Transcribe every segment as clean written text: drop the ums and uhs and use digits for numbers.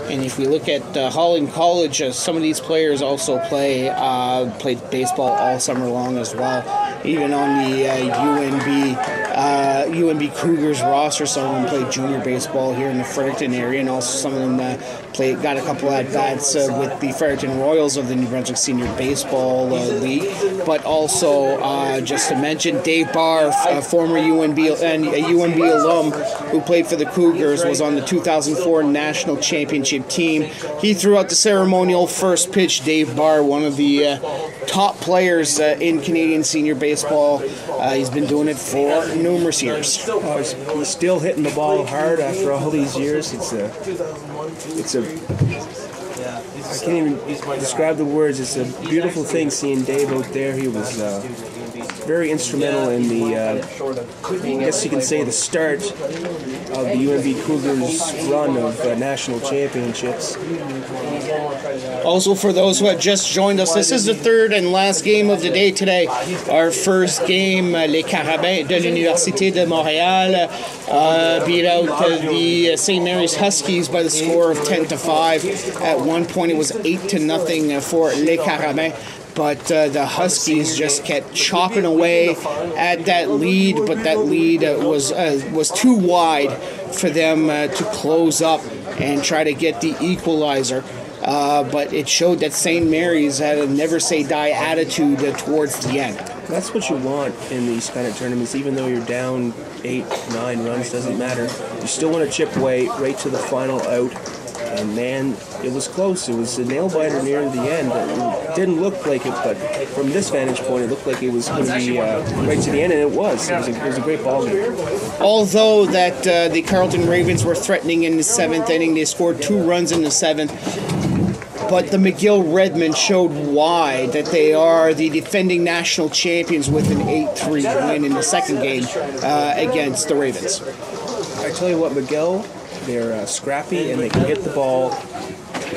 And if we look at Holland College, some of these players also played baseball all summer long as well. Even on the UNB Cougars roster, some of them played junior baseball here in the Fredericton area, and also some of them got a couple at bats with the Fredericton Royals of the New Brunswick Senior Baseball League. But also, just to mention, Dave Barr, a former UNB and a UNB alum who played for the Cougars, was on the 2004 National Championship team. He threw out the ceremonial first pitch. Dave Barr, one of the top players in Canadian senior baseball. He's been doing it for numerous years. He's still hitting the ball hard after all these years. I can't even describe the words. It's a beautiful thing seeing Dave out there. He was very instrumental in the, I guess you can say, the start of the UNB Cougars' run of national championships. Also, for those who have just joined us, this is the third and last game of the day today. Our first game, les Carabins de l'Université de Montréal beat out the St. Mary's Huskies by the score of 10-5. At one point, it was 8-0 for les Carabins. But the Huskies just kept chopping away at that lead, but that lead was too wide for them to close up and try to get the equalizer. But it showed that St. Mary's had a never-say-die attitude towards the end. That's what you want in these kind of tournaments. Even though you're down 8, 9 runs, doesn't matter. You still want to chip away right to the final out. And man, it was close. It was a nail-biter near the end. It didn't look like it, but from this vantage point, it looked like it was going to be right to the end, and it was. It was a great ball game. Although that the Carleton Ravens were threatening in the 7th inning, they scored 2 runs in the 7th. But the McGill Redmen showed why that they are the defending national champions with an 8-3 win in the second game against the Ravens. I tell you what, McGill, they're scrappy and they can hit the ball.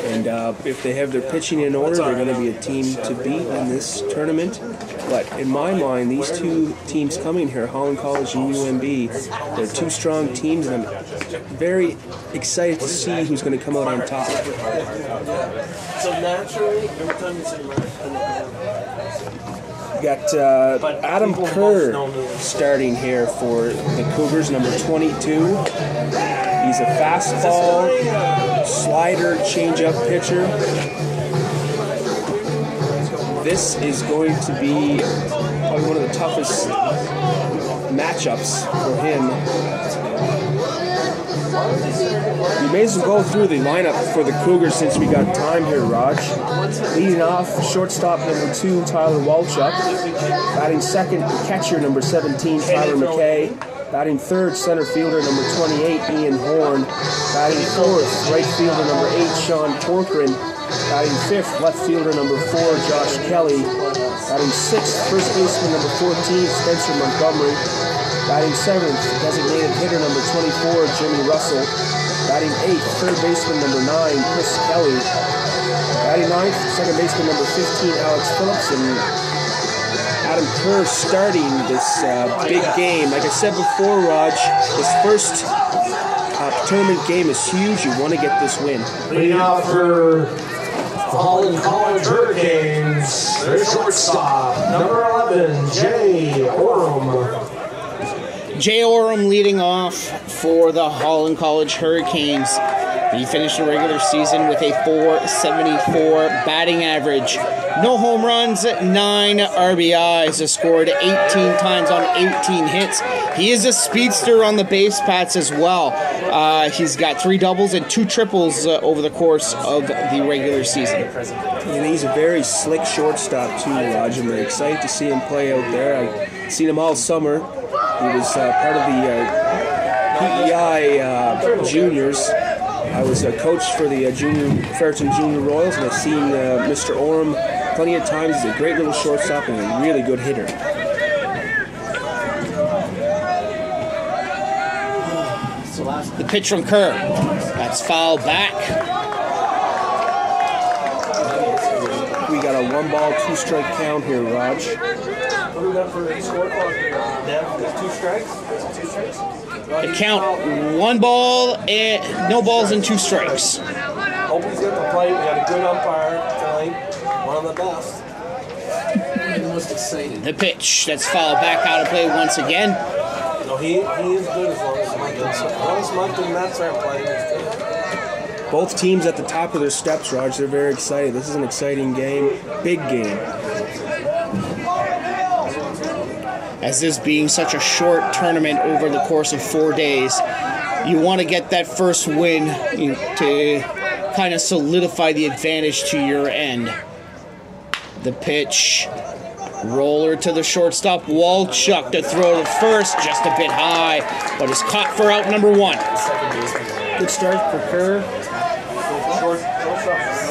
And if they have their pitching in order, they're going to be a team to beat in this tournament. But in my mind, these two teams coming here, Holland College and UNB, they're 2 strong teams, and I'm very excited to see who's going to come out on top. So naturally, every time you say We got Adam Kerr starting here for the Cougars, number 22. He's a fastball, slider, changeup pitcher. This is going to be probably one of the toughest matchups for him. We may as well go through the lineup for the Cougars since we got time here, Raj. Leading off, shortstop number 2, Tyler Walchuk. Batting second, catcher number 17, Tyler McKay. Batting third, center fielder number 28, Ian Horn. Batting fourth, right fielder number 8, Sean Corcoran. Batting fifth, left fielder number 4, Josh Kelly. Batting sixth, first baseman number 14, Spencer Montgomery. Batting seventh, designated hitter number 24, Jimmy Russell. Batting eighth, third baseman number 9, Chris Kelly. Batting ninth, second baseman number 15, Alex Phillips. And Adam Kerr starting this big game. Like I said before, Raj, this first tournament game is huge. You want to get this win. leading off for the Holland College Hurricanes, their shortstop, number 11, Jay Oram. Jay Oram leading off for the Holland College Hurricanes. He finished the regular season with a .474 batting average. No home runs, 9 RBIs, scored 18 times on 18 hits. He is a speedster on the base paths as well. He's got 3 doubles and 2 triples over the course of the regular season. And he's a very slick shortstop too, Raj. I'm very excited to see him play out there. I've seen him all summer. He was part of the PEI juniors. I was a coach for the Fredericton Junior Royals, and I've seen Mr. Oram plenty of times. He's a great little shortstop and a really good hitter. The pitch from Kerr. That's fouled back. We got a 1-ball, 2-strike count here, Raj. What do we got for the score clock? 2 strikes? 2 strikes? The count, 1 ball, and no balls and 2 strikes. the best. Most excited. The pitch. That's fouled back out of play once again. No, he is good as long as Moncton and Mets aren't playing. Both teams at the top of their steps, Raj. They're very excited. This is an exciting game. Big game. As this being such a short tournament over the course of 4 days, you want to get that first win to kind of solidify the advantage to your end. The pitch. Roller to the shortstop. Walchuk to throw to first. Just a bit high, but is caught for out number 1. Good start for Kerr.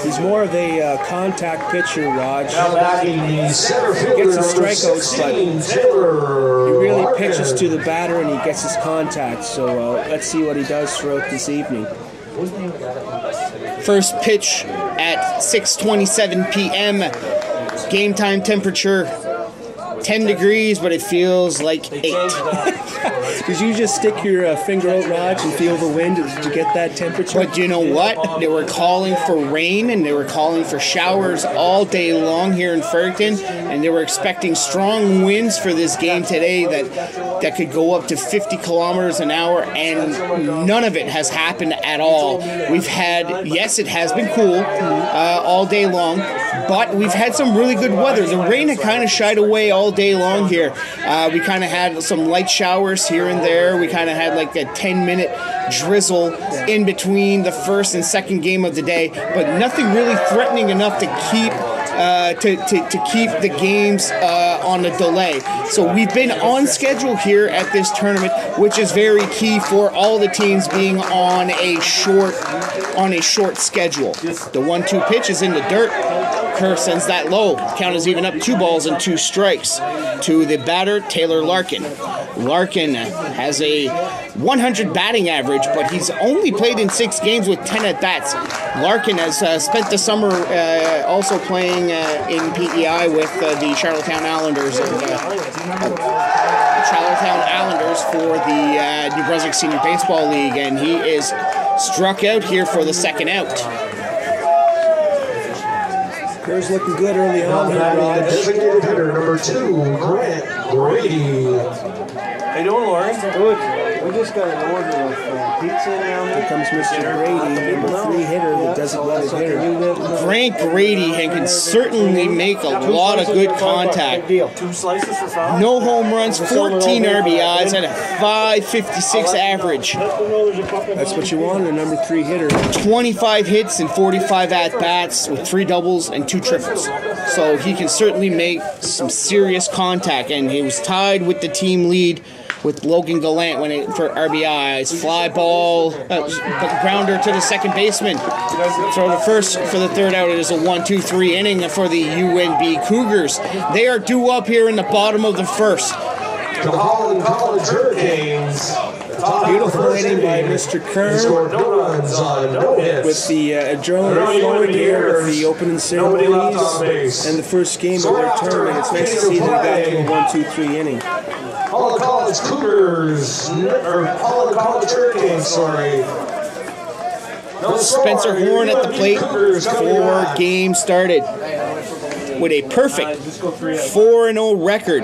He's more of a contact pitcher, Raj. He gets his strikeouts, but he really pitches to the batter and he gets his contact. So let's see what he does throughout this evening. First pitch at 6:27 p.m. Game time temperature 10 degrees, but it feels like 8. Did you just stick your finger out, Raj, and feel the wind to get that temperature? But you know what? They were calling for rain and they were calling for showers all day long here in Fredericton, and they were expecting strong winds for this game today that could go up to 50 kilometers an hour, and none of it has happened at all. We've had, yes, it has been cool all day long, but we've had some really good weather. The rain had kind of shied away all day long here. We kind of had some light showers here and there. We kind of had like a 10-minute drizzle in between the first and second game of the day, but nothing really threatening enough to keep keep the games on a delay. So we've been on schedule here at this tournament, which is very key for all the teams being on a short schedule. The 1-2 pitch is in the dirt. Kerr sends that low. Count is even up, 2 balls and 2 strikes to the batter, Taylor Larkin. Larkin has a 100 batting average, but he's only played in 6 games with 10 at-bats. Larkin has spent the summer also playing in PEI with the Charlottetown Islanders for the New Brunswick Senior Baseball League, and he is struck out here for the second out. Kerr's looking good early on here, Raj. Designated hitter number 2, Grant Grady. How you doing, Lauren? Good. We just got an order of pizza down there. Here comes Mr. Grady, number 3 hitter, the designated hitter. Grant Grady can certainly make a lot of good contact. 2 slices for $5. No home runs, 14 RBIs, and a .556 average. That's what you want in a number 3 hitter. 25 hits and 45 at-bats with 3 doubles and 2 triples. So he can certainly make some serious contact, and he was tied with the team lead with Logan Gallant for RBIs. Fly ball, grounder to the second baseman. Throw to first for the third out. It is a 1-2-3 inning for the UNB Cougars. They are due up here in the bottom of the first. The Holland Hurricanes. Beautiful inning by Mr. Kerr. Scored no runs on no hits. With the adrenaline flowing here with the opening ceremonies and the first game of their tournament. It's nice to see that they got to a 1-2-3 inning. Holland College Cougars, or Holland College Hurricanes, sorry. Spencer Horn at the plate before game started with a perfect 4-0 record,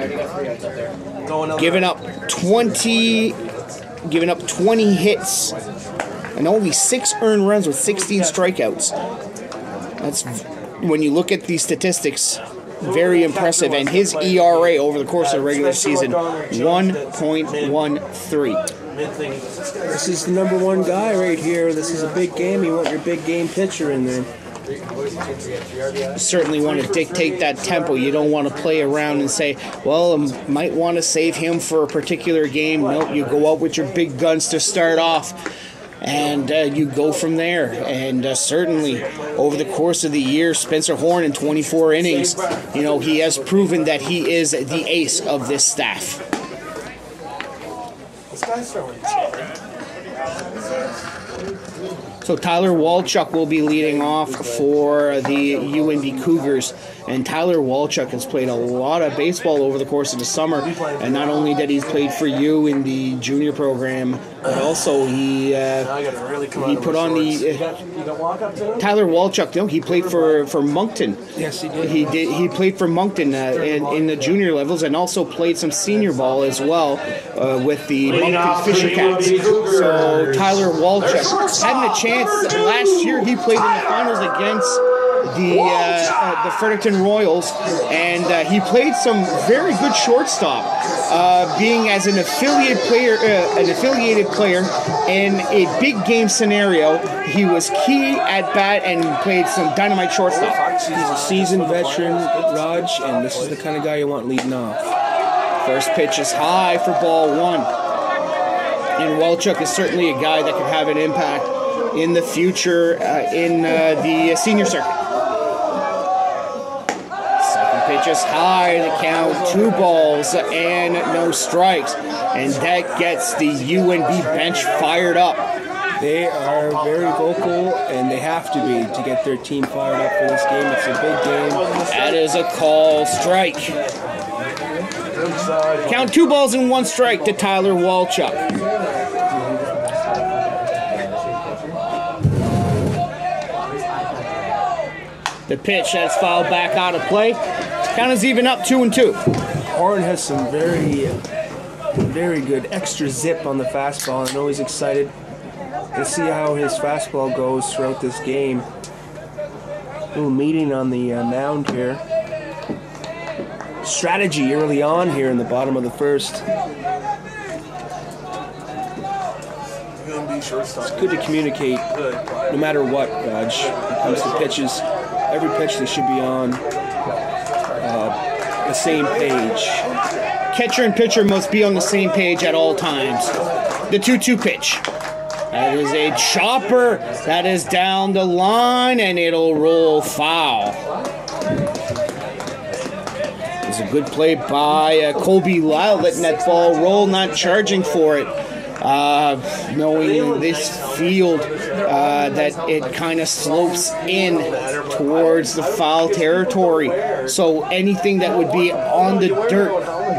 giving up 20 hits and only 6 earned runs with 16 strikeouts. That's, when you look at these statistics, very impressive. And his ERA over the course of the regular season, 1.13. This is the number 1 guy right here. This is a big game. You want your big game pitcher in there. You certainly want to dictate that tempo. You don't want to play around and say, well, I might want to save him for a particular game. Nope, you go out with your big guns to start off, and you go from there. And certainly, over the course of the year, Spencer Horn in 24 innings, he has proven that he is the ace of this staff. So Tyler Walchuk will be leading off for the UNB Cougars. And Tyler Walchuk has played a lot of baseball over the course of the summer. And not only that he's played for you in the junior program, but also he put on the Tyler Walchuk. No, he played for Moncton. Yes, he did. He played for Moncton in the junior levels, and also played some senior ball as well with the Moncton Fisher Cats. So Tyler Walchuk having a chance. Last year he played in the finals against the Fredericton Royals, and he played some very good shortstop, being as an affiliated player in a big game scenario. He was key at bat and played some dynamite shortstop. He's a seasoned veteran, Raj, and this is the kind of guy you want leading off. First pitch is high for ball one. And Walchuk is certainly a guy that could have an impact in the future in the senior circuit. Second pitch is high, the count 2 balls and no strikes. And that gets the UNB bench fired up. They are very vocal, and they have to be to get their team fired up for this game. It's a big game. That is a call strike. Count 2 balls and 1 strike to Tyler Walchuk. The pitch that's fouled back out of play. Count is even up 2-2. Horn has some very good extra zip on the fastball. I'm always excited to see how his fastball goes throughout this game. A little meeting on the mound here. Strategy early on here in the bottom of the first. It's good to communicate no matter what, Raj. When it comes to pitches, every pitch they should be on the same page. Catcher and pitcher must be on the same page at all times. The 2-2 pitch. That is a chopper. That is down the line, and it'll roll foul. It's a good play by Colby Lyle, letting that ball roll, not charging for it. Knowing this field that it kind of slopes in towards the foul territory, so anything that would be on the dirt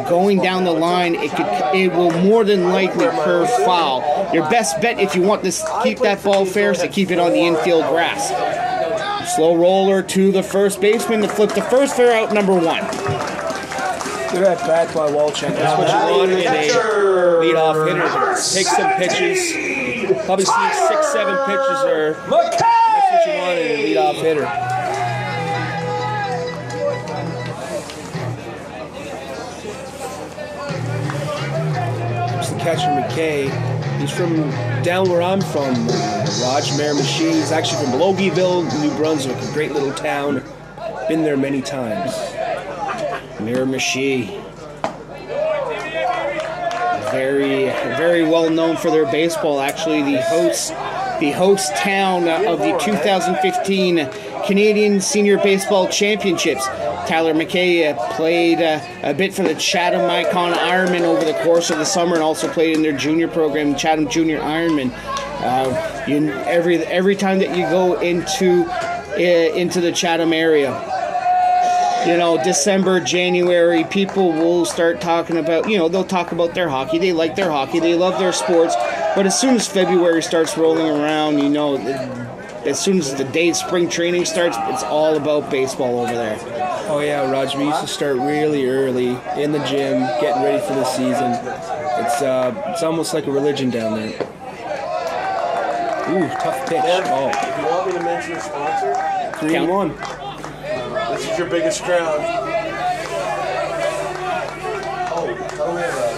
going down the line, it will more than likely curve foul. Your best bet if you want to keep that ball fair is to keep it on the infield grass. Slow roller to the first baseman to flip the first fair out, number 1. Good at bat by Walchuk. That's what you want in a leadoff hitter. Take some pitches. Probably see 6-7 pitches there. That's what you want in a leadoff hitter. It's the catcher, McKay. He's from down where I'm from, Raj, Miramichi. He's actually from Logieville, New Brunswick, a great little town. Been there many times. Miramichi. Very well known for their baseball. Actually, the host town of the 2015 Canadian Senior Baseball Championships. Tyler McKay played a bit for the Chatham Icon Ironman over the course of the summer, and also played in their junior program, Chatham Junior Ironman. Every time that you go into the Chatham area, December, January, people will start talking about, they'll talk about their hockey. They like their hockey. They love their sports. But as soon as February starts rolling around, as soon as the day spring training starts, it's all about baseball over there. Oh, yeah, Raj. We used to start really early in the gym, getting ready for the season. It's almost like a religion down there. Ooh, tough pitch. Oh. If you want me to mention a sponsor, 3-1. This is your biggest crowd. Oh, tell me about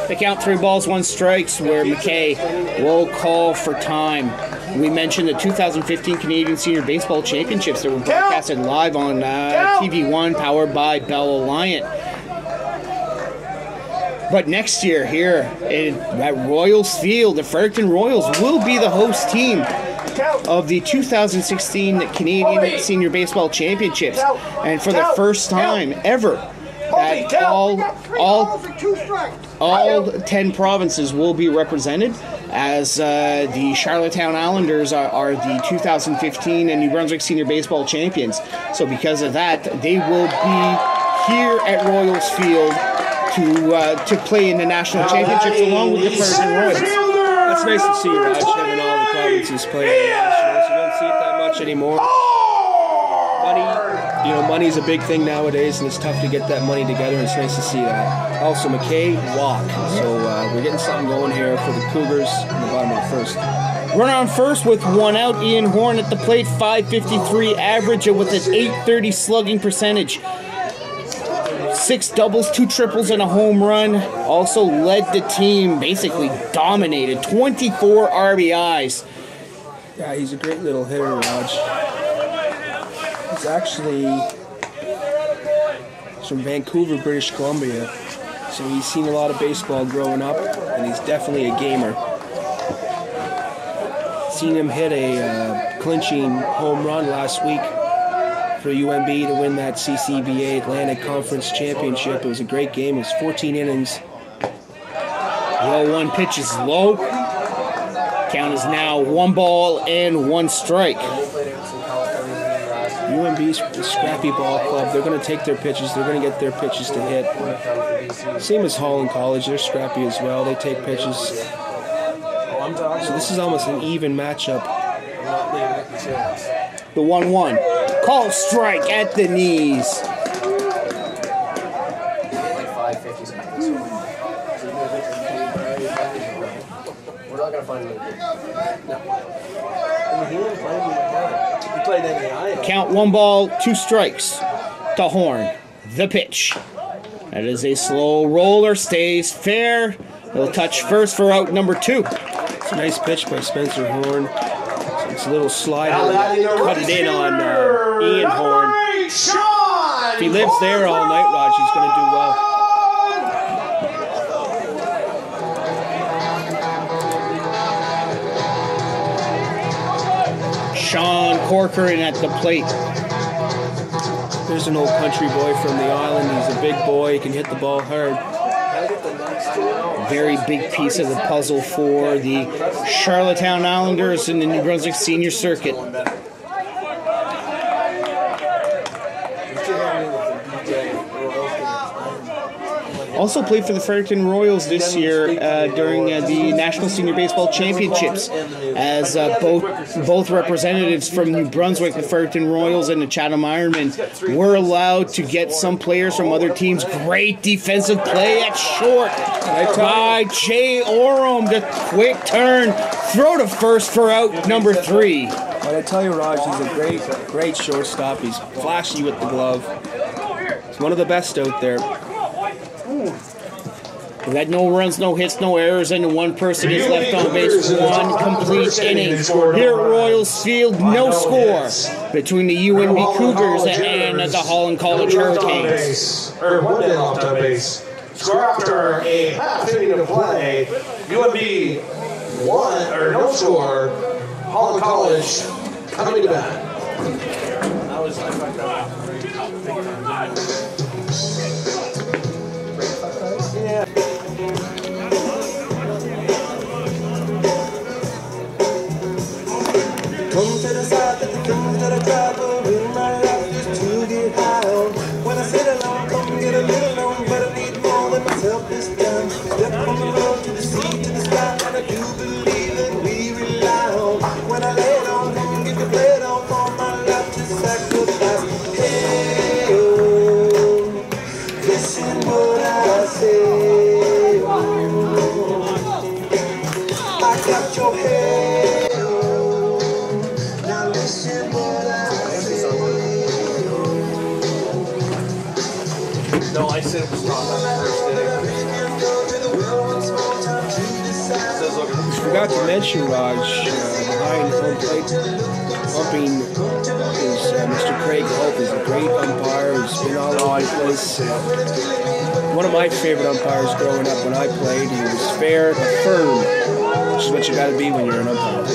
it. They count 3 balls, 1 strikes, where McKay will call for time. We mentioned the 2015 Canadian Senior Baseball Championships that were broadcasted live on TV1, powered by Bell Alliant. But next year here at Royals Field, the Fredericton Royals will be the host team of the 2016 Canadian Senior Baseball Championships, and for the first time ever, that all 10 provinces will be represented. as the Charlottetown Islanders are the 2015 New Brunswick Senior Baseball Champions. So because of that, they will be here at Royals Field to play in the national championships along with the Fredericton Royals. That's nice to see, Raj, having all the provinces playing in the nationals. You don't see it that much anymore. Money's a big thing nowadays, and it's tough to get that money together, and it's nice to see that. Also, McKay walk. So we're getting something going here for the Cougars in the bottom of the first. Run on first with one out. Ian Horn at the plate, .553 average with an .830 slugging percentage. 6 doubles, 2 triples, and a home run. Also led the team, basically dominated. 24 RBIs. Yeah, he's a great little hitter, Raj. He's actually from Vancouver, British Columbia. So he's seen a lot of baseball growing up, and he's definitely a gamer. Seen him hit a clinching home run last week for UNB to win that CCBA Atlantic Conference Championship. It was a great game. It was 14 innings. Well, 1 pitch is low. Count is now 1 ball and 1 strike. UNB's a scrappy ball club. They're going to take their pitches. They're going to get their pitches to hit. Same as Holland College. They're scrappy as well. They take pitches. So this is almost an even matchup. The 1-1. Call strike at the knees. We're not going to find him. No. He didn't play me. He played in the eye. Count 1 ball, 2 strikes to Horn. The pitch. That is a slow roller, stays fair. He'll touch first for out number 2. It's a nice pitch by Spencer Horn. So it's a little slider. Cut it in on Ian Horn. If he lives there all night, Raj, he's going to do well. Sean Corcoran at the plate. There's an old country boy from the island. He's a big boy. He can hit the ball hard. Very big piece of the puzzle for the Charlottetown Islanders in the New Brunswick Senior Circuit. Also played for the Fredericton Royals this year during the National Senior Baseball Championships, as both representatives from New Brunswick, the Fredericton Royals and the Chatham Ironmen, were allowed to get some players from other teams. Great defensive play at short by Jay Oram. The quick turn, throw to first for out number 3. But I tell you, Raj, he's a great shortstop. He's flashy with the glove. He's one of the best out there. We had no runs, no hits, no errors, and 1 person is left on base. 1 complete inning. Here at Royals Field, no score between the UNB Cougars and the Holland College Hurricanes. 1 man left on base. Score after a half inning of play. UNB 1 or no score. Holland College coming to bat. Come to the side that the things that I travel in my life just to get high on. When I sit alone, come get a little known, but I need more than myself this time. Step on the road to the sea, to the sky, and I do believe that we rely on. When I lay it on, come get the blade on for my life to sacrifice. Hey, oh, listen what I say. I got your head. No, I said it was wrong on the first day. Forgot to mention, Raj, behind home plate pumping is Mr. Craig Hope. Is a great umpire. He's been all over the place. One of my favorite umpires growing up when I played. He was fair but firm, which is what you got to be when you're an umpire.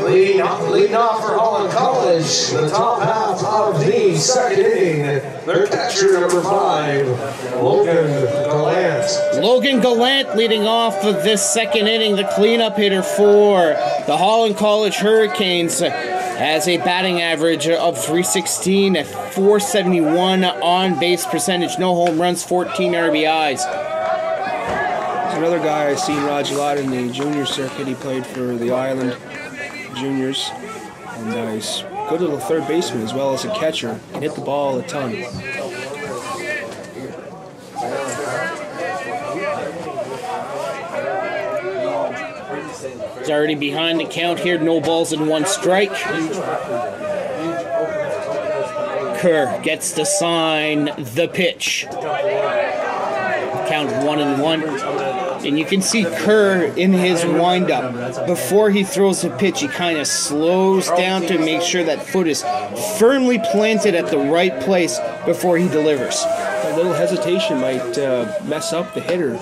Leading off for Holland College, the top half of the second inning. their catcher, number 5, Logan Gallant. Logan Gallant leading off of this second inning, the cleanup hitter for the Holland College Hurricanes, has a batting average of .316, a .471 on-base percentage, no home runs, 14 RBIs. There's another guy I've seen Raj a lot in the junior circuit. He played for the Island Juniors, and he's a good little third baseman as well as a catcher. Can hit the ball a ton. He's already behind the count here, no balls and 1 strike. Kerr gets to sign the pitch. Count 1-1. And you can see Kerr in his windup. Before he throws the pitch, he kind of slows down to make sure that foot is firmly planted at the right place before he delivers. A little hesitation might mess up the hitter.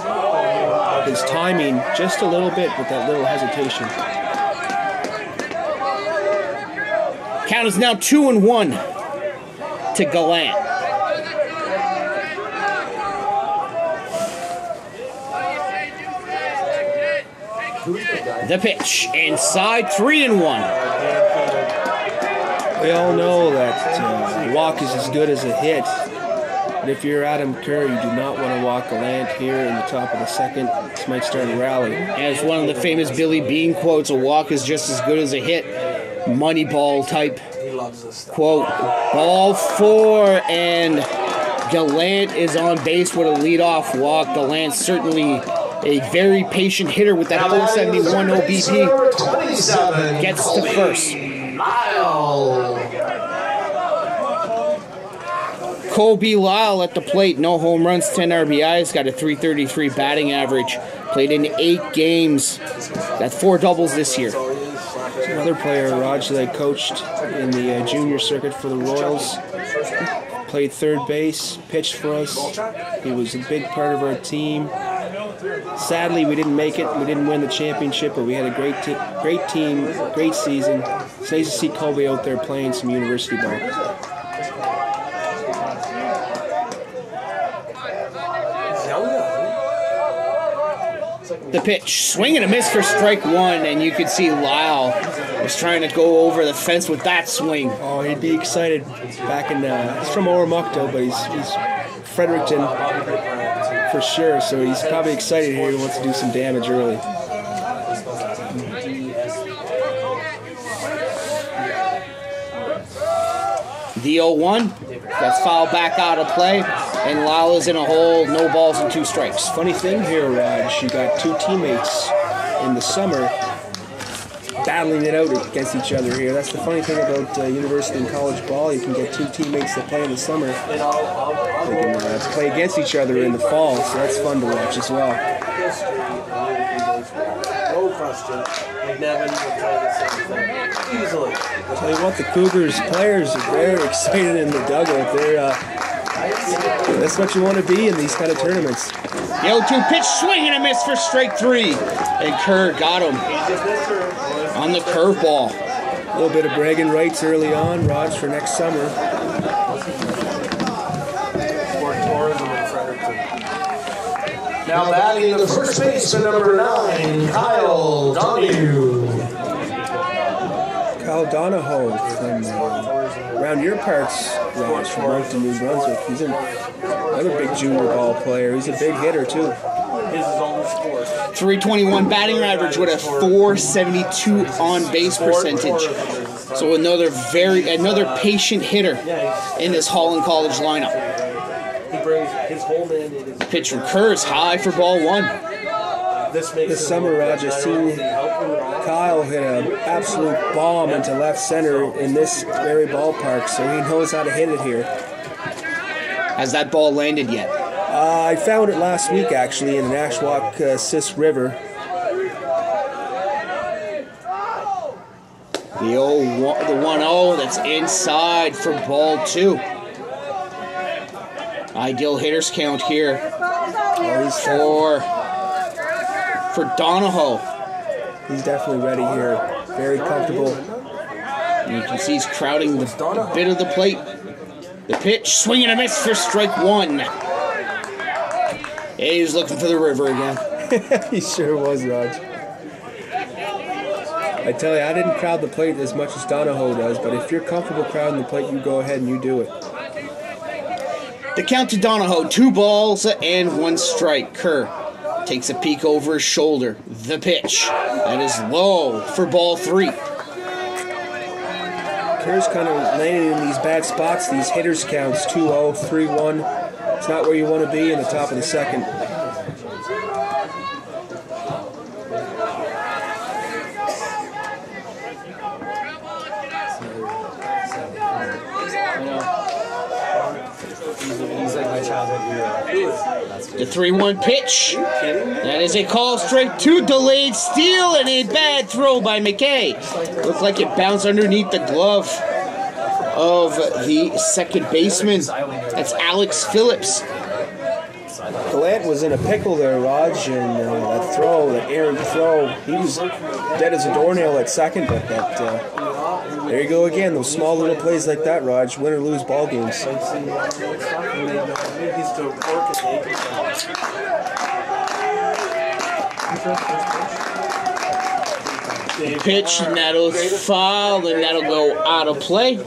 His timing just a little bit with that little hesitation. Count is now 2-1 to Gallant. The pitch inside, 3-1. We all know that a walk is as good as a hit. But if you're Adam Kerr, you do not want to walk Gallant here in the top of the second. This might start a rally. As one of the famous Billy Bean quotes, a walk is just as good as a hit. Moneyball type quote. Ball 4, and Gallant is on base with a leadoff walk. Gallant certainly a very patient hitter with that 471 OBP. Gets to first. Kobe Lyle at the plate, no home runs, 10 RBIs, got a .333 batting average. Played in 8 games, got 4 doubles this year. Another player, Raj, that I coached in the junior circuit for the Royals. Played third base, pitched for us. He was a big part of our team. Sadly, we didn't make it. We didn't win the championship, but we had a great team, great season. It's nice to see Kobe out there playing some university ball. The pitch, swing and a miss for strike 1, and you can see Lyle was trying to go over the fence with that swing. Oh, he'd be excited. Back in, he's from Oromocto, but he's Fredericton for sure, so he's probably excited here. He wants to do some damage early. The 0-1, that's fouled back out of play, and Lyle is in a hole, no balls and 2 strikes. Funny thing here, Raj, you got 2 teammates in the summer battling it out against each other here. That's the funny thing about university and college ball. You can get 2 teammates that play in the summer. They can play against each other in the fall, so that's fun to watch as well. No question. They never even play the same thing. Easily. I'll tell you what, the Cougars players are very excited in the dugout. That's what you want to be in these kind of tournaments. The 0-2 pitch, swing and a miss for strike 3. And Kerr got him on the curveball. A little bit of bragging rights early on, Raj, for next summer. Now batting the first baseman, number 9, Kyle Donahue. Kyle Donahoe from around your parts, Raj, from Moncton, New Brunswick. He's another big junior ball player. He's a big hitter, too. 321 batting average with a 472 on base percentage. So another patient hitter in this Holland College lineup. He brings his whole man in. Pitch from Kerr is high for ball 1. This summer, Raj, I've seen Kyle hit an absolute bomb into left center in this very ballpark, so he knows how to hit it here. Has that ball landed yet? I found it last week, actually, in the Nashwauk River. The 1-0 that's inside for ball 2. Ideal hitters count here for Donahoe. He's definitely ready here. Very comfortable. You can see he's crowding the bit of the plate. The pitch, swing and a miss for strike one. Yeah, he was looking for the river again. He sure was, Raj. I tell you, I didn't crowd the plate as much as Donahoe does, but if you're comfortable crowding the plate, you go ahead and you do it. The count to Donahoe, 2 balls and 1 strike. Kerr takes a peek over his shoulder. The pitch. That is low for ball 3. Kerr's kind of landing in these bad spots, these hitters counts, 2-0, 3-1. It's not where you want to be in the top of the second. The 3-1 pitch. That is a call strike 2, delayed steal, and a bad throw by McKay. Looked like it bounced underneath the glove of the second baseman. That's Alex Phillips. Gallant was in a pickle there, Raj, and that throw, that errant throw, he was dead as a doornail at second, but there you go again, those small little plays like that, Raj, win or lose ball games. The pitch, and that'll foul, and that'll go out of play.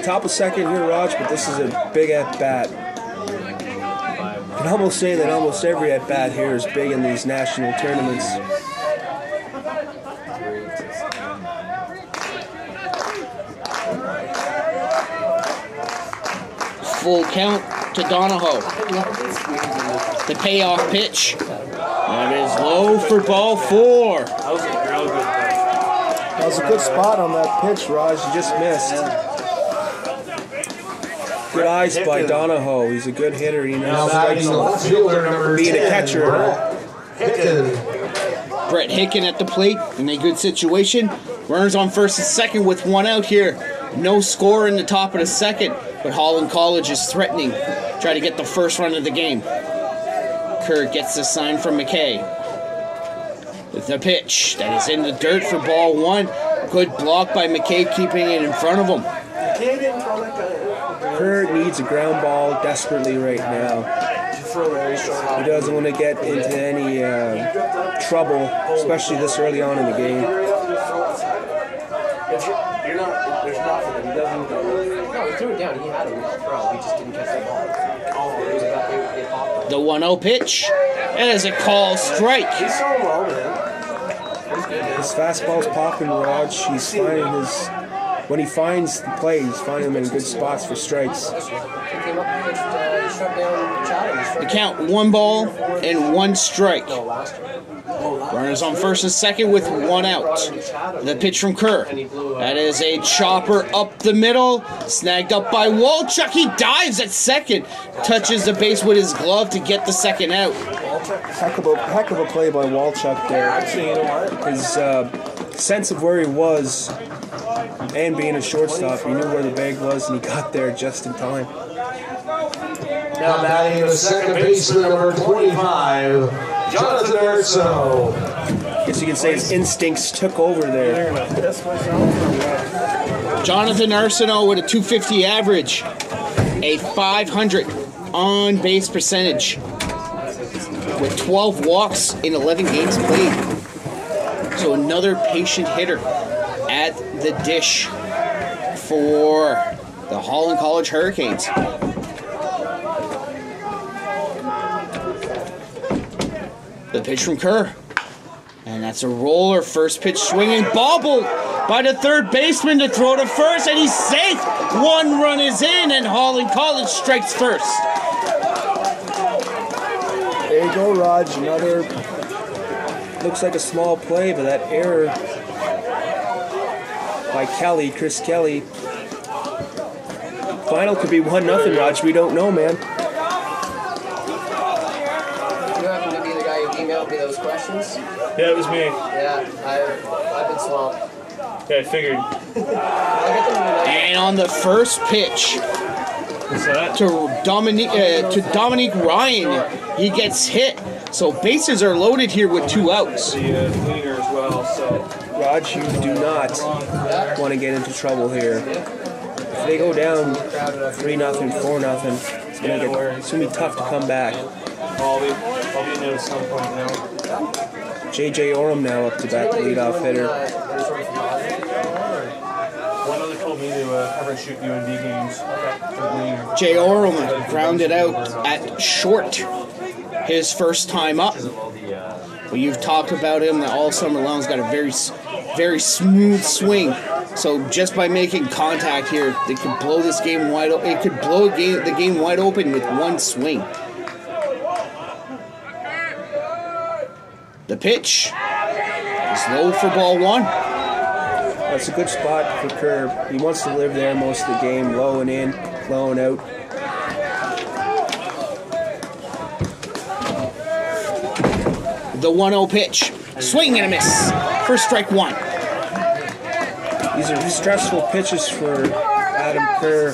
Top of second here, Raj, but this is a big at-bat. You can almost say that almost every at-bat here is big in these national tournaments. Full count to Donahoe. The payoff pitch. That is low for ball 4. That was a good spot on that pitch, Raj. You just missed. Good eyes by Donahoe. He's a good hitter. He knows being a catcher. Brett Hicken at the plate in a good situation. Runners on first and second with 1 out here. No score in the top of the second, but Holland College is threatening. Try to get the first run of the game. Kerr gets the sign from McKay. The pitch that is in the dirt for ball 1. Good block by McKay, keeping it in front of him. Kerr needs a ground ball desperately right now. He doesn't want to get into any trouble, especially this early on in the game. The 1-0 pitch. That is a call strike. His fastball's popping, Raj. He's finding his... When he finds the play, he's finding them in good spots for strikes. The count, 1 ball and 1 strike. Runners on first and second with 1 out. The pitch from Kerr. That is a chopper up the middle. Snagged up by Walchuk. He dives at second. Touches the base with his glove to get the second out. Heck of a play by Walchuk there. His sense of where he was, and being a shortstop, he knew where the bag was, and he got there just in time. Now batting the second baseman, number 25, Jonathan Arsenault. Guess you can say his instincts took over there. Jonathan Arsenault with a .250 average, a .500 on-base percentage, with 12 walks in 11 games played. So another patient hitter at the dish for the Holland College Hurricanes. The pitch from Kerr. And that's a roller. First pitch swinging. Bobbled by the third baseman to throw to first. And he's safe. 1 run is in. And Holland College strikes first. There you go, Raj. Another... Looks like a small play, but that error by Kelly, Chris Kelly. Final could be 1-0, Raj. We don't know, man. You happen to be the guy who emailed me those questions? Yeah, it was me. Yeah, I've been swamped. Yeah, I figured. I'll get them tonight. And on the first pitch What's that? to Dominique Ryan, he gets hit. So bases are loaded here with 2 outs. The cleaner as well. Raj, you do not want to get into trouble here. If they go down 3-0, 4-0, it's gonna be tough to come back. I'll be in there at some point now. JJ Oram now up to bat, the leadoff hitter. One other told me to ever shoot UNB games. Jay Oram grounded out at short his first time up. Well, you've talked about him that all summer long. He's got a very smooth swing. So just by making contact here, they could blow this game wide open. It could blow the game wide open with one swing. The pitch is low for ball one. That's a good spot for Kerr. He wants to live there most of the game, low and in, low and out. The 1-0 pitch. Swing and a miss for strike one. These are stressful pitches for Adam Kerr.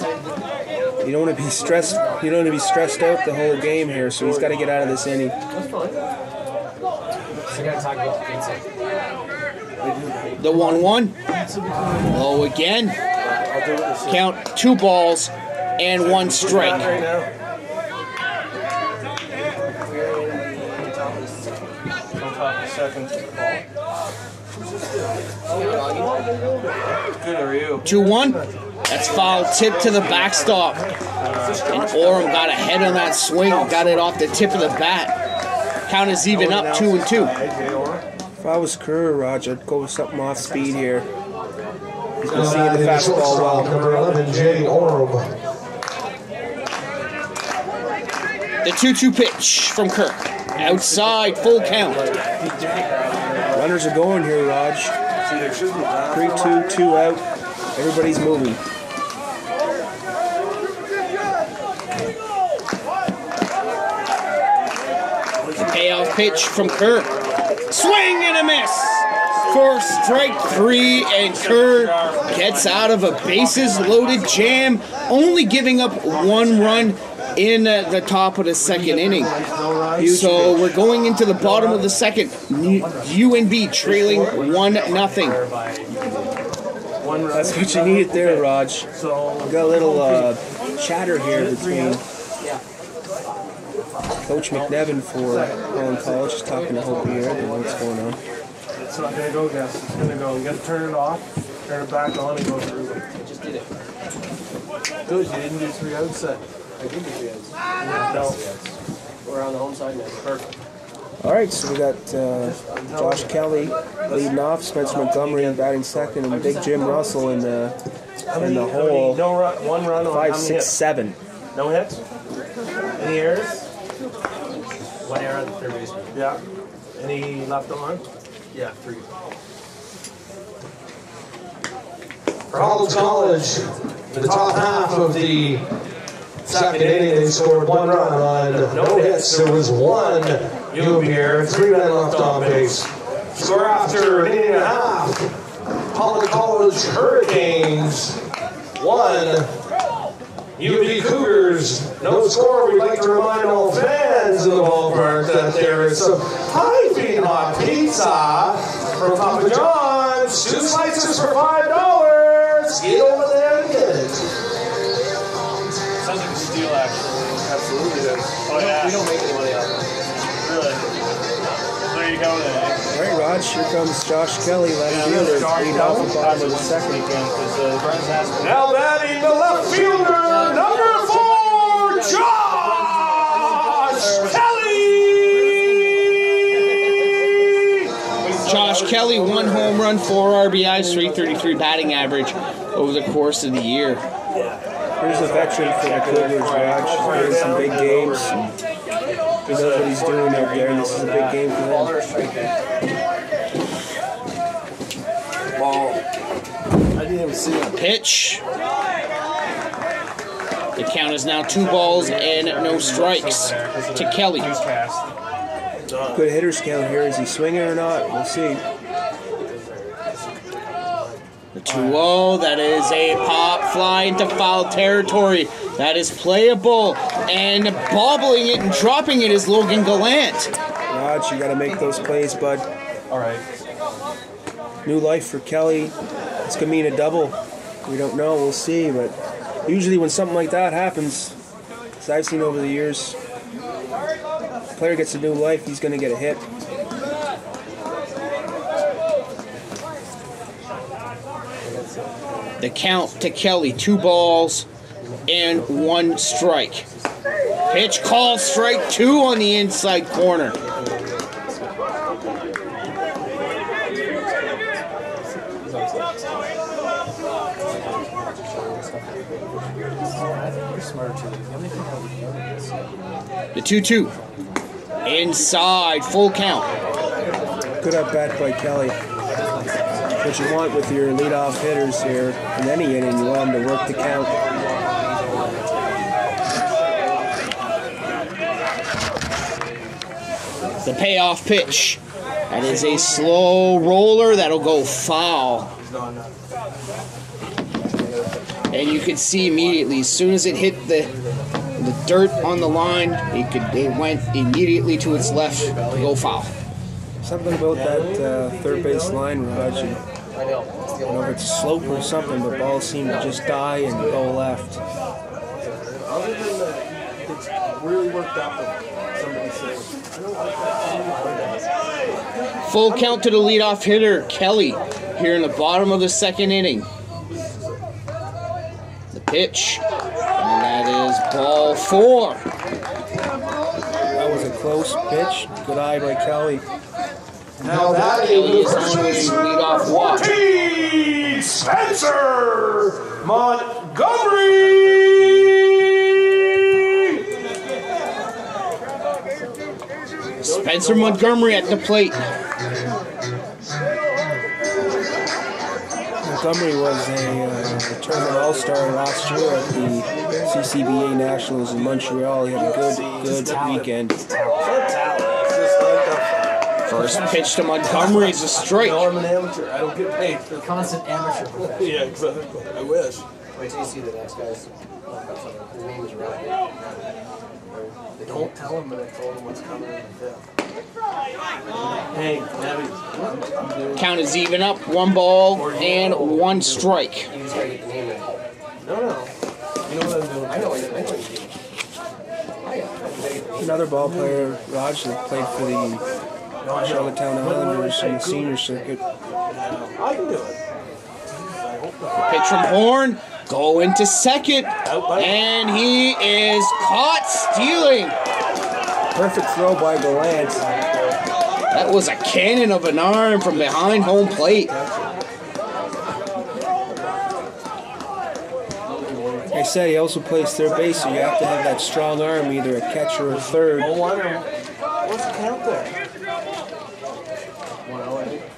You don't want to be stressed. You don't want to be stressed out the whole game here, so he's got to get out of this inning. The 1-1. Low again. Count 2 balls and 1 strike. Good, are you? 2-1. That's foul tip to the backstop. And Oram got ahead on that swing. Got it off the tip of the bat. Count is even up 2-2. If I was Kerr, Raj, I'd go with something off speed here. He's been seeing the fastball well. Number 11, Jay Oram. The 2-2 pitch from Kerr. Outside, full count. Runners are going here, Raj. 3-2, 2 out. Everybody's moving. Payoff pitch from Kerr. Swing and a miss for strike 3, and Kerr gets out of a bases-loaded jam, only giving up 1 run in the top of the second inning. So we're going into the bottom of the second. UNB trailing 1-0. That's what you needed there, Raj. We got a little chatter here between Coach McNevin for Holland College is talking to Hope here. I don't know what's going on. It's not going to go, guys. It's going to go. You got to turn it off, turn it back on, and go through. I just did it. Good, you didn't do 3 outs set. I did do 3 outs. No. We're on the home side now. Perfect. All right, so we got Josh Kelly leading off, Spencer Montgomery batting second, and Big Jim Russell in the hole. No run, 1 run on 5, 6, 7. No hits? Any errors? 1 error on the third baseman. Yeah. Any left on? Yeah, 3. For Holland College, in the top half of the second inning, they scored 1 run on no hits. There was 1 UNB error, 3 men left on base. Score after an inning and a half. Holland College Hurricanes 1. UNB Cougars, no score. We'd like to remind all fans in the ballpark that there is some piping hot pizza from Papa John's. 2 slices for $5. Get over there and get it. Sounds like a steal, actually. Absolutely does. Oh, yeah. We don't make any money off that. Really? There you go, then. All right, Raj, here comes Josh Kelly, left fielder, leading off the bottom of the second. Now batting the left fielder, number 4, Josh Kelly! Josh Kelly, 1 home run, 4 RBIs, 333 batting average over the course of the year. Here's a veteran for the Cougars, Raj. He's playing some big games. He knows what he's doing out there, and this is a big game for him. Ball. I didn't even see it. Pitch. The count is now 2 balls and no strikes to Kelly. Good hitters count here. Is he swinging or not? We'll see. The 2-0, that is a pop fly into foul territory. That is playable, and bobbling it and dropping it is Logan Gallant. Raj, you got to make those plays, bud. All right. New life for Kelly. It's going to mean a double. We don't know. We'll see. But usually when something like that happens, as I've seen over the years, the player gets a new life, he's going to get a hit. The count to Kelly, 2 balls and 1 strike. Pitch called, strike 2 on the inside corner. The 2-2. Inside, full count. Good at bat by Kelly. What you want with your leadoff hitters here in any inning, you want them to work the count. The payoff pitch. That is a slow roller that'll go foul. And you could see immediately, as soon as it hit the dirt on the line, it went immediately to its left to go foul. Something about that third base line, Raj. I don't know if it's a slope or something, but balls seem to just die and go left. Other than that, it's really worked out for somebody saying, I don't like that. Full count to the leadoff hitter, Kelly, here in the bottom of the second inning. The pitch, and that is ball 4. That was a close pitch. Good eye by Kelly. Now that Kelly is is on his leadoff walk. Spencer Montgomery. Spencer Montgomery at the plate. Montgomery was a tournament all-star last year at the CCBA Nationals in Montreal. He had a good weekend. First pitch to Montgomery is a strike. No, I'm an amateur. I don't get paid for Constant amateur profession. Yeah, exactly. I wish. Wait till you see the next guy's. His name is Ryan. They don't tell him, but I told him what's coming in the fifth. Hey, Nabby. I'm doing. Count is even up, 1 ball and 1 strike. You just gotta get the name in. No. You know what I'm doing? I know what you do. Another ball player, Raj, that played for the Charlottetown Islanders in the senior circuit. I can do it. Pitch from Horn, go into second, and he is caught stealing. Perfect throw by Gallant. That was a cannon of an arm from behind home plate. Like I said, he also plays third base, so you have to have that strong arm, either a catcher or a third. What's the count there?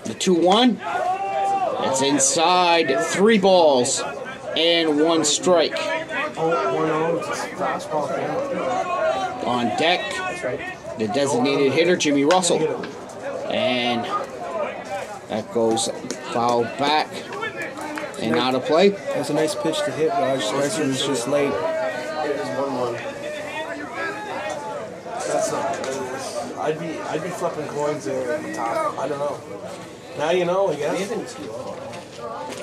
The 2-1. It's inside, 3 balls and 1 strike. On deck, the designated hitter, Jimmy Russell. And that goes foul back and out of play. That's a nice pitch to hit, Raj. Spencer was just late. It is 1-1. That's not. I'd be flipping coins there at the top. I don't know. Now you know, I guess.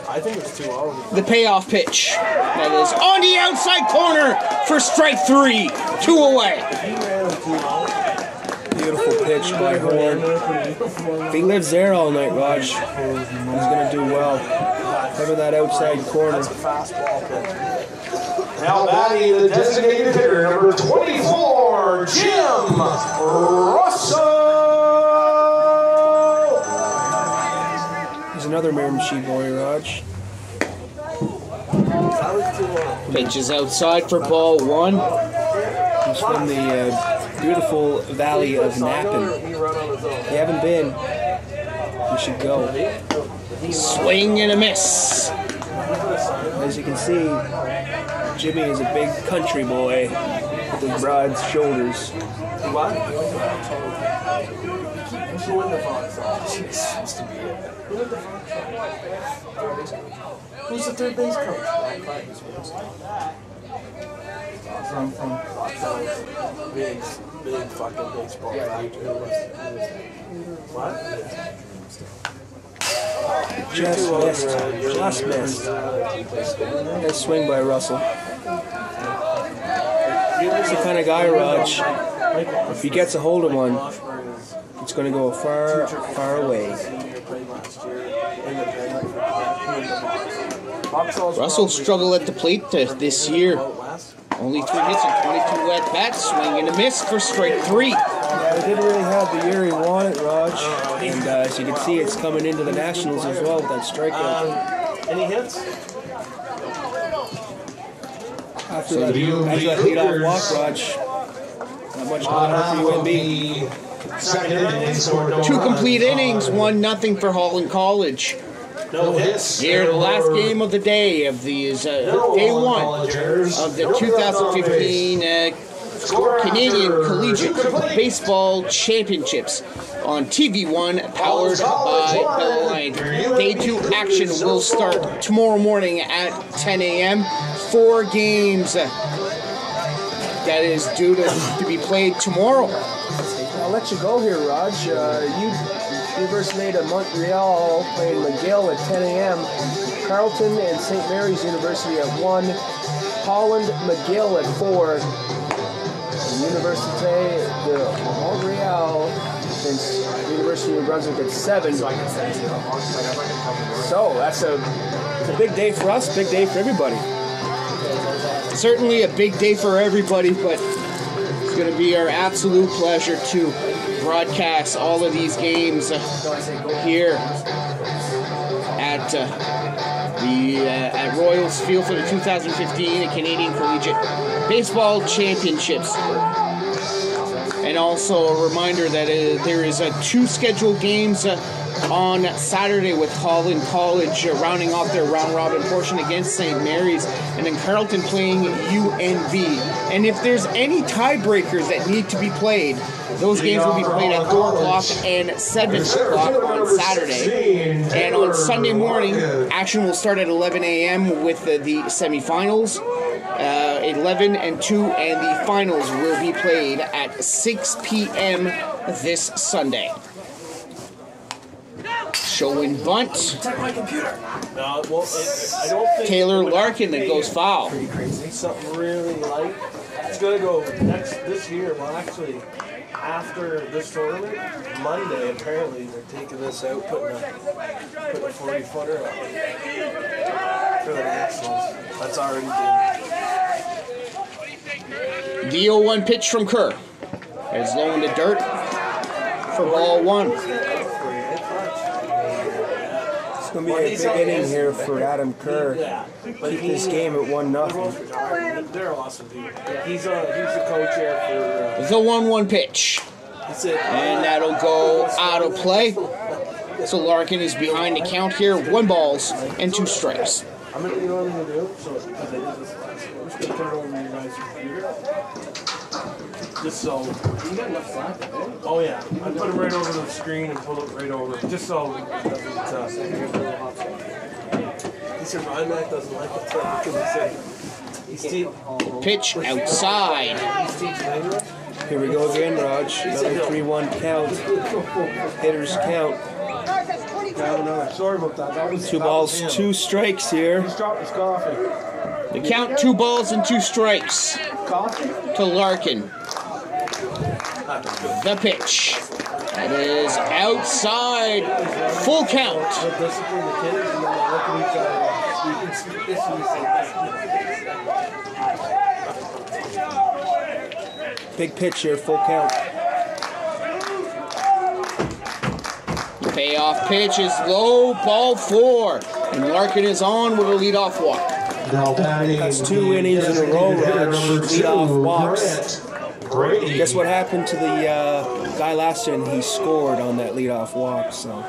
I think it's 2-0. The payoff pitch. That is on the outside corner for strike 3. 2 away. He ran him 2-0. Beautiful pitch by Horn. If he lives there all night, Raj, he's going to do well. Cover that outside corner. Fastball pitch. Now batting the designated hitter, number 24, Jim Russell. He's another Miramichi boy, Raj. Pitch is outside for ball 1. He's from the beautiful valley of Nappen. If you haven't been, you should go. Swing and a miss. As you can see, Jimmy is a big country boy with his broad shoulders. What? Who's the third base coach? From big fucking baseball. What? Just missed. Nice swing by Russell. He's the kind of guy, Raj, if he gets a hold of one, it's going to go far, far away. Russell struggled at the plate this year. Only 3 hits and 22 at bats. Swing and a miss for strike 3. Yeah, he didn't really have the year he wanted, Raj. And as you can see, it's coming into the Nationals as well with that strikeout. Any hits? After that leadoff walk, Raj, not much going on for UNB. Second inning, scored no 2 runs complete innings, on 1-0 for Holland College. no hits. Here, the last game of the day of these day 1 of the 2015 Canadian Collegiate Baseball Championships on TV1, powered by Bell Line. Day 2 action will start tomorrow morning at 10 a.m. 4 games that is due to be played tomorrow. I'll let you go here, Raj. University of Montreal playing McGill at 10 a.m. Carleton and St. Mary's University at 1. Holland McGill at 4. Université de Montréal and University of Brunswick at 7. So that's a big day for us, big day for everybody. Certainly a big day for everybody, but it's going to be our absolute pleasure to broadcast all of these games here at at Royals Field for the 2015 Canadian Collegiate Baseball Championships. And also a reminder that there is 2 scheduled games on Saturday with Holland College rounding off their round-robin portion against St. Mary's, and then Carleton playing UNB. And if there's any tiebreakers that need to be played, those games will be played at 4 o'clock and 7 o'clock on Saturday. And on Sunday morning, action will start at 11 a.m. with the semifinals. 11 and 2, and the finals will be played at 6 p.m. this Sunday. Showing bunt. No, well, I don't think Taylor Larkin that goes foul. something really light. It's gonna go this year. Well, actually, after this tournament, Monday apparently they're taking this out, putting a 40-footer up for the Nationals. That's already been. The 0-1 pitch from Kerr. It's low in the dirt for ball 1. It's going to be a big inning here for Adam Kerr. Keep this game at 1-0. They're awesome, dude. He's the coach here for. The 1-1 pitch. And that'll go out of play. So Larkin is behind the count here. 1 ball and 2 strikes. I'm gonna, you know what I'm gonna do? So, because I did this last year, I'm just gonna put it over your guys' computer. Just so. You got enough slack, right? Oh, yeah. I put it right over the screen and pull it right over. Just so it doesn't. He said Ryan Mack doesn't like it because he said Pitch outside. he's teaching English. Here we go again, Raj. Another 3-1 count. Hitters count. Sorry about that. 2 balls, 2 strikes here. He's dropped his coffee. The count 2 balls and 2 strikes to Larkin. The pitch. That is outside. Full count. Discipline the kids and then look at each other. Big pitch here, full count. Payoff pitch is low, ball 4. And Larkin is on with a leadoff walk. That's 2 innings in a row, Raj. Leadoff walks. Guess what happened to the guy last year? And he scored on that leadoff walk, so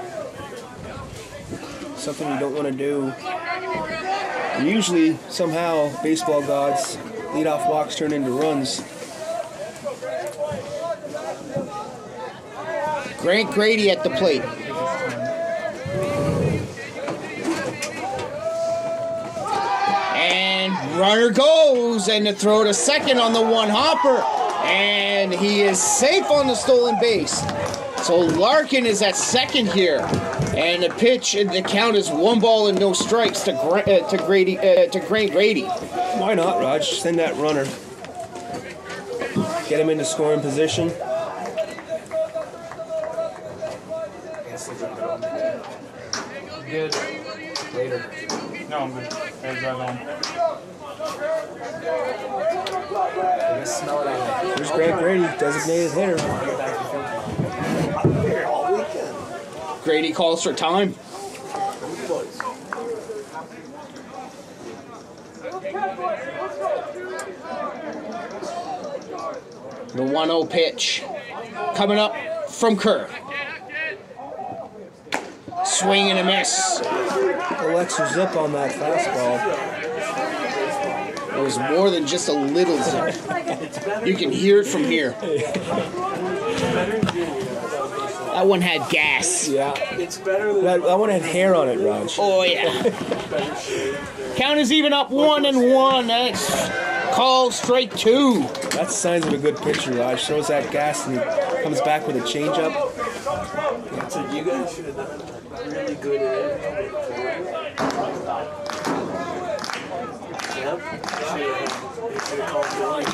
something you don't want to do. And usually, somehow, baseball gods, leadoff walks turn into runs. Grant Grady at the plate. And runner goes, and the throw to second on the 1-hopper. And he is safe on the stolen base. So Larkin is at second here. And the pitch, the count is 1 ball and no strikes to Grant Grady. Why not, Raj? Send that runner. Get him into scoring position. Good. Later. No, I'm good. There's that on. I guess smell it out. Here's Grant Grady, designated hitter. All weekend. Grady calls for time. The 1-0 pitch coming up from Kerr. Swing and a miss. A little extra zip on that fastball. It was more than just a little zip. You can hear it from here. That one had gas. Yeah. It's better than That one had hair on it, Raj. Oh, yeah. Count is even up 1-1. That's called strike 2. That's signs of a good pitcher, Raj. Throws that gas and he comes back with a changeup. So you guys should have done really good at it. Yep. You should have called Billy.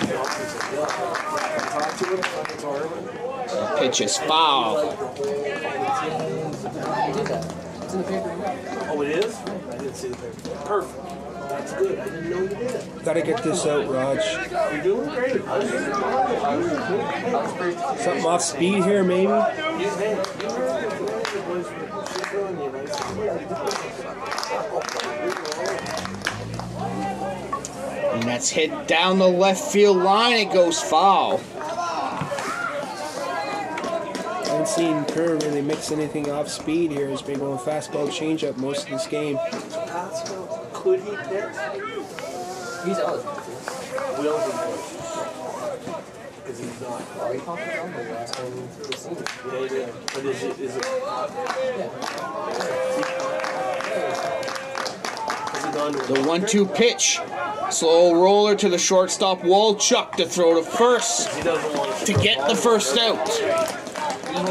Talk to him on the tournament. The pitch is foul. You did that. It's in the paper. Oh, it is? I didn't see the paper. Perfect. That's good. I didn't know you did it. Gotta get this out, Raj. You're doing great. Something off speed here, maybe? And that's hit down the left field line. It goes foul. I haven't seen Kerr really mix anything off speed here. He's been going fastball changeup most of this game. Pascal, could he pitch? He's eligible. Will he pitch? Because he's not. Are we talking about the last time through the season? Yeah. But is it? Is he gone to The 1-2 pitch. Slow roller to the shortstop Walchuk to throw to first He doesn't want to get the first out.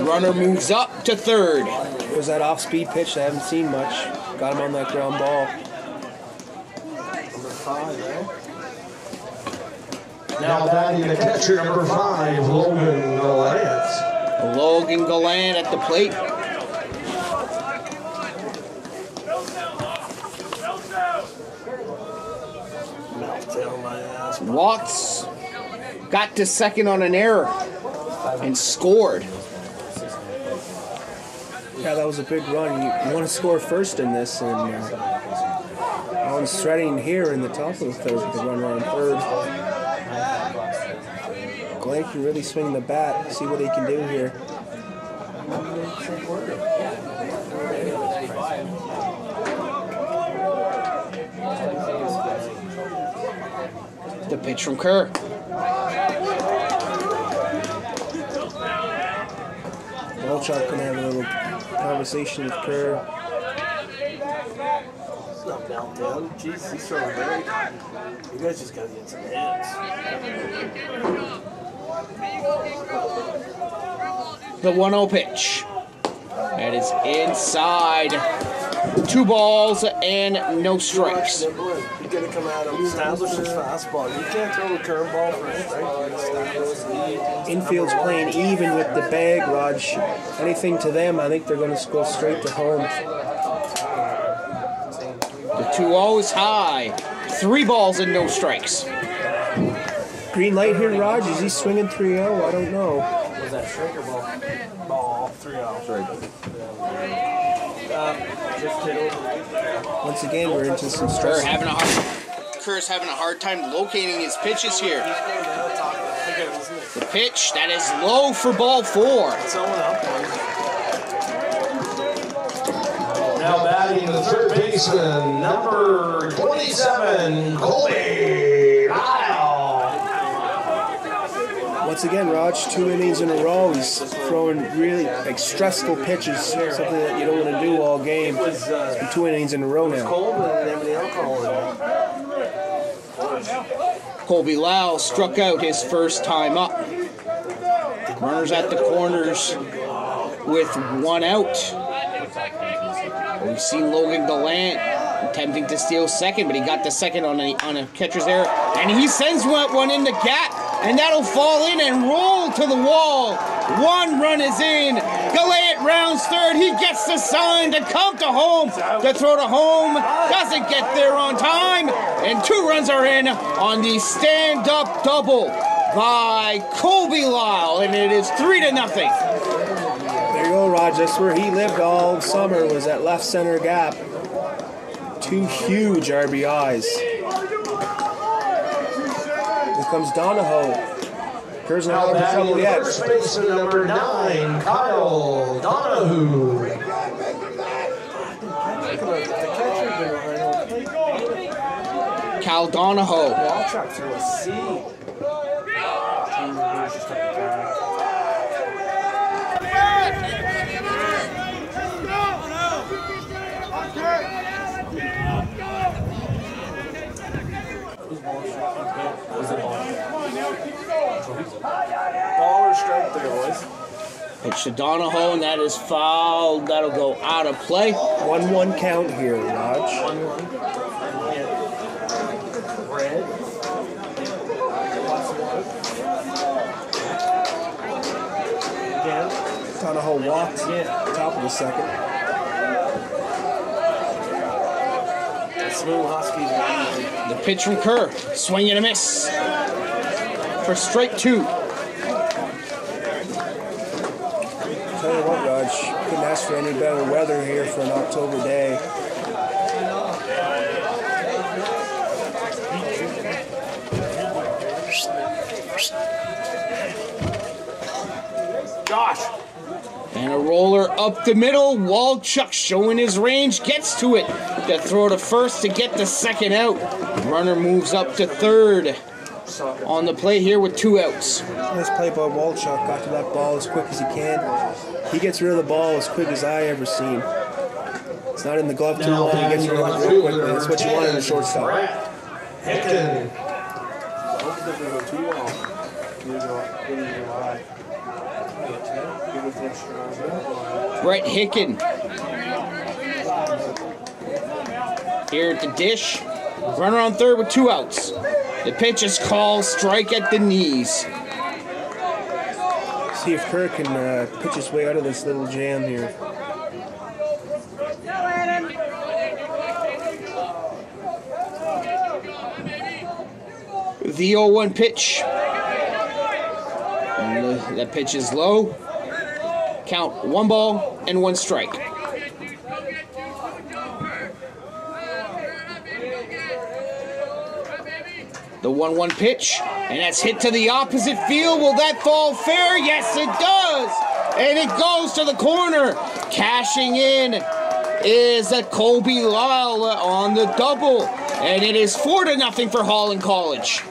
Runner moves up to third. It was that off-speed pitch I haven't seen much. Got him on that ground ball. number 5, right? Now batting the catcher, number 5, Logan Gallant. Logan Gallant at the plate. Meltdown my ass. Watts got to second on an error and scored. Yeah, that was a big run. You want to score first in this, and Allen's threading here in the top of the third with the runner on third. Glenn can really swing the bat, see what he can do here. The pitch from Kerr. Walchuk can have a little conversation with Kerr. It's not meltdown. Jeez, he's throwing great. You guys just gotta get some hits. The 1-0 pitch. That is inside. 2 balls and no strikes. He's gonna come out and establish his fastball. You can't throw a curveball for a strike. Infield's playing even with the bag, Raj. Anything to them, I think they're going to go straight to home. The 2-0 is high. 3 balls and no strikes. Green light here, Raj. Is he swinging 3-0? I don't know. Was that strike or ball? Ball, 3-0. Just hit over. Once again, we're into some Kerr's stress. having a hard time locating his pitches here. The pitch, that is low for ball 4. Now batting the third baseman, number 27, Colby Lyle. Once again, Raj, 2 innings in a row. He's throwing really stressful pitches, something that you don't want to do all game. It's been 2 innings in a row now. Cold and everything alcohol in it. Colby Lau struck out his first time up. Runners at the corners with 1 out. We've seen Logan Gallant attempting to steal second, but he got the second on a catcher's error. And he sends one in the gap, and that'll fall in and roll to the wall. 1 run is in. Gallant rounds third. He gets the sign to come to home. To throw to home. Doesn't get there on time. And 2 runs are in on the stand-up double by Colby Lyle. And it is 3-0. There you go, Raj. That's where he lived all summer, was that left center gap. 2 huge RBIs. Here comes Donahoe. Kerr's not out of trouble yet. First baseman number 9, Kyle Donahue. Cal Donahoe. Ball truck through a C. Ball or strike there, boys. Pitch to Donahoe, and that is fouled. That'll go out of play. 1-1 count here, Raj. 1-1. Red. Again. Donahoe walked top of the second. Smooth Huskies. The pitch from Kerr. Swing and a miss. For strike 2. Tell you what, Raj, couldn't ask for any better weather here for an October day. Josh. And a roller up the middle. Walchuk showing his range. Gets to it. To throw to first to get the second out. Runner moves up to third. On the play here with 2 outs. Nice play by Walchuk. Got to that ball as quick as he can. He gets rid of the ball as quick as I ever seen. It's not in the glove too long. He gets rid of it real quickly. That's what you want in a shortstop. Hicken. Brett Hicken. Here at the dish. Runner on third with 2 outs. The pitch is called, strike at the knees. See if Kerr can pitch his way out of this little jam here. The 0-1 pitch. And that pitch is low. Count 1 ball and 1 strike. The 1-1 pitch, and that's hit to the opposite field. Will that fall fair? Yes, it does. And it goes to the corner. Cashing in is a Colby Lyle on the double. And it is 4-0 for Holland College.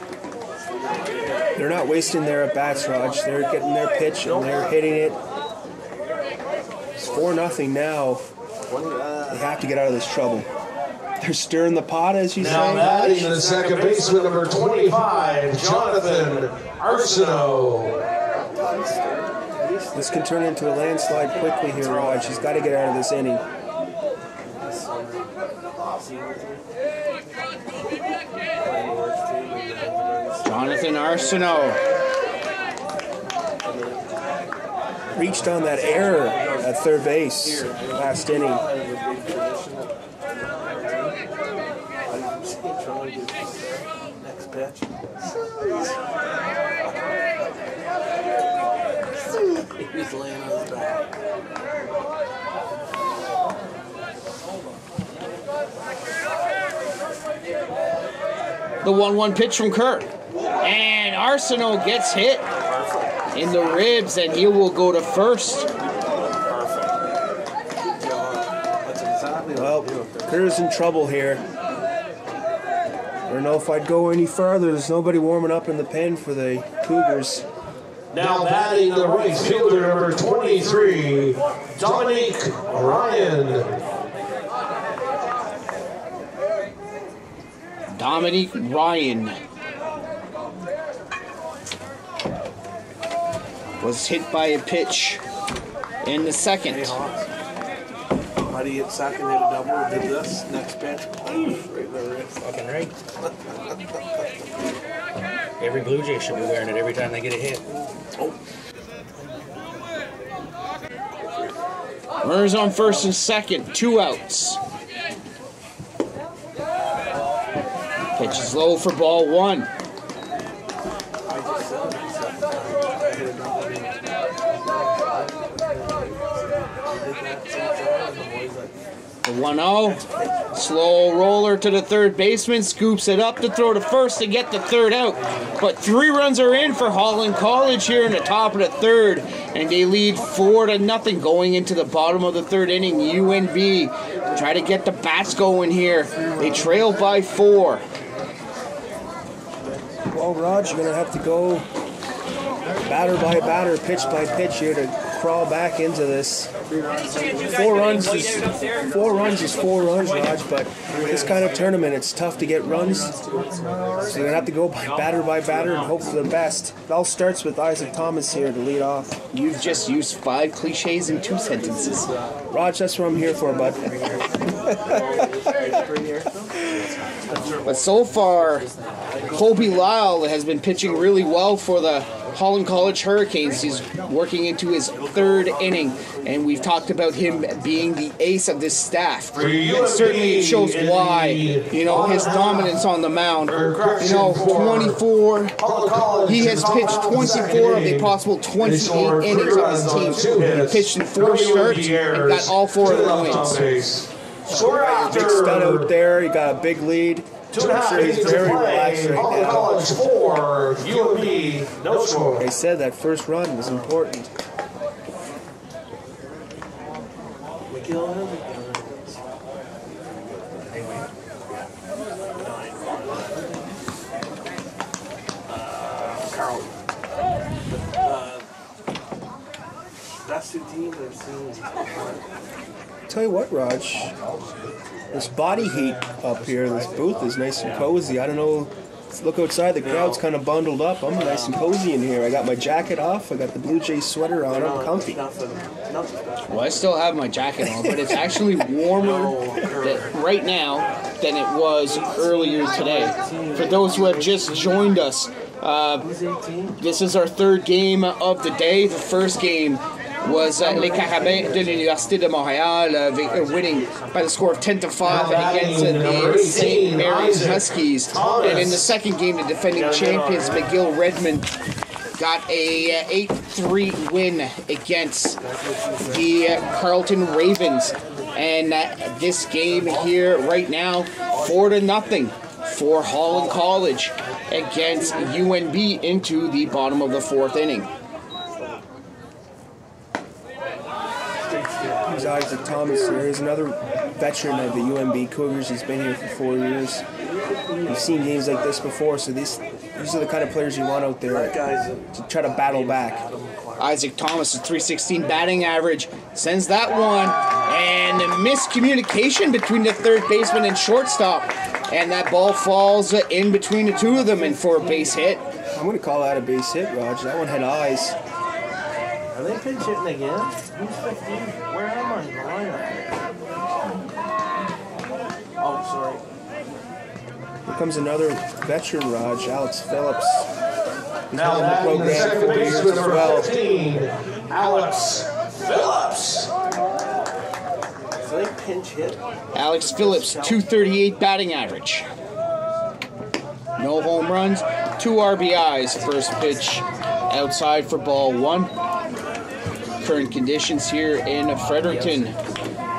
They're not wasting their at-bats, Raj. They're getting their pitch and they're hitting it. It's 4-0 now. They have to get out of this trouble. They're stirring the pot, as you say. Now batting the second baseman, number 25, Jonathan Arsenault. This can turn into a landslide quickly here, Raj. He's got to get out of this inning. Jonathan Arsenault. Reached on that error at third base last inning. Next pitch. He's laying on his back. The 1-1 pitch from Kerr. And Arsenault gets hit in the ribs, and he will go to first. Well, Kerr's in trouble here. I don't know if I'd go any farther. There's nobody warming up in the pen for the Cougars. Now batting the right fielder, number 23, Dominique Ryan. Dominique Ryan was hit by a pitch in the second. Buddy at second hit a double, did this, next pitch, right in the wrist. Fucking right. Every Blue Jay should be wearing it every time they get a hit. Runners on first and second, 2 outs. Pitch is low for ball 1. The 1-0, slow roller to the third baseman, scoops it up to throw to first to get the third out. But 3 runs are in for Holland College here in the top of the third, and they lead 4-0 going into the bottom of the third inning. UNB try to get the bats going here. They trail by 4. Well, Raj, you're going to have to go batter by batter, pitch by pitch here to crawl back into this. 4 runs is 4 runs, Raj, but this kind of tournament, it's tough to get runs. So you're going to have to go by batter and hope for the best. It all starts with Isaac Thomas here to lead off. You've just used 5 cliches in 2 sentences. Raj, that's what I'm here for, bud. But so far, Colby Lyle has been pitching really well for the Holland College Hurricanes. He's working into his 3rd inning, and we've talked about him being the ace of this staff. And certainly it shows why, his dominance on the mound. 24, he has pitched 24 of the possible 28 innings on his team. He pitched in 4 starts and got all 4 of the wins. Big stud out there, he got a big lead. I'm sure he's very relaxed right now. College 4, UNB, no score. They said that first run was important. We kill him. Carl. Best 2 teams I've seen. Tell you what, Raj, this body heat up here, this booth is nice and cozy. I don't know, look outside, the crowd's kind of bundled up. I'm nice and cozy in here. I got my jacket off, I got the Blue Jay sweater on, I'm comfy. Well, I still have my jacket on, but it's actually warmer right now than it was earlier today. For those who have just joined us, this is our 3rd game of the day. The first game was Les Carabins de l'Université de Montréal winning by the score of 10-5 against the St. Mary's Huskies. And in the second game, the defending champions McGill Redmond got a 8-3 win against the Carleton Ravens. And this game here right now, 4-0 for Holland College against UNB into the bottom of the 4th inning. Here's Isaac Thomas here. He's another veteran of the UNB Cougars. He's been here for 4 years. You've seen games like this before, so these are the kind of players you want out there to try to battle back. Isaac Thomas, a .316 batting average, sends that one, and a miscommunication between the third baseman and shortstop, and that ball falls in between the 2 of them and for a base hit. I'm going to call that a base hit, Raj. That one had eyes. Are they pinch hitting again? Who's 15? Where am I in the lineup? Oh, sorry. Here comes another veteran, Raj, Alex Phillips. Now batting the second baseman, number 15, Alex Phillips. So they pinch hit? Alex Phillips, .238 batting average. No home runs, 2 RBIs. First pitch outside for ball 1. Current conditions here in Fredericton.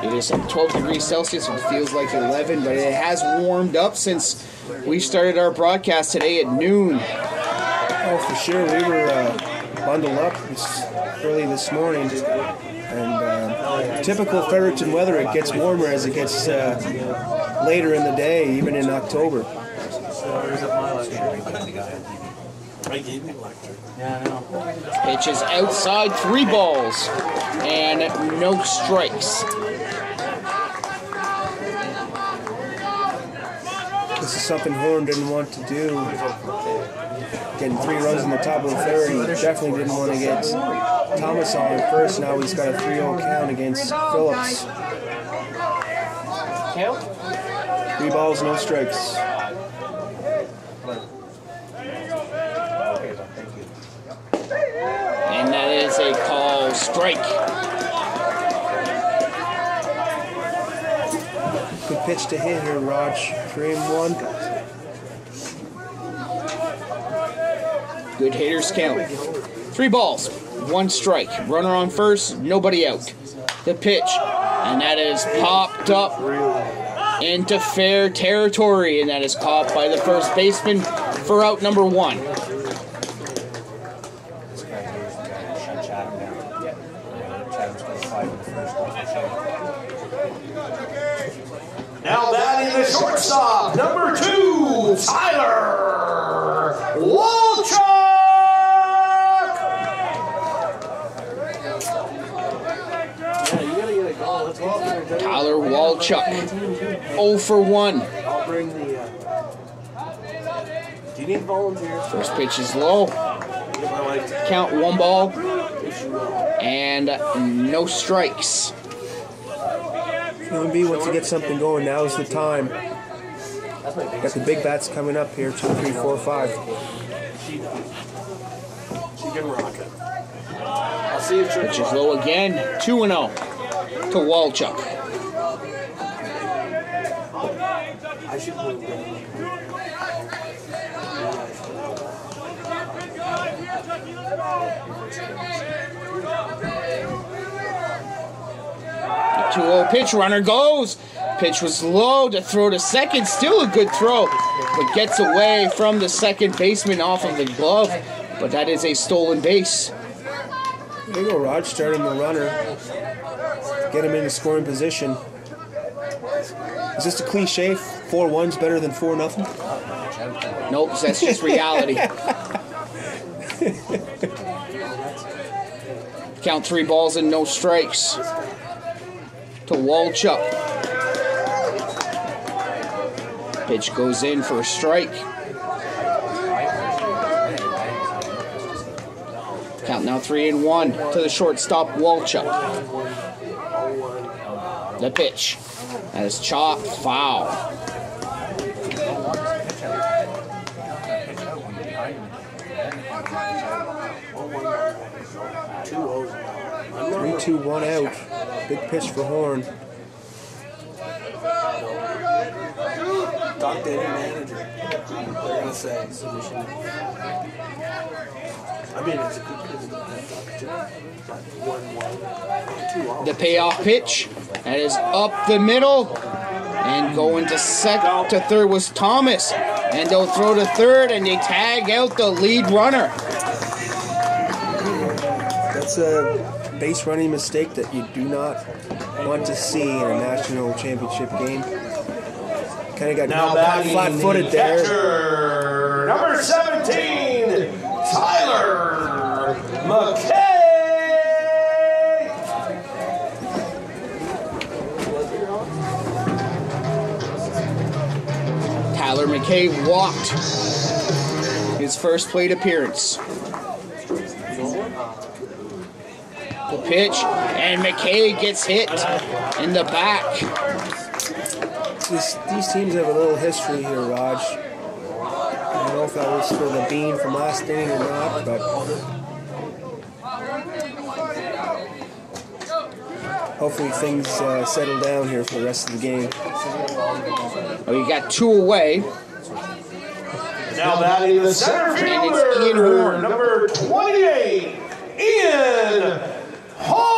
It is 12 degrees Celsius. It feels like 11, but it has warmed up since we started our broadcast today at noon. Oh, for sure. We were bundled up early this morning. And typical Fredericton weather, it gets warmer as it gets later in the day, even in October. I gave you electric. Yeah, I know. Pitch is outside, 3 balls, and no strikes. This is something Horn didn't want to do. Getting 3 runs in the top of the 3rd. He definitely didn't want to get Thomas on first. Now he's got a 3-0 count against Phillips. count? 3 balls, no strikes. And that is a call strike. Good pitch to hit here, Raj. 3-1. Good hitters count. 3 balls, 1 strike. Runner on first, nobody out. The pitch, and that is popped up into fair territory, and that is caught by the first baseman for out number 1. Now batting the shortstop, number 2, Tyler Walchuk. Tyler Walchuk, 0 for 1. I'll bring the. Do you need volunteers? First pitch is low. Count 1 ball and no strikes. UNB wants to get something going. Now's the time. Got the big bats coming up here. 2, 3, 4, 5. She can rock it. I'll see if Pitch is low again. 2-0 to Walchuk. I should move down. 2-0 pitch, runner goes. Pitch was low to throw to second. Still a good throw, but gets away from the second baseman off of the glove. But that is a stolen base. There you go, Raj. Starting the runner. Get him in a scoring position. Is this a cliche? 4-1's better than 4-0? Nope, that's just reality. Count 3 balls and no strikes to Walchuk. Pitch goes in for a strike. Count now 3-1 to the shortstop, Walchuk. The pitch. That is chopped foul. Three, 2, 1 out. Big pitch for Horn. Talk to any manager. They're going to say submission. I mean, it's a good but 1-1. The payoff pitch. That is up the middle. And going to second to third was Thomas. And they'll throw to third and they tag out the lead runner. That's a base running mistake that you do not want to see in a national championship game. Kind of got Now flat-footed there. Catcher, number 17, Tyler McKay. Tyler McKay walked his first plate appearance. The pitch, and McKay gets hit in the back. These teams have a little history here, Raj. I don't know if that was for the bean from last inning or not, but hopefully things settle down here for the rest of the game. Oh, you got 2 away. Now batting the center And it's fielder, Ian Horn. number 28, Ian Horn.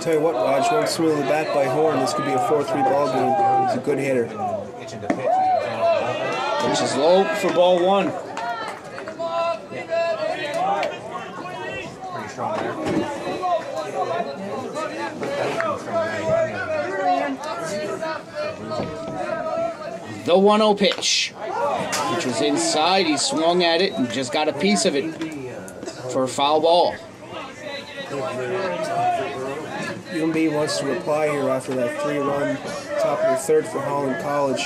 Tell you what, Raj, one swing of the bat by Horn, this could be a 4-3 ball game. He's a good hitter. Which is low for ball 1. Pretty strong there. The 1-0 pitch, which was inside. He swung at it and just got a piece of it for a foul ball. UNB wants to reply here after that 3-run top of the third for Holland College.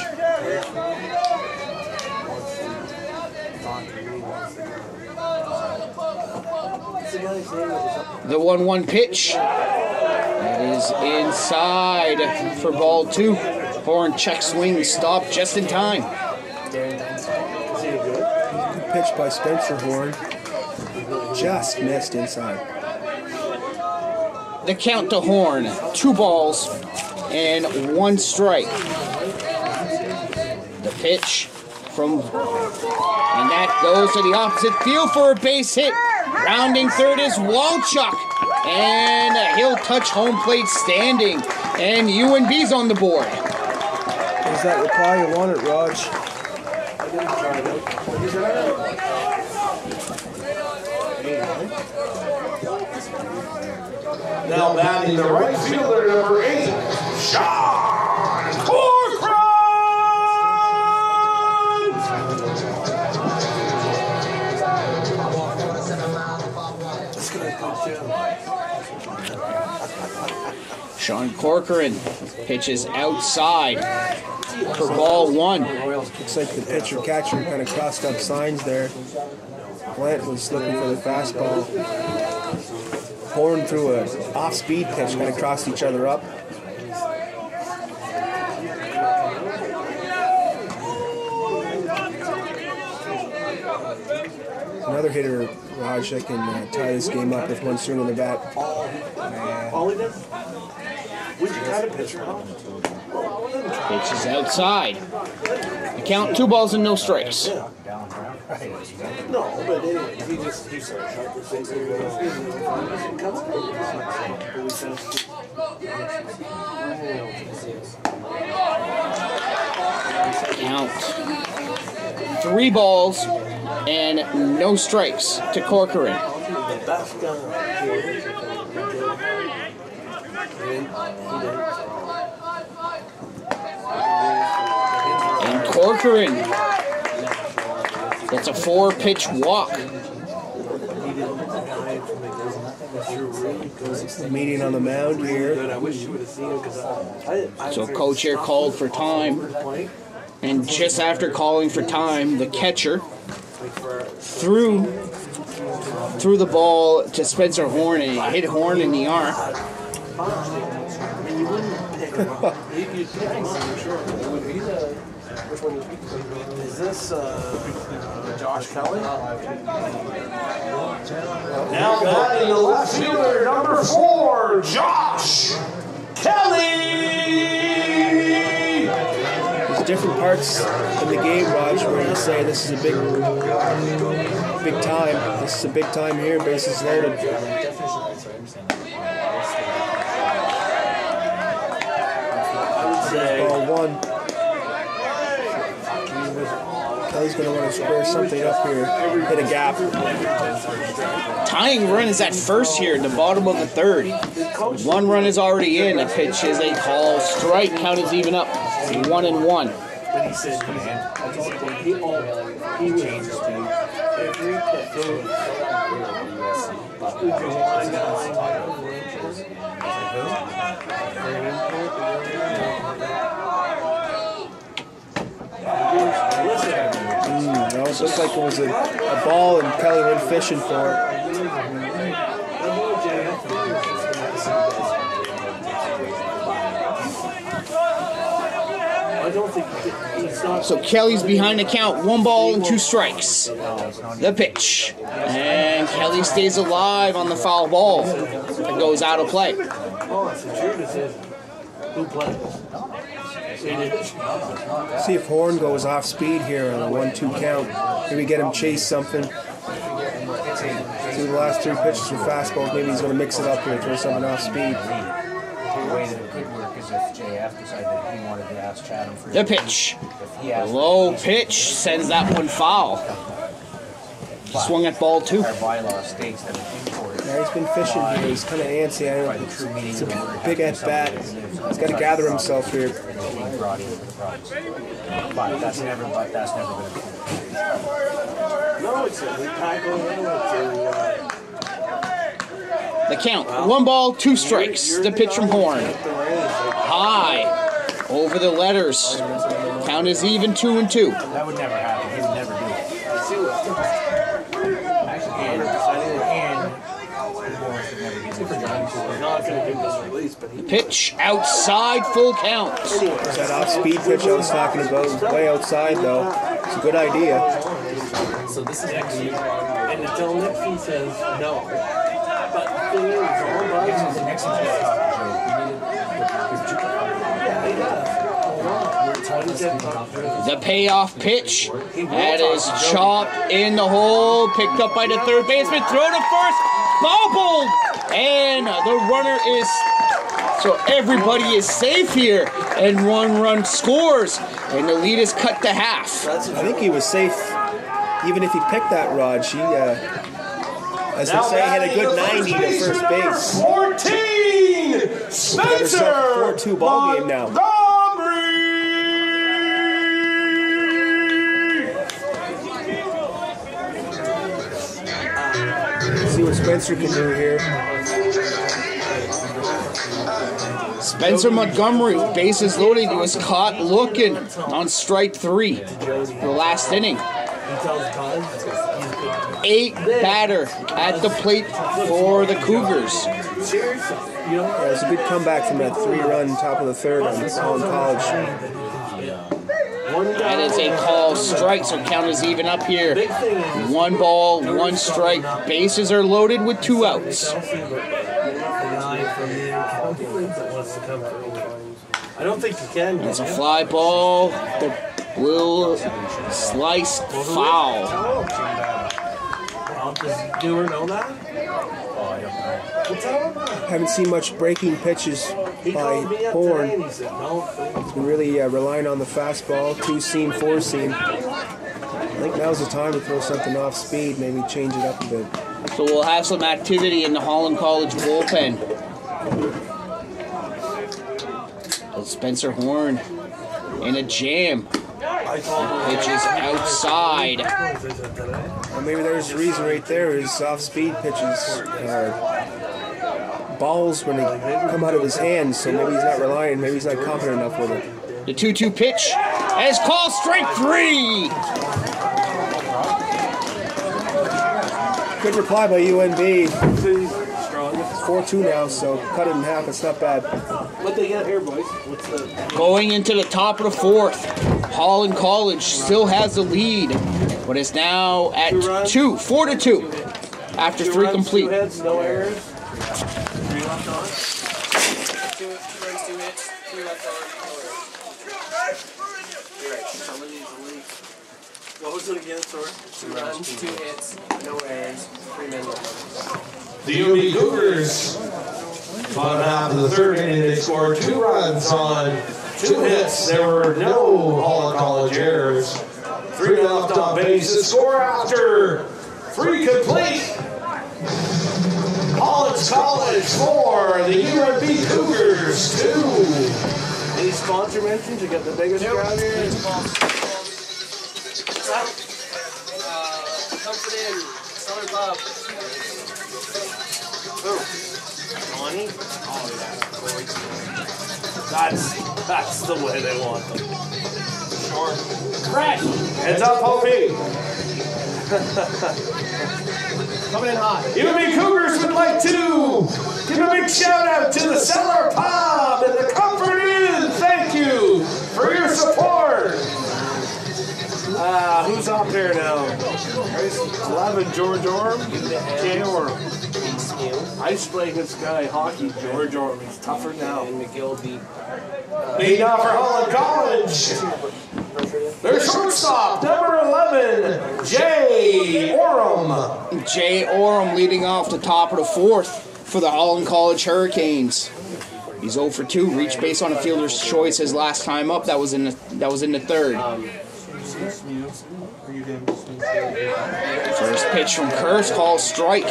The 1-1 pitch. That is inside for ball 2. Horn check swing stop just in time. Good pitch by Spencer Horn. Just missed inside. The count to Horn, 2 balls and 1 strike. The pitch from, and that goes to the opposite field for a base hit. Rounding third is Walchuk, and he'll touch home plate standing, and UNB's on the board. Is that reply you wanted, Raj? Now batting the right fielder, number 8, Sean Corcoran! Sean Corcoran pitches outside for ball 1. Looks like the pitcher-catcher kind of crossed up signs there. Plant was looking for the fastball. Horn threw an off-speed pitch, kind of crossed each other up. Another hitter, Raj, that can tie this game up with 1 swing on the bat. All he does? Would you try to pitcher? Pitch is outside. The count, 2 balls and no strikes. No, but anyway, he started shot for 6 Count, 3 balls and no strikes to Corcoran. And Corcoran gets a 4-pitch walk. Meeting on the mound here. So coach here called for time. And just after calling for time, the catcher threw the ball to Spencer Horn and hit Horn in the arm. Is this Josh Kelly? Now batting the left fielder, number 4, Josh Kelly! There's different parts in the game, Raj, where you say this is a big time. This is a big time here, bases loaded. Ball 1. Kelly's going to want to square something up here, hit a gap. Tying run is at first here in the bottom of the 3rd. 1 run is already in. The pitch is a call strike. Count is even up. 1-1. But he said he changes to every That was looks like it was a ball and Kelly went fishing for it. So Kelly's behind the count. 1 ball and 2 strikes. The pitch. And Kelly stays alive on the foul ball. It goes out of play. See if Horn goes off speed here on a 1-2 count. Maybe get him chase something. See the last 3 pitches for fastballs. Maybe he's going to mix it up here, throw something off speed. The pitch. Low pitch sends that one foul. Swung at ball 2. Yeah, he's been fishing here. He's kind of antsy. I don't know. It's a big at bat. He's got to gather himself here. But that's never going to No, it's a tackle. The count. 1 ball, 2 strikes. The pitch from Horn. High. Over the letters. Count is even 2-2. That would never happen. He would never do it. And not going to give this release, but he Pitch outside, full count. That off-speed pitch I was talking about, way outside though. It's a good idea. So this is next year. And until Nixon says no. But the thing is, all bugs. The payoff pitch. That is chopped in the hole. Picked up by the third baseman. Throw to first. Bobbled. And the runner is... So everybody is safe here. And 1 run scores. And the lead is cut to half. I think he was safe even if he picked that, Raj. He, as they say, had a good 90 to first base. 14! Spencer! 4-2 ball game now. See what Spencer can do here. Spencer Montgomery, bases loaded. He was caught looking on strike 3, the last inning. 8 batter at the plate for the Cougars. Yeah, it was a good comeback from that 3-run top of the third on Holland College. That is a call strike, so count is even up here. 1 ball, 1 strike. Bases are loaded with 2 outs. I don't think you can. It's a fly ball. The blue sliced foul. Does Dewar know that? Haven't seen much breaking pitches by Horn. He's been really relying on the fastball, 2-seam, 4-seam. I think now's the time to throw something off speed, maybe change it up a bit. So we'll have some activity in the Holland College bullpen. Spencer Horn in a jam. Pitches outside. Well, maybe there's the reason right there is off-speed pitches are balls when they come out of his hands, so maybe he's not relying, maybe he's not confident enough with it. The 2-2 pitch is called strike 3. Good reply by UNB. It's 4-2 now, so cut it in half, it's not bad. What they got here, boys? Going into the top of the 4th, Holland College still has the lead, but it's now at 4-2 after 3 complete. 2 heads, no errors. 3 left on. 2 runs, 2 hits, 3 left on, no errors. You're right, some of these leagues. What was it again, sorry? 2 runs, 2 hits, no errors, 3 men left on. The UNB Cougars, bottom half of the 3rd inning, they scored 2 runs on 2 hits. There were no Holland College errors. 3 left on base. The score after 3 complete. Holland College 4, the UNB Cougars 2. Any sponsor mentions? You got the biggest crowd here? Comfort Inn, Southern Bob. Money? Oh, yeah. That's the way they want them. Short. Fresh. Heads up, Hopi. Coming in hot. UNB Cougars would like to give a big shout out to the Cellar Pub and the Comfort Inn. Thank you for your support. Who's up there now? 11, George Orm. Jay Orm. I used to play against this guy hockey, George Orm. He's tougher now. And McGill beat. Leading off for Holland College. Their shortstop, number 11, Jay Orem. Jay Orem leading off the top of the 4th for the Holland College Hurricanes. He's 0 for 2, reached base on a fielder's choice his last time up. That was in the 3rd. First pitch from Kurz, called strike.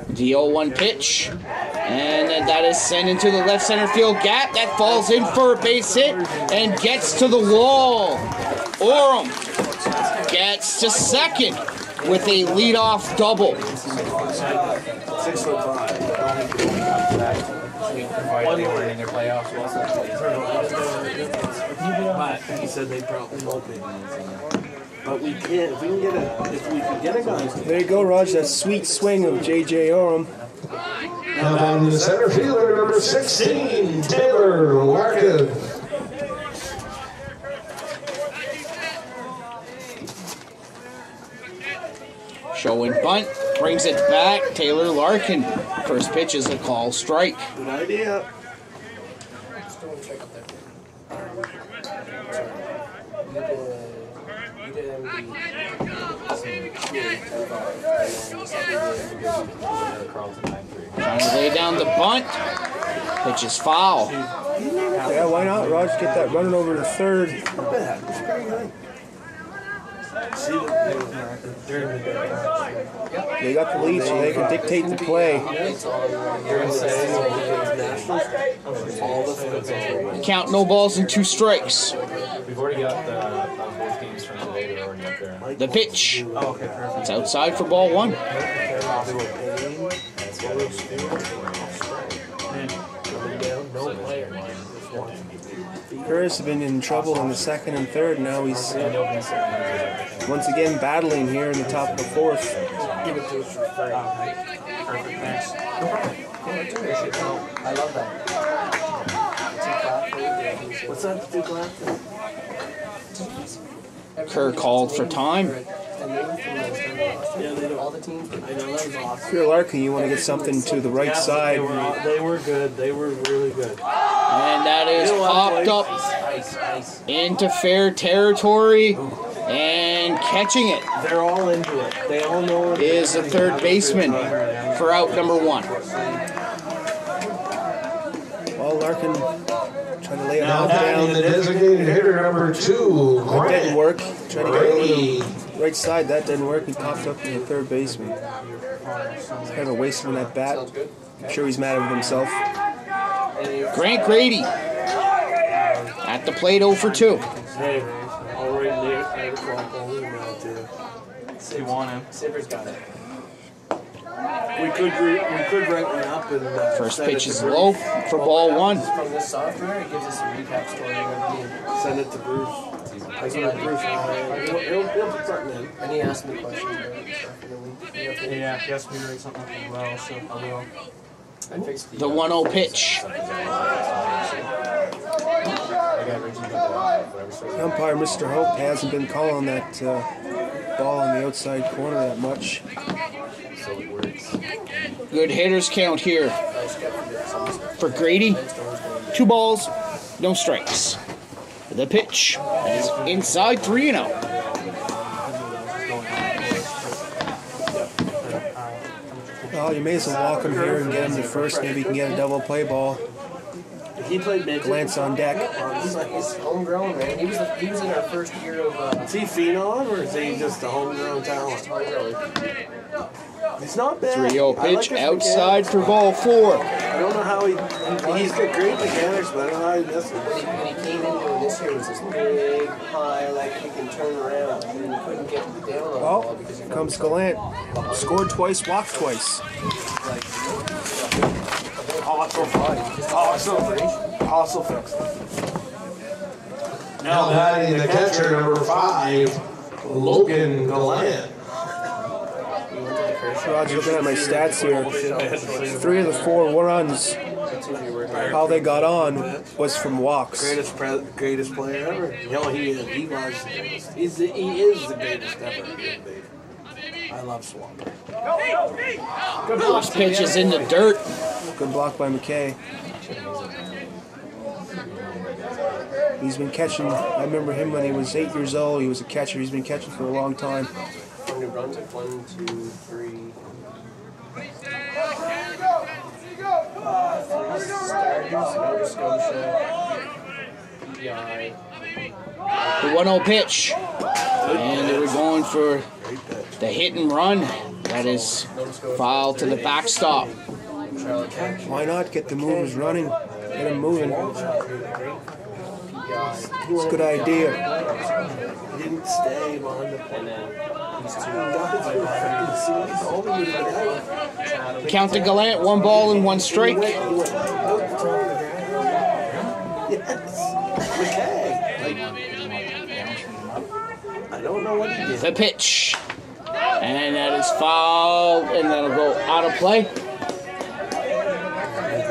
The 0-1 pitch, and that is sent into the left center field gap. That falls in for a base hit and gets to the wall. Orem gets to second with a leadoff double. 6'5". They were in their playoffs. But he said they probably won't be. But we can't. If we can get a guy. There you go, Raj. That sweet swing of J.J. Oram. Now down to the center fielder, number 16, Taylor Larkin. Showing bunt, brings it back. Taylor Larkin. First pitch is a call strike. Good idea. Trying to lay down the bunt. Pitch is foul. Yeah, why not, Raj? Get that running over to third. They got the lead, so they can dictate the play. Count, no balls and 2 strikes. We've already got both games from today. They're already up there. The pitch. Oh, okay, perfect. It's outside for ball 1. Curtis has been in trouble in the second and third. Now he's once again battling here in the top of the fourth. Give it to us for free. Perfect, thanks. I love that. What's that? 2 clap? Kerr called for time. All the teams. I know that was awesome. If you're Larkin, you want to get something to the right side. They were good. They were really good. And that is popped up into fair territory. And catching it They're all into it. They all know it. is the third baseman for out number 1. Well, Larkin trying to lay it Now out batting the down. designated hitter, number 2, That didn't Grant work. Trying to get over Grady. the right side. That didn't work. He popped up in the third baseman. It's kind of a waste on that bat. I'm sure he's mad with himself. Grant Grady at the plate 0 for 2. Hey, already near 8 o'clock only now, too. You want him? Sivers got it. We could write one up and First send it pitch to is Bruce. low for ball 1. From this software, it gives us a recap story of every game. Send it to Bruce. That's what I do. He'll put something in. And he asked me questions about it and stuff. And then Yeah, he asked me to write something up as well, so I will. I fixed The 1-0 pitch. The umpire, Mr. Hope, hasn't been calling that ball on the outside corner that much. Good hitters count here for Grady. 2 balls, no strikes. The pitch is inside 3-0. Well, you may as well walk him here and get him to first. Maybe you can get a double play ball. He played mid. Glance on deck. He's homegrown, man. He was in our first year of Is he phenom or is he just a homegrown talent? It's not bad. 3-0 I pitch like his outside for ball 4. I don't know how he's got great mechanics, but I don't know how he missed it. when he came into it this year, it was this big, high, like he can turn around, and he couldn't get down on the ball Oh, because here comes Gallant. Scored twice, walked twice. Hustle fixed. Now batting the catcher, number 5, Logan Gallant. Roger, looking at my stats here. 3 of the 4 runs, how they got on was from walks. Greatest player ever. No, he is. He was the greatest. He is the greatest ever. I love Swamp. First pitch is in the dirt. Good block by McKay. He's been catching, I remember him when he was 8 years old. He was a catcher. He's been catching for a long time. New Brunswick, 1, 2, 3. 3 Sturgis, Nova Scotia, PI. The 1-0 pitch. And they were going for the hit and run. That is foul to the backstop. Why not get the movers running? Get them moving. It's a good idea. He didn't stay on the Count to Gallant, 1 ball and 1 strike. Yes. I don't know what he did. The pitch. And that is fouled, and that'll go out of play.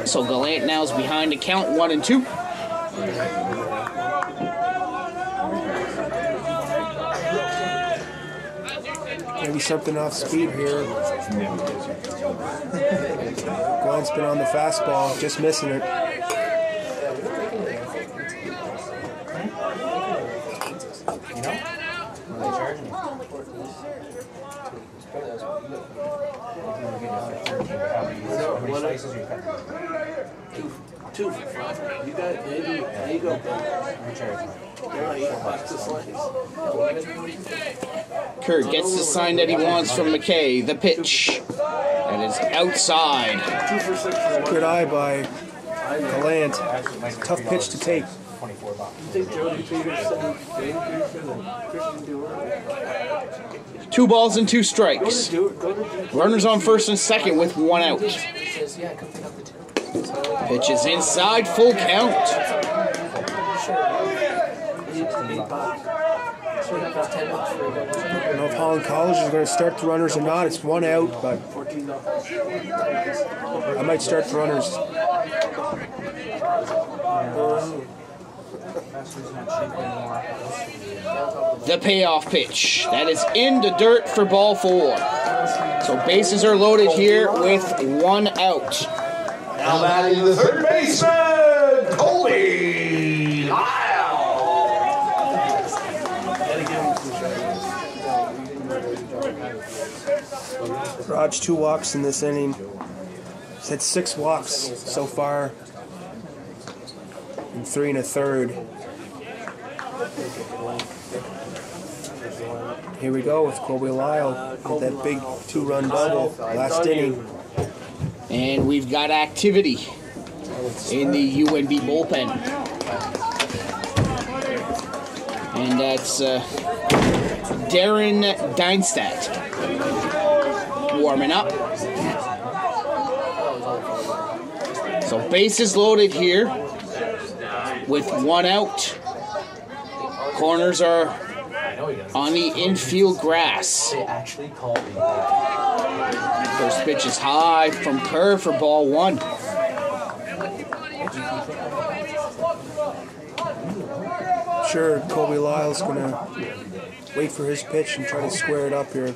So Gallant now is behind the count, 1-2. Maybe something off speed here. Gallant's been on the fastball, just missing it. Two. You got there you go. Kurt gets the sign that he wants from McKay. The pitch. That is outside. Good eye by Gallant. Tough pitch to take. Two balls and 2 strikes. Runners on first and second with 1 out. Pitch is inside, full count. I don't know if Holland College is going to start the runners or not. It's 1 out, but I might start the runners. The payoff pitch. That is in the dirt for ball 4. So bases are loaded here with 1 out. Now batting the third baseman, Colby Lyle. Raj, 2 walks in this inning. He's had 6 walks so far. And 3 1/3. Here we go with Colby Lyle with that big 2-run double last inning. And we've got activity in the UNB bullpen. And that's Darren Deinstadt warming up. So bases loaded here with 1 out. Corners are on the infield grass. First pitch is high from Kerr for ball 1. Sure, Colby Lyle's going to wait for his pitch and try to square it up here.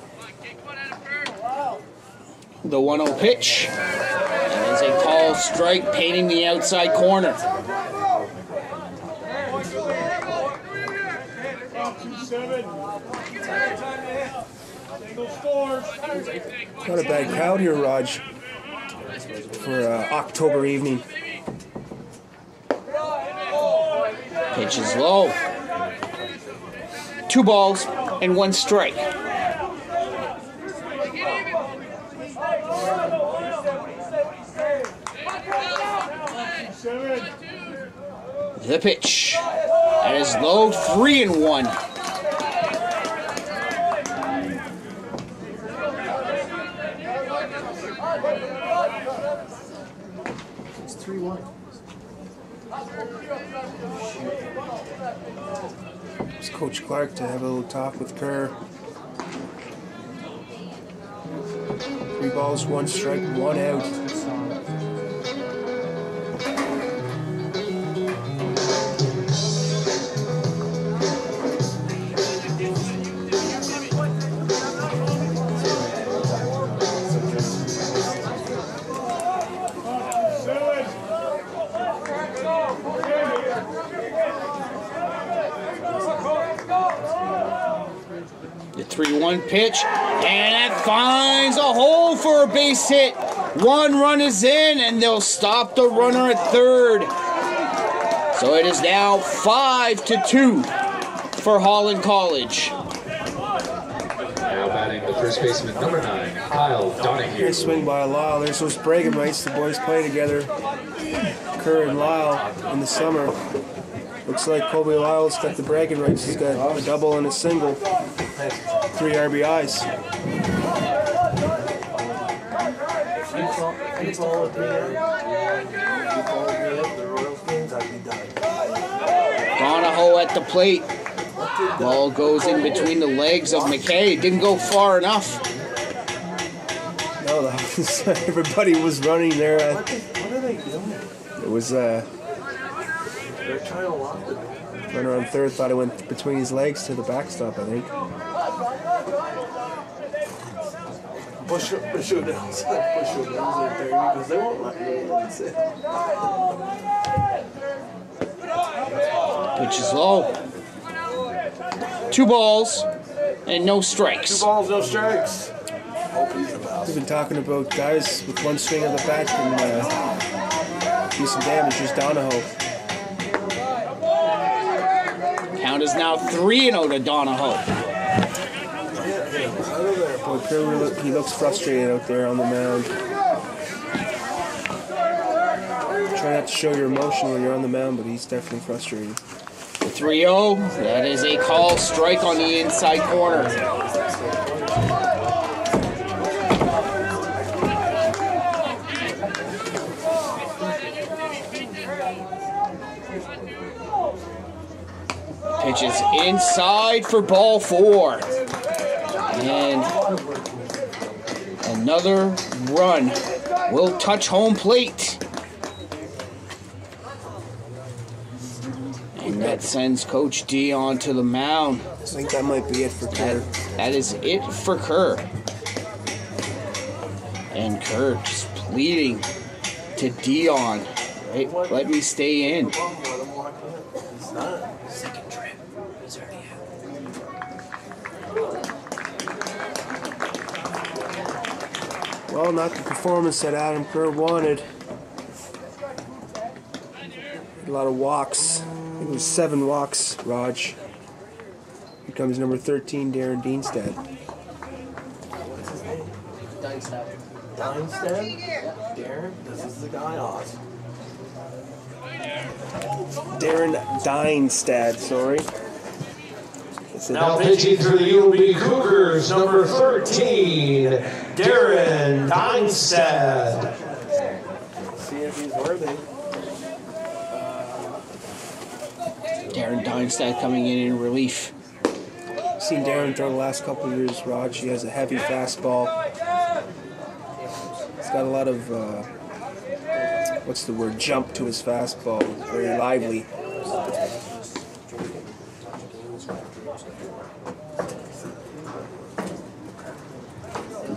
The 1-0 pitch. That is a call strike painting the outside corner. Not a bad crowd here, Raj, for October evening. Pitch is low. 2 balls and 1 strike. The pitch. That is low, 3-1. It's 3-1. It's Coach Clark to have a little talk with Kerr. 3 balls, 1 strike, 1 out. The 3-1 pitch, and that finds a hole for a base hit. 1 run is in, and they'll stop the runner at third. So it is now 5-2 for Holland College. Now batting the first baseman, number 9, Kyle Donahue. Nice swing by Lyle. There's those bragging rights. The boys play together. Kerr and Lyle in the summer. Looks like Colby Lyle's got the bragging rights. He's got a double and a single. 3 RBIs. Donahoe at the plate. Ball goes in between the legs of McKay. Didn't go far enough. No, that was, everybody was running there. What are they doing? It was They're trying to lock it. runner on third thought it went between his legs to the backstop, I think. Push downs are dirty because they won't let me sit. Pitch is low. 2 balls and no strikes. 2 balls, no strikes. We've been talking about guys with one swing of the bat can do some damage. Here's Donahoe. Count is now 3-0 to Donahoe. Boy, Kerr, he looks frustrated out there on the mound. Try not to show your emotion when you're on the mound, but he's definitely frustrated. 3-0. That is a call strike on the inside corner. Pitches inside for ball 4. And another run will touch home plate. And that sends Coach D onto the mound. I think that might be it for Kerr. That is it for Kerr. And Kerr just pleading to Dion. Right, let me stay in. It's not. Second trip. It's already out. Well, not the performance that Adam Kerr wanted. A lot of walks. I think it was 7 walks, Raj. Here comes number 13, Darren Dienstad. What's his name? Dienstad. Dienstad? Darren? This is the guy, Oz. Darren Dienstad, sorry. Now pitching for the UNB Cougars, number 13, Darren Dienstad. See if he's worthy. Darren Dienstad coming in relief. I've seen Darren throw the last couple of years, Raj. He has a heavy fastball. He's got a lot of, what's the word, jump to his fastball. Very lively.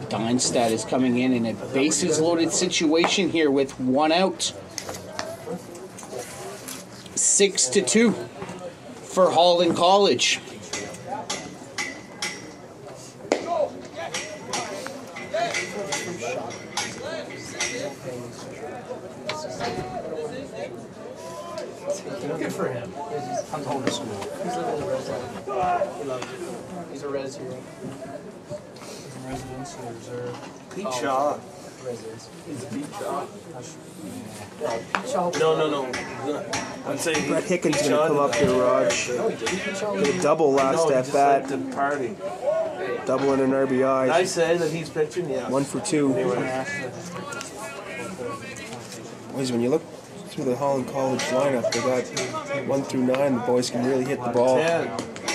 Dienstad is coming in a bases loaded situation here with 1 out. 6-2 for Holland College. Good for him. I'm home to school. He's living in the res zone. He loves it. He's a res hero. He's a residence or reserve. Pete Shaw. Residence. He's a Pete Shaw. Pete Shaw. No. I'd say Brett Hickens going to come up here, Raj. No, he didn't. Pete Shaw. Get a double last at bat. The party. Double and an RBI. Did I say that he's pitching? Yeah. 1 for 2. Boys, when you look through the Holland College lineup, they got 1 through 9. The boys can really hit the ball. 10.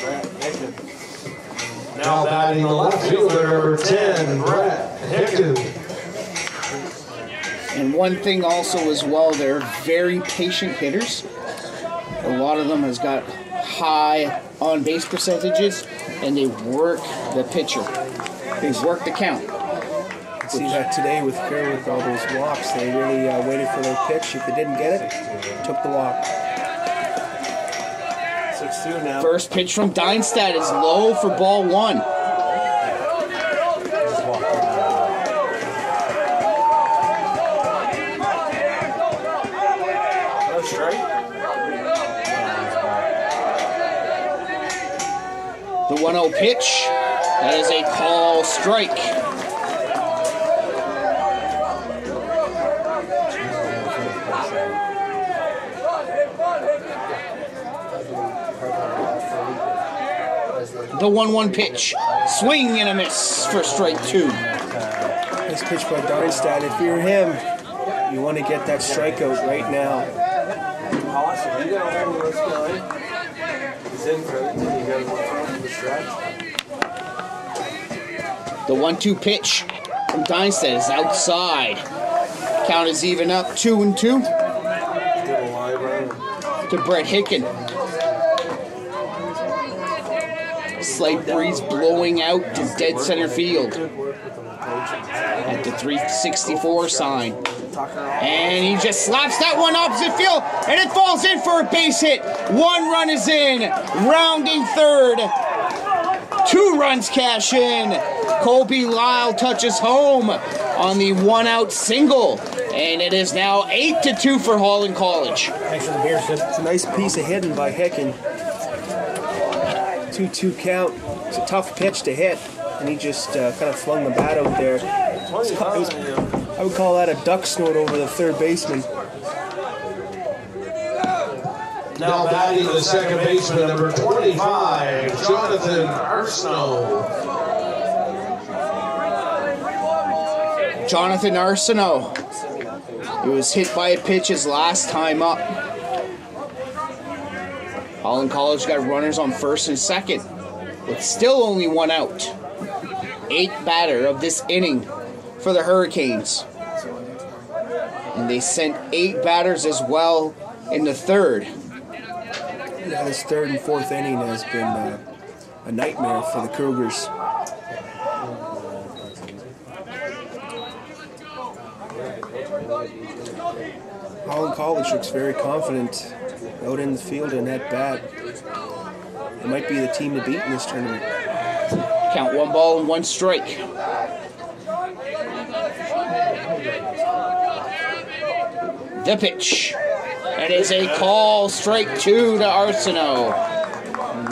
Brett Hickens. Now batting the left fielder, number 10, Brett Hickens. And one thing also as well, they're very patient hitters. A lot of them has got high on-base percentages, and they work the pitcher. They work the count. See that today with Kerr with all those walks. They really waited for their pitch. If they didn't get it, took the walk. 6-2 now. First pitch from Dienstad is low for ball 1. No strike. The 1-0 pitch. That is a call strike. The 1-1 pitch. Swing and a miss for strike 2. Nice pitch by Dienstad. If you're him, you want to get that strikeout right now. Awesome. You got a hold of this guy. he's in for everything. You got to look for the stretch. The 1-2 pitch from Dynstead is outside. Count is even up 2-2 to Brett Hicken. Slight breeze blowing out to dead center field at the 364 sign. And he just slaps that one opposite field, and it falls in for a base hit. 1 run is in, rounding third. 2 runs cash in. Colby Lyle touches home on the 1-out single, and it is now 8-2 for Holland College. Thanks for the beer, Sid. It's a nice piece of hitting by Hicken. 2-2 count. It's a tough pitch to hit, and he just kind of flung the bat out there. I would call that a duck snort over the third baseman. Now batting the second baseman, number 25, Jonathan Arsenault. Jonathan Arsenault. He was hit by a pitch his last time up. Holland College got runners on first and second, with still only 1 out. 8th batter of this inning for the Hurricanes. And they sent 8 batters as well in the third. Yeah, this third and fourth inning has been a nightmare for the Cougars. Holland College looks very confident out in the field and at bat. It might be the team to beat in this tournament. Count 1 ball and 1 strike. The pitch. That is a call, strike 2 to Arsenault.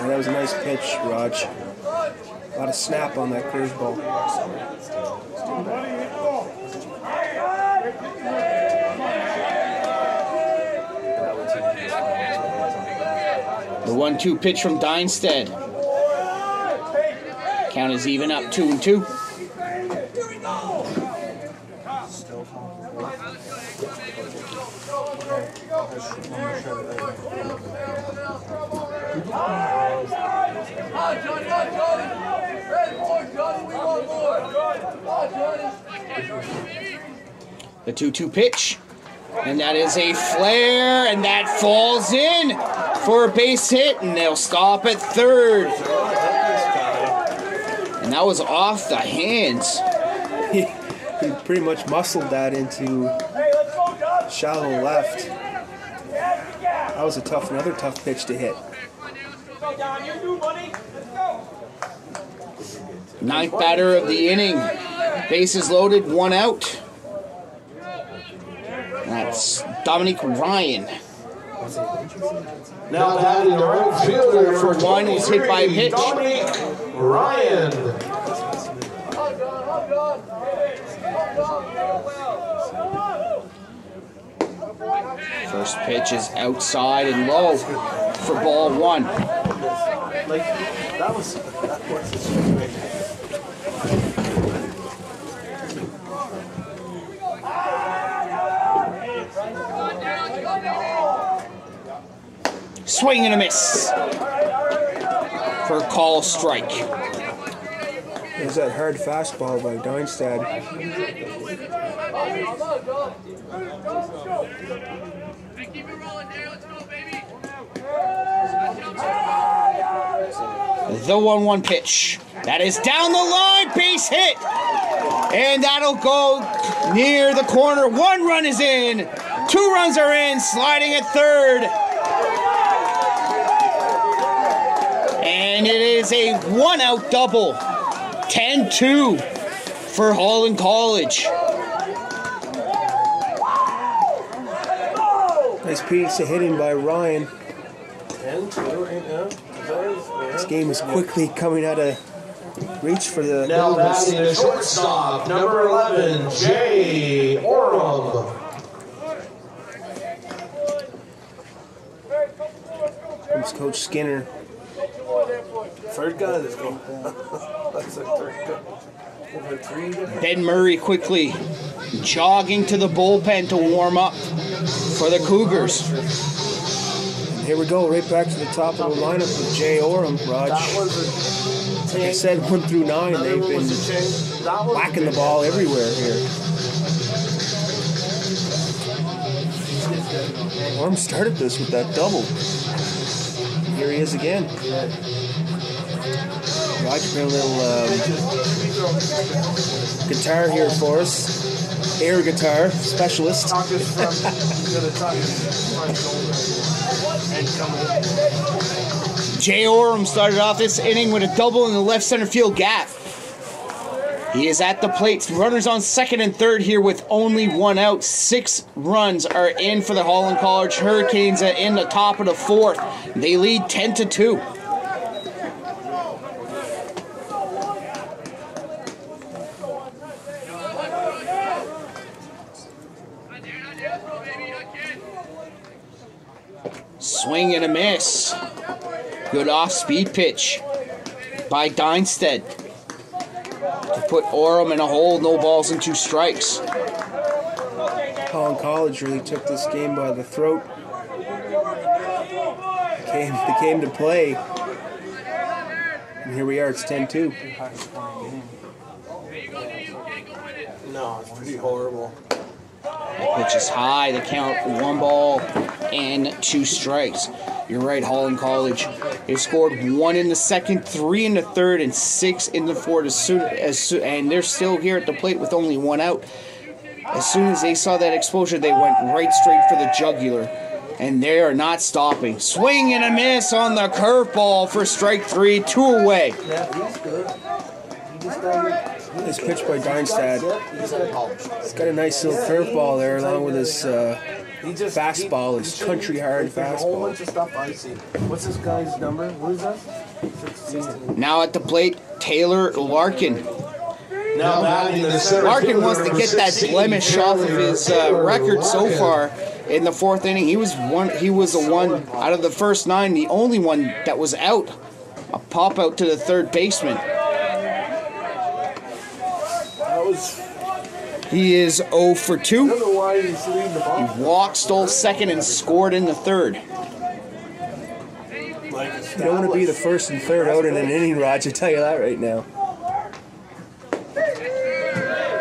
That was a nice pitch, Raj. A lot of snap on that curveball. The 1-2 pitch from Dynstead. Count is even up 2-2. The 2-2 pitch. And that is a flare, and that falls in for a base hit, and they'll stop at third. And that was off the hands. He pretty much muscled that into shallow left. That was another tough pitch to hit. 9th batter of the inning. Bases loaded, 1 out. That's Dominic Ryan. Now batting the right fielder for 1 was hit by a pitch. Dominic Ryan. First pitch is outside and low for ball 1. Swing and a miss for a call strike. There's that hard fastball by Dynstead. The 1-1 pitch. That is down the line, base hit. And that'll go near the corner. 1 run is in. 2 runs are in, sliding at third. And it is a 1-out double. 10-2 for Holland College. Nice piece of hitting by Ryan. This game is quickly coming out of reach for the now batting the shortstop, number 11, Jay Oram. It's Coach Skinner. Third guy that's going. That's a third guy. Ben Murray quickly jogging to the bullpen to warm up for the Cougars. Here we go, right back to the top of the lineup with Jay Orem, Raj. That was a Like I said, 1 through 9, they've been whacking the ball everywhere here. Orem started this with that double. Here he is again. Raj playing a little guitar here for us. Air guitar specialist. Jay Orem started off this inning with a double in the left center field gap. He is at the plate. Runners on second and third here with only 1 out. 6 runs are in for the Holland College Hurricanes in the top of the 4th. They lead 10-2. Swing and a miss. Good off-speed pitch by Deinstedt to put Orem in a hole. No balls and 2 strikes. Holland College really took this game by the throat. They came to play. And here we are, it's 10-2. No, it's pretty horrible. The pitch is high. The count 1 ball and 2 strikes. You're right, Holland College. They scored 1 in the second, 3 in the third, and 6 in the fourth. And they're still here at the plate with only 1 out. As soon as they saw that exposure, they went right straight for the jugular. And they are not stopping. Swing and a miss on the curveball for strike 3, 2 away. Yeah, he's good. He just This pitch by Deinstedt. He's got a nice little curveball there along with his fastball, his country hard A whole fastball. bunch of stuff I see. What's this guy's number? What is that? 16. Now at the plate, Taylor Larkin. Now batting the center Larkin fielder, wants to number get that 16, blemish off of his record so far in the 4th inning. He was the one out of the first 9, the only one that was out. A pop out to the third baseman. That was. He is 0 for 2. I don't know why he's leading the ball. He walked, stole second, and scored in the third. You don't want to be the first and third out in an inning, Raj, I tell you that right now.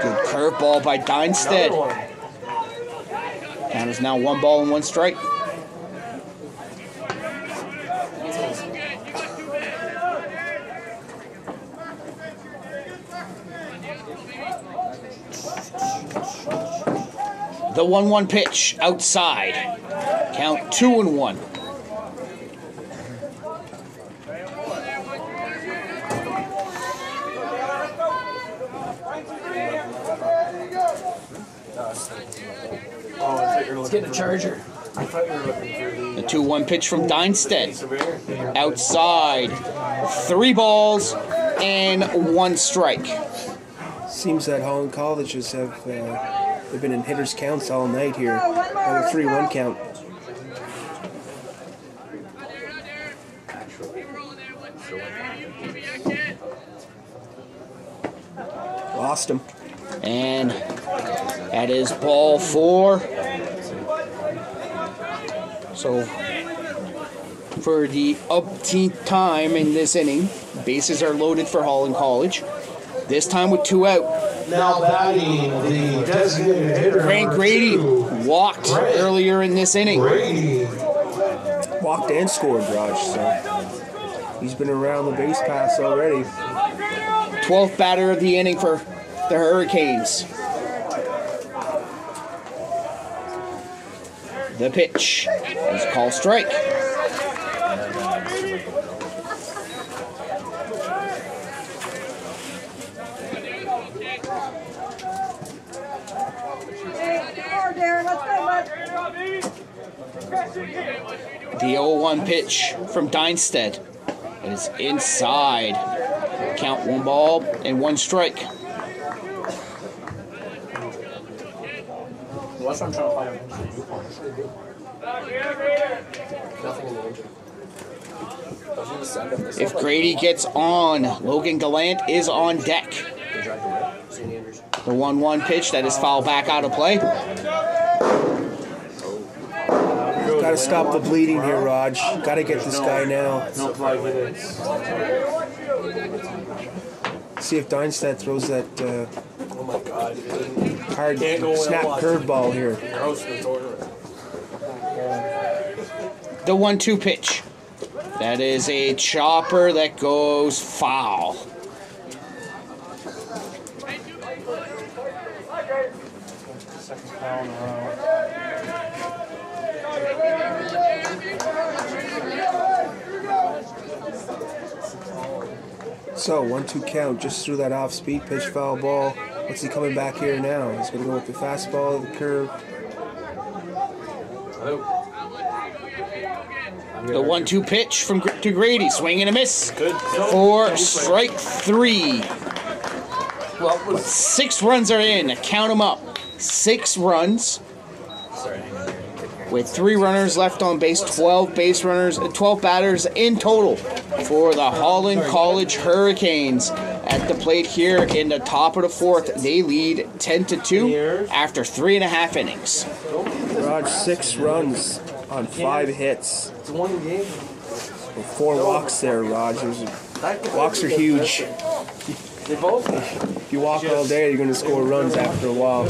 Good curveball by Deinstedt. Count is now 1 ball and 1 strike. The 1-1 pitch outside. Count 2-1. Let's get a charger. I thought you were looking for the. The 2-1 pitch from Deinstedt. Outside. 3 balls and 1 strike. Seems that Holland Colleges have they've been in hitters' counts all night here. On a 3-1 count. Lost him. And that is ball 4. So for the umpteenth time in this inning, bases are loaded for Holland College. This time with 2 out. Now batting the designated hitter, Grant number Grady 2. walked earlier in this inning. Grady. Walked and scored, Raj, so he's been around the base pass already. 12th batter of the inning for the Hurricanes. The pitch is called strike. The 0-1 pitch from Deinstedt is inside. Count 1 ball and 1 strike. That's what I'm trying to find out. Nothing in the engine. If Grady gets on, Logan Gallant is on deck. The 1-1 pitch that is fouled back out of play. Got Gotta stop the bleeding here, Raj. Gotta get this guy now. No fly minutes. See if Deinstedt throws that Oh my God. hard snap curveball here. The 1-2 pitch. That is a chopper that goes foul. Second foul in a row. So 1-2 count. Just threw that off-speed pitch, foul ball. What's he coming back here now? He's gonna go with the fastball, the curve. The 1-2 pitch to Grady. Swing and a miss. For strike 3. 6 runs are in. Count them up. 6 runs. With 3 runners left on base, 12 base runners, 12 batters in total for the Holland College Hurricanes. At the plate here in the top of the 4th, they lead 10-2 after 3.5 innings. Raj, 6 runs on 5 hits. It's one game. 4 walks there, Raj. Walks are huge. They both. If you walk all day, you're going to score runs after a while.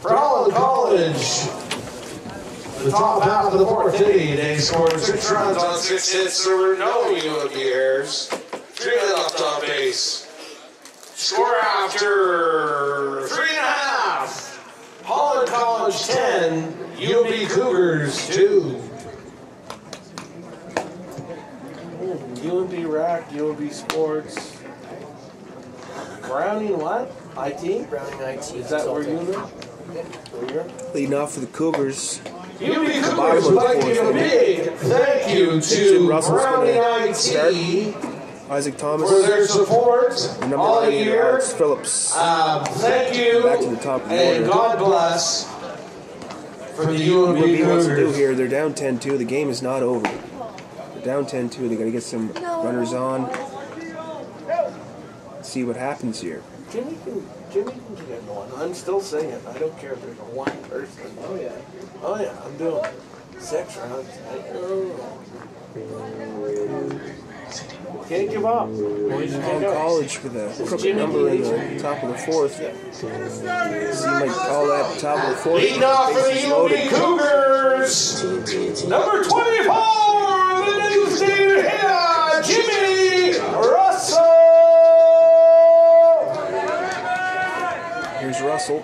For Holland College, the top half of the 4th inning, they scored 6 runs on 6 hits. There were no UNB errors. 3 left on base. Score after 3.5. Holland College 10, UNB Cougars 2. UNB Rack, UNB Sports. Browning what? IT? Browning IT. Is that where you live? Leading off for the Cougars. UNB Cougars would like to give a big thank you to Browning IT Isaac Thomas for their support number all 9 year. Alex Phillips. Thank you, Back to the top of the and order. God bless for the What UNB he wants to do Cougars. here, they're down 10-2. The game is not over. They're down 10-2. They got to get some runners on. See what happens here. Jimmy can get one. I'm still saying, I don't care if there's a one person. Oh yeah. Oh yeah, I'm doing 6 rounds. Can't give up. Holland College with a crooked number in the top of the 4th. So you might call that top of the 4th. Leading off for the Bases UNB loaded. Cougars, number 24, the new state hitter, Jimmy Russell. Here's Russell.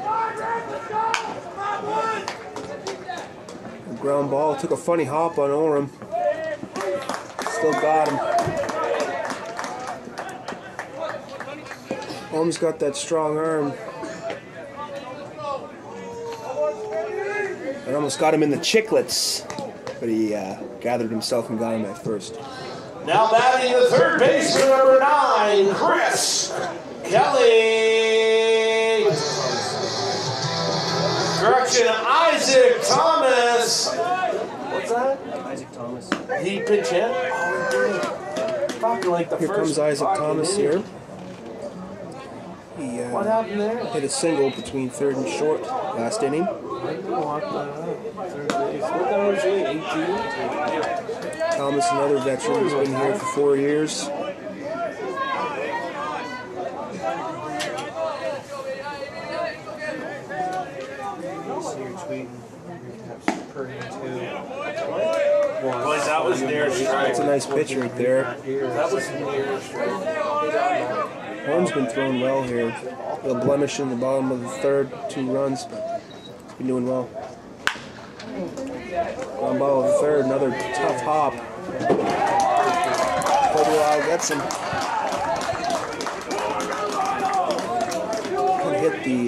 The ground ball took a funny hop on Orem. Still got him. Orem's got that strong arm. I almost got him in the chicklets, but he gathered himself and got him at first. Now batting the 3rd baseman, number 9, Chris Kelly. Correction, Isaac Thomas. What's that? Isaac Thomas. He pitch hit? Oh, fucking like the Here first comes Isaac fucking Thomas inning. here. He What happened there? hit a single between 3rd and short last inning. I didn't walk that up. 3rd base. What number is he? 18? Thomas, another veteran, has been here for 4 years. Boys, that was near strike. That's a nice pitch right there. That was near strike. Horn's been throwing well here. A little blemish in the bottom of the 3rd, 2 runs, but he's been doing well. Ground ball of the 3rd, another tough hop. Caldwell gets him. Kind of hit the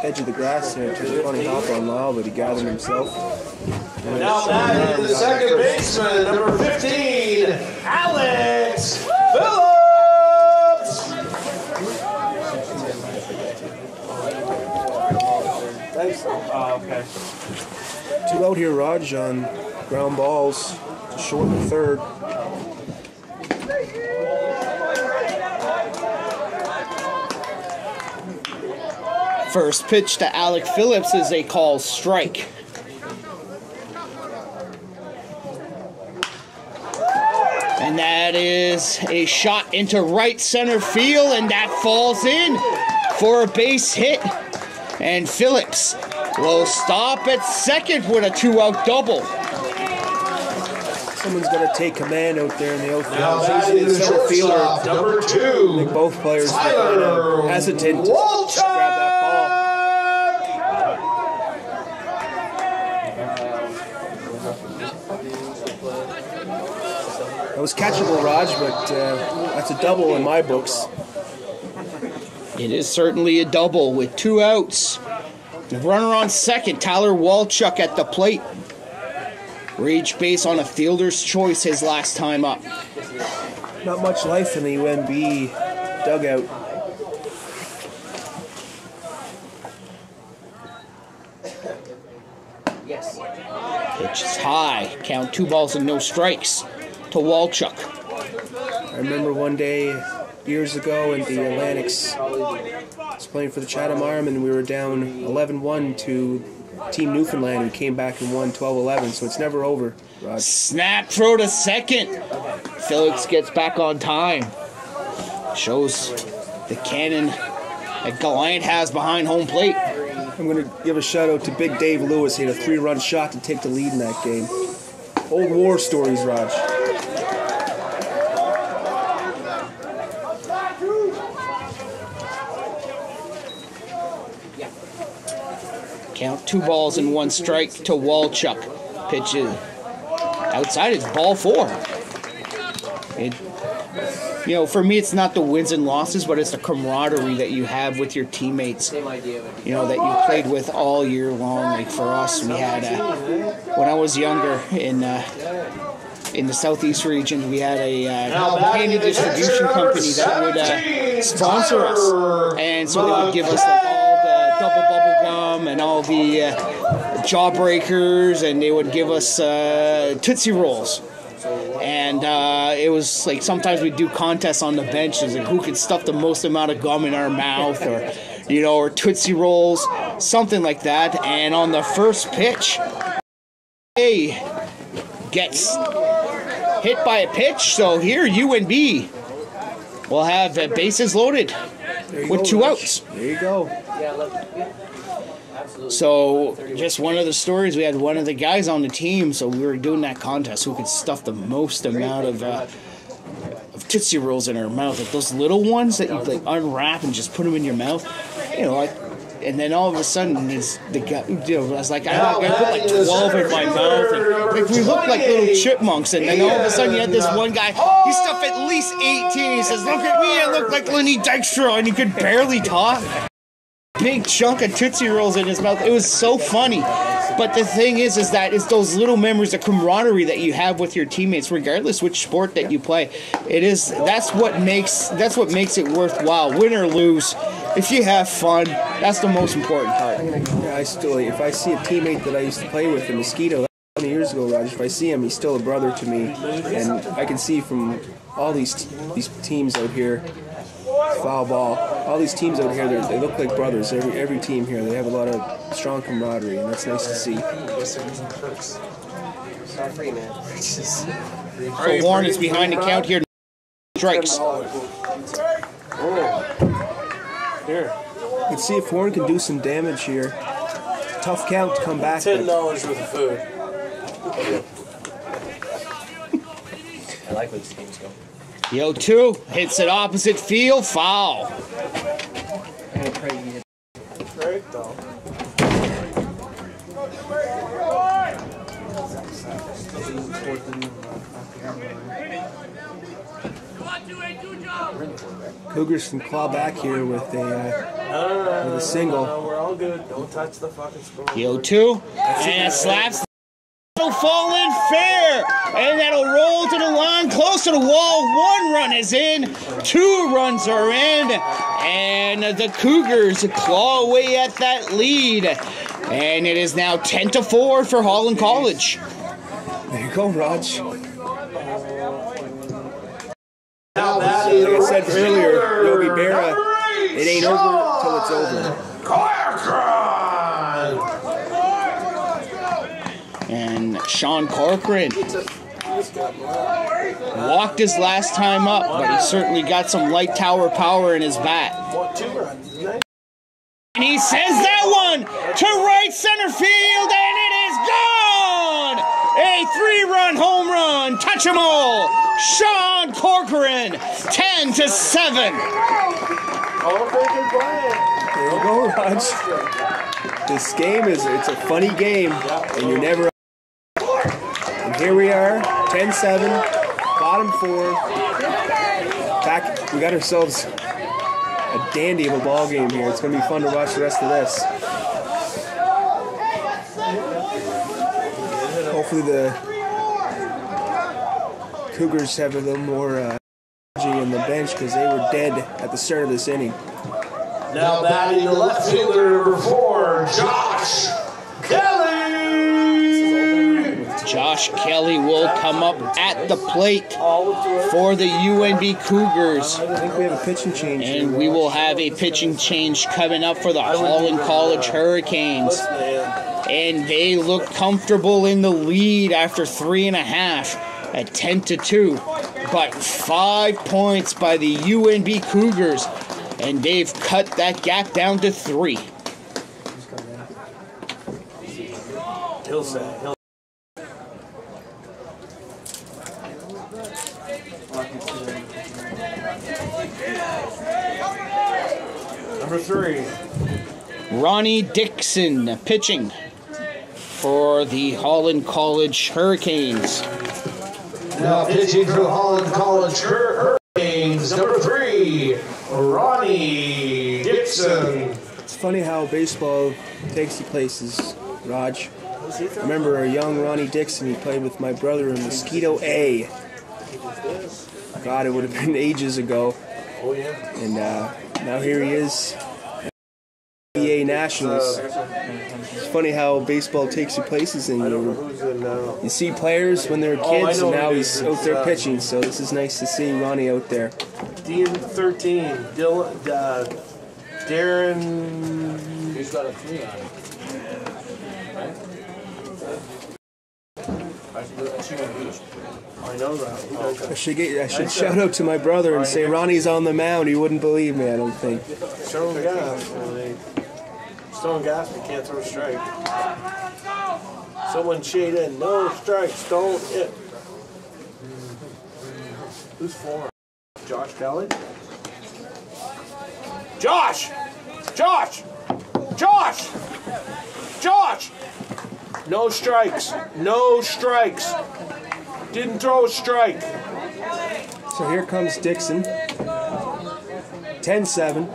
edge of the grass there. Took a funny hop on Lyle, but he gathered himself. Now batting the 2nd baseman, number 15, Alex Phillips. Thanks. Oh, okay. 2 out here, Raj, on ground balls to short and 3rd. First pitch to Alec Phillips is a called strike. And that is a shot into right center field, and that falls in for a base hit. And Phillips will stop at second with a 2-out double. Someone's got to take command out there in the outfield. Now batting the shortstop, number 2. I think both players are hesitant to grab that ball. That was catchable, Raj, but that's a double in my books. It is certainly a double with 2 outs. The runner on second, Tyler Walchuk at the plate. Reached base on a fielder's choice his last time up. Not much life in the UNB dugout. Pitch is high. Count 2 balls and no strikes to Walchuk. I remember one day years ago in the Atlantics, I was playing for the Chatham Arm, and we were down 11-1 to Team Newfoundland, who came back and won 12-11, so it's never over, Raj. Snap throw to second. Phillips gets back on time. Shows the cannon that Gallant has behind home plate. I'm going to give a shout out to Big Dave Lewis. He had a 3-run shot to take the lead in that game. Old war stories, Raj. Count 2 balls and 1 strike to Walchuk. Pitch is outside. It's ball 4. For me, it's not the wins and losses, but it's the camaraderie that you have with your teammates. That you played with all year long. Like for us, we had when I was younger in the southeast region, we had a candy distribution company that would sponsor us, and so they would give us like all the double bubble gum and all the jawbreakers, and they would give us Tootsie Rolls. And it was like sometimes we'd do contests on the benches, like who could stuff the most amount of gum in our mouth, or Tootsie Rolls, something like that. And on the first pitch, A gets hit by a pitch. So here UNB will have bases loaded with 2 outs. There you go. So, just one of the stories, we had one of the guys on the team, so we were doing that contest, who could stuff the most amount of Tootsie Rolls in our mouth. Like those little ones that you like unwrap and just put them in your mouth. And then all of a sudden, the guy, I was like, I put like 12 in my mouth. And, like, we looked like little chipmunks. And then all of a sudden, you had this one guy, he stuffed at least 18. He says, look at me, I look like Lenny Dykstra, and he could barely talk. Big chunk of Tootsie Rolls in his mouth. It was so funny. But the thing is that it's those little memories, the camaraderie that you have with your teammates, regardless which sport that you play. That's what makes it worthwhile. Win or lose, if you have fun, that's the most important part. If I see a teammate that I used to play with in Mosquito 20 years ago, Raj, if I see him, he's still a brother to me, and I can see from all these teams out here. Foul ball. All these teams out here, they look like brothers. Every team here, they have a lot of strong camaraderie, and that's nice to see. So Warren is behind the count here. Strikes. Here. Let's see if Warren can do some damage here. Tough count to come back. $10 worth of food. I like where these games go. Yo, 2 hits it opposite field, foul. Right, though. Cougars can claw back here with a single. No, we're all good. Don't touch the fucking score. Yo, 2, and slaps. It'll fall in fair, and that'll roll to the line, close to the wall. 1 run is in, 2 runs are in, and the Cougars claw away at that lead. And it is now 10-4 for Holland College. There you go, Raj. Now like I said earlier, Yogi Berra, it ain't over till it's over. Corcoran! And Sean Corcoran walked his last time up, but he certainly got some light tower power in his bat. And he sends that one to right center field, and it is gone! A 3-run home run, touch 'em all. Sean Corcoran, 10-7. There you go, Raj. This game it's a funny game, and you're never. And here we are, 10-7, bottom 4. Back, we got ourselves a dandy of a ball game here. It's going to be fun to watch the rest of this. Hopefully the Cougars have a little more energy in the bench because they were dead at the start of this inning. Now batting the left fielder, number 4, Josh Kelly. Josh Kelly will come up at the plate for the UNB Cougars. I think we have a pitching change. And we will have a pitching change coming up for the Holland College Hurricanes. And they look comfortable in the lead after 3.5 at 10-2. But 5 points by the UNB Cougars. And they've cut that gap down to 3. He'll say. Number 3. Ronnie Dixon pitching for the Holland College Hurricanes. Now pitching for the Holland College Hurricanes, number 3, Ronnie Dixon. It's funny how baseball takes you places, Raj. I remember a young Ronnie Dixon. He played with my brother in Mosquito A. God, it would have been ages ago. Oh, yeah. And now here he is. CCBA Nationals. It's funny how baseball takes you places, and you see players when they're kids, and now he's out there pitching. So this is nice to see Ronnie out there. Dean 13, Darren. He's got a 3 on it. I know that. I should shout out to my brother and say Ronnie's on the mound. He wouldn't believe me, I don't think. Stone gas. Stone gas, you can't throw a strike. Someone shade in. No strikes. Don't hit. Who's 4? Josh Kelly? Josh! Josh! Josh! Josh! No strikes. No strikes. Didn't throw a strike. So here comes Dixon. 10-7.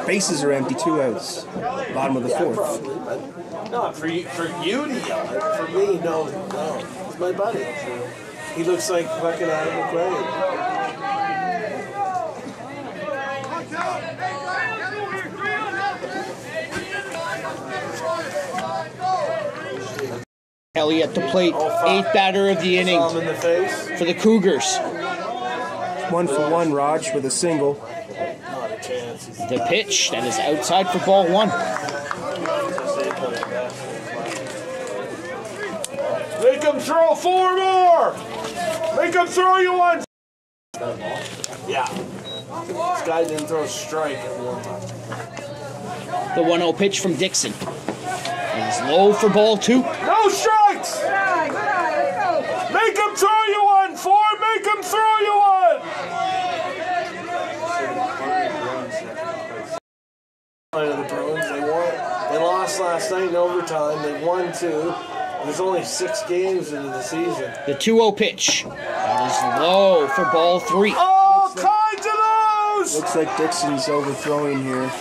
Bases are empty, 2 outs. Bottom of the 4th. Probably, but not for you to yell at. For me, no. He's my buddy. He looks like fucking Adam McQuaid. Kelly at the plate, 8th batter of the inning In the face. for the Cougars. 1 for 1, Raj, with a single. Not a chance. The pitch, that is outside for ball 1. Make him throw 4 more! Make him throw you one! Yeah. This guy didn't throw a strike at one time. The 1-0 pitch from Dixon. It is low for ball 2. No strikes! Make him throw you one! 4, make him throw you one! The Bruins, they lost last night in overtime. They won 2. There's only 6 games into the season. The 2-0 pitch. That is low for ball 3. All kinds of those! Looks like Dixon's overthrowing here.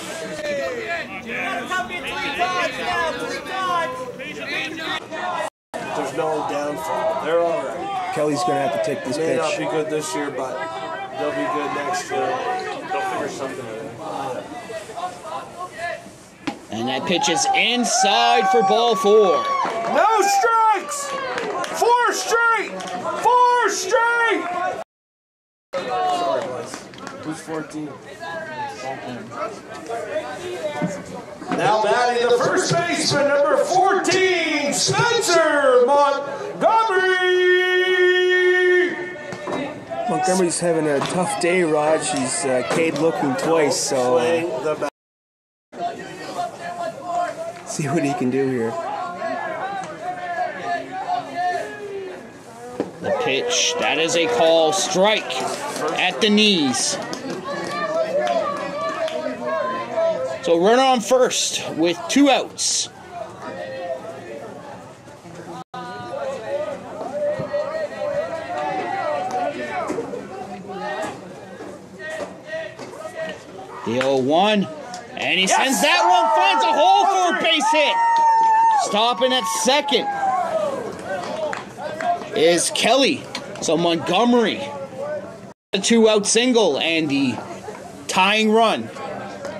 There's no downfall. They're all right. Kelly's going to have to take this May not pitch. be good this year, but they'll be good next year. They'll figure something out. And that pitch is inside for ball 4. No strikes! 4 straight! 4 straight! Who's 14? Now batting the first baseman, number 14, Spencer Montgomery. Montgomery's having a tough day, Raj. He's Cade looking twice, so see what he can do here. The pitch, that is a call, strike at the knees. So runner on first with 2 outs. The 0-1, and he sends that one, finds a hole for a base hit. Stopping at second is Kelly. So Montgomery, a 2-out single, and the tying run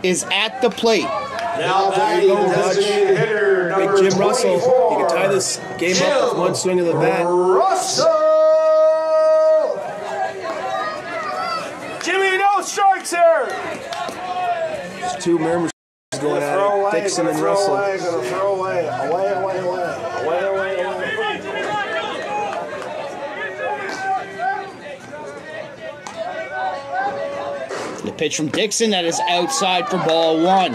is at the plate. Now batting designated hitter, Big number Jim Russell. 24, He can tie this game up with one swing of the bat. Russell. Jimmy, no strikes here. There's 2 members going at it. Dixon and Russell. Gonna throw away. Away. The pitch from Dixon, that is outside for ball 1.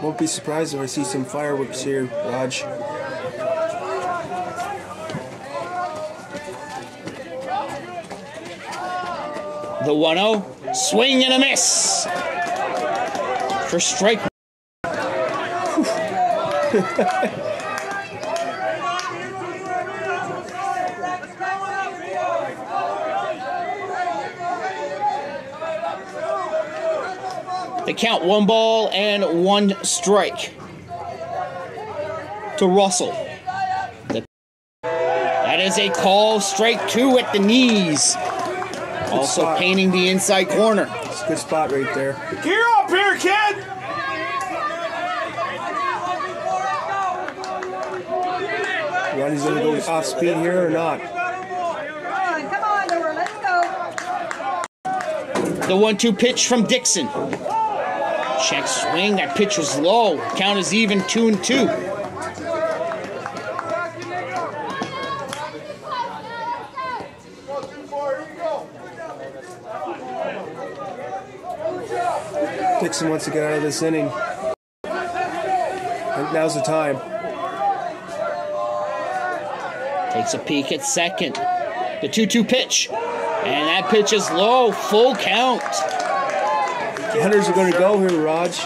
Won't be surprised if I see some fireworks here, Raj. The 1-0, swing and a miss for strike. They count 1 ball and 1 strike to Russell. That is a call, strike 2 at the knees. Also spot. painting the inside corner. It's a good spot right there. Gear up here, kid. Ronnie's going to go off speed here or not? Come on, Nora, let's go. The 1-2 pitch from Dixon. Check swing, that pitch was low. Count is even, 2-2. Dixon wants to get out of this inning. And now's the time. Takes a peek at second. The 2-2 pitch. And that pitch is low, full count. Hunters are going to go here, Raj.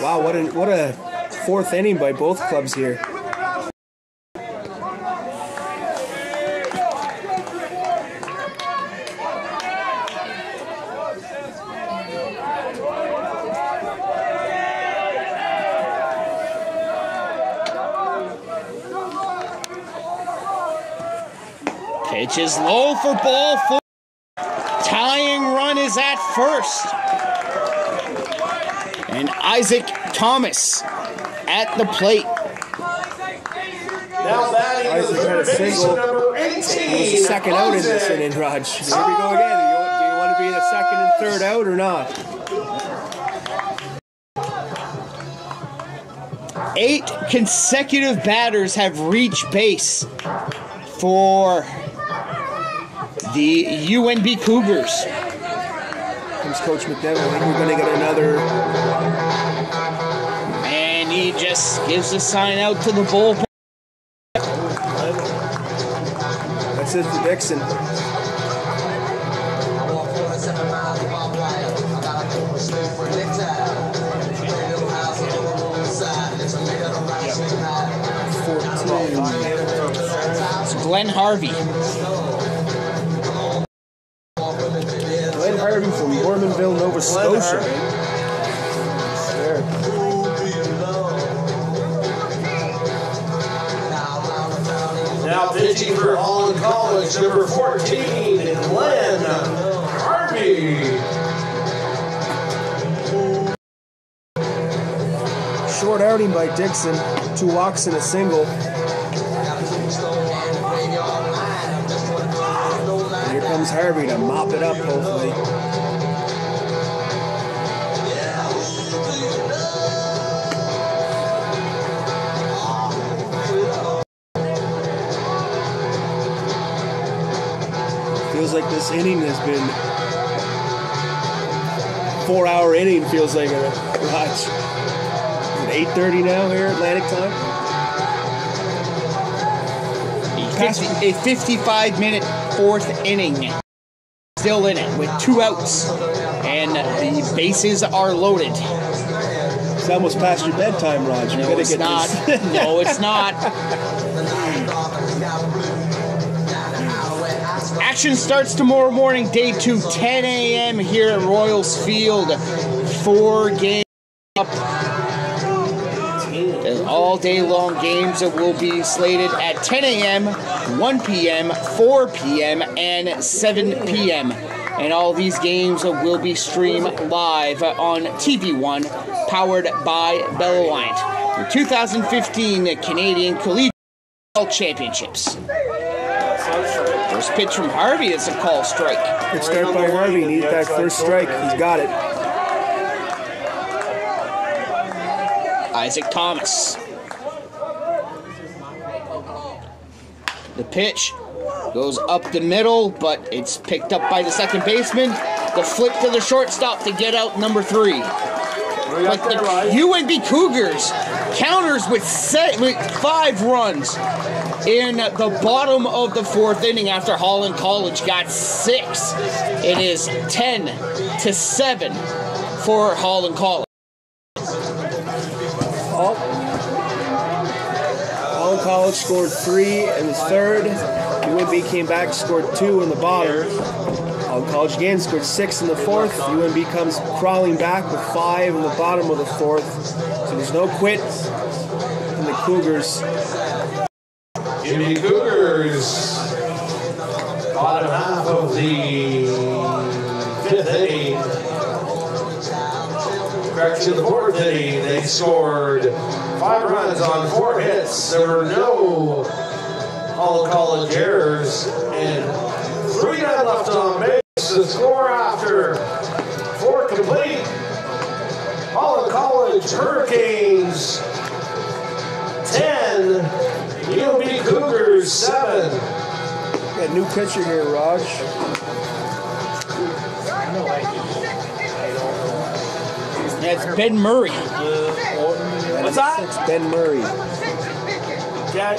Wow, what a 4th inning by both clubs here. Pitch is low for ball 4. Tying run is at first. And Isaac Thomas at the plate. Now batting Isaac the had a third baseman, single. number It was 18, the second out in this inning, Raj. Here we go again. Do you want to be the second and third out or not? 8 consecutive batters have reached base for the UNB Cougars. Comes Coach McNevin. I think we're going to get another. And he just gives a sign out to the bullpen. That's it for Dixon. It's Glenn Harvey. Glenn Harvey from Normanville, Nova Scotia. There. Now pitching for Holland College, number 14, Glenn Harvey. outing by Dixon. 2 walks and a single. And here comes Harvey to mop it up, hopefully. Feels like this inning has been 4-hour inning. Feels like a watch. 8:30 now here, Atlantic time. A 55-minute fourth inning. Still in it with 2 outs, and the bases are loaded. It's almost past your bedtime, Raj. No, it's not. No, it's not. Action starts tomorrow morning, day 2, 10 a.m. here at Royals Field. 4 games up. All day long games will be slated at 10 a.m., 1 p.m., 4 p.m., and 7 p.m. And all these games will be streamed live on TV1, powered by Bell Alliant. The 2015 Canadian Collegiate Baseball Championships. First pitch from Harvey is a call strike. Good start by Harvey. Need that first strike. He's got it. Isaac Thomas. The pitch goes up the middle, but it's picked up by the second baseman. The flip to the shortstop to get out number 3. But the UNB Cougars counters with 5 runs in the bottom of the 4th inning after Holland College got 6. It is 10-7 for Holland College. Holland College scored 3 in the 3rd. UNB came back, scored 2 in the bottom. Holland College again scored 6 in the 4th. UNB comes crawling back with 5 in the bottom of the 4th. So there's no quit in the Cougars. UNB Cougars, bottom half of the 5th inning. Correction, the 4th inning, they scored 5 runs on 4 hits. There were no Holland College errors, and 3 men left on base. The score after 4 complete. Holland College Hurricanes 10, UNB Cougars 7. Got a new pitcher here, Raj. That's Ben Murray. What's that? It's Ben Murray. Okay.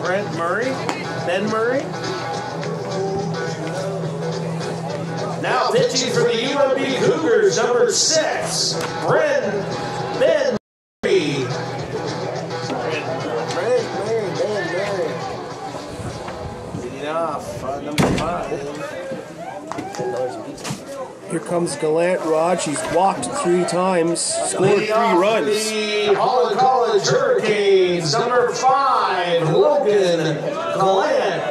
Brent Murray? Ben Murray? Now pitching for the UNB Cougars, number 6, Ben Murray. Leading off, number 5. Here comes Gallant, Raj. He's walked 3 times, scored 3 runs. The Holland College Hurricanes, number 5, Logan Gallant.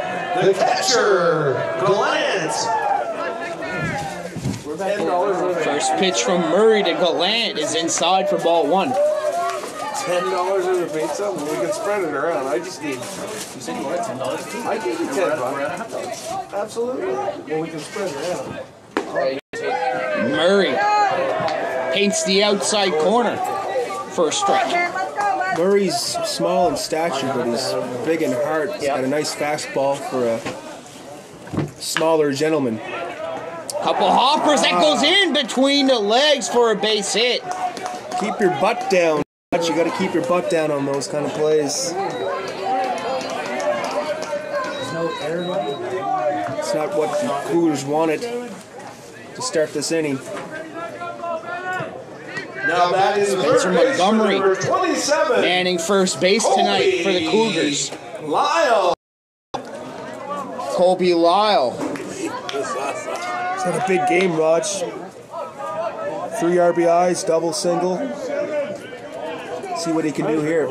The catcher, Gallant. First pitch from Murray to Gallant is inside for ball 1. $10 worth of pizza? We can spread it around. I just need. You said you wanted $10? I give you $10. Absolutely. Well, we can spread it around. Murray paints the outside corner. First strike. Murray's small in stature, but he's big in heart. He's got a nice fastball for a smaller gentleman. Couple hoppers that goes in between the legs for a base hit. Keep your butt down. You got to keep your butt down on those kind of plays. It's not what the Cougars wanted to start this inning. Now that is Spencer Montgomery number 27. manning first base tonight for the Cougars. Lyle. Colby Lyle. It's had a big game, Raj. 3 RBIs, double, single. See what he can do here.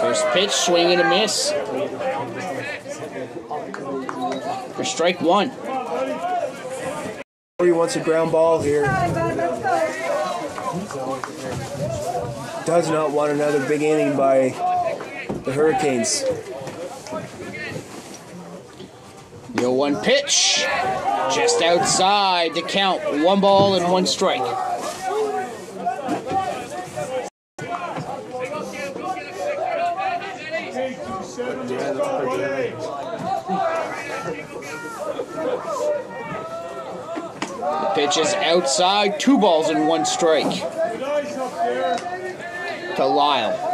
First pitch, swing and a miss. For strike 1. He wants a ground ball here. Does not want another big inning by the Hurricanes. 0-1 pitch. Just outside the count. 1 ball and 1 strike. The pitch is outside. 2 balls and 1 strike. To Lyle.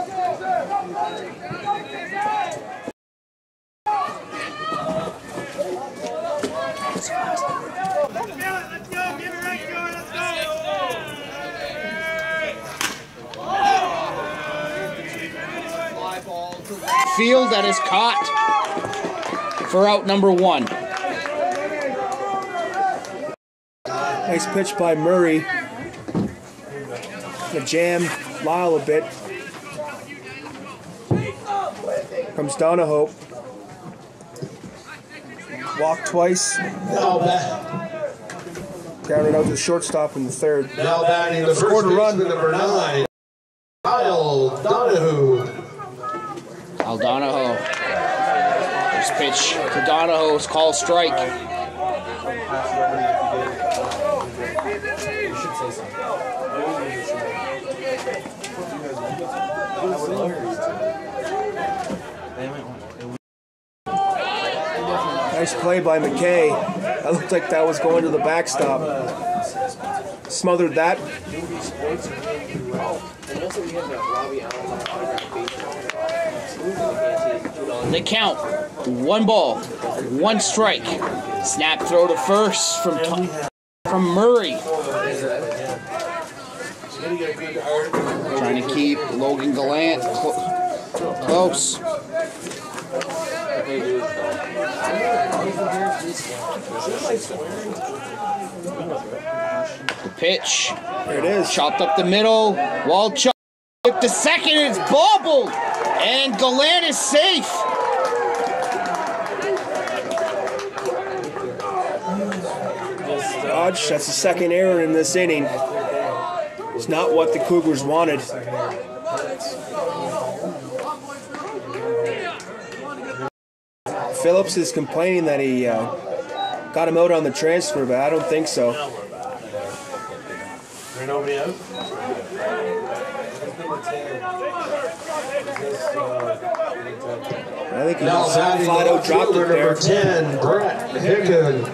Field that is caught for out number 1. Nice pitch by Murray. The jam Lyle a bit. Comes Donahoe. Walk twice. Grounded out to the shortstop in the 3rd. Now batting the first baseman, number 9, Kyle Donahue. Donahoe. First pitch to Donahoe is called strike. Nice play by McKay. That looked like that was going to the backstop. Smothered that. The count, 1 ball, 1 strike. Snap throw to first from Murray. Trying to keep Logan Gallant close. The pitch. There it is. Chopped up the middle. Walchuk hit the second. It's bobbled. And Gallant is safe. Dodge, that's the 2nd error in this inning. It's not what the Cougars wanted. Phillips is complaining that he got him out on the transfer, but I don't think so. There's nobody out? I think he Now just batting flat the out dropped it fielder, there. number 10, Brett Hicken.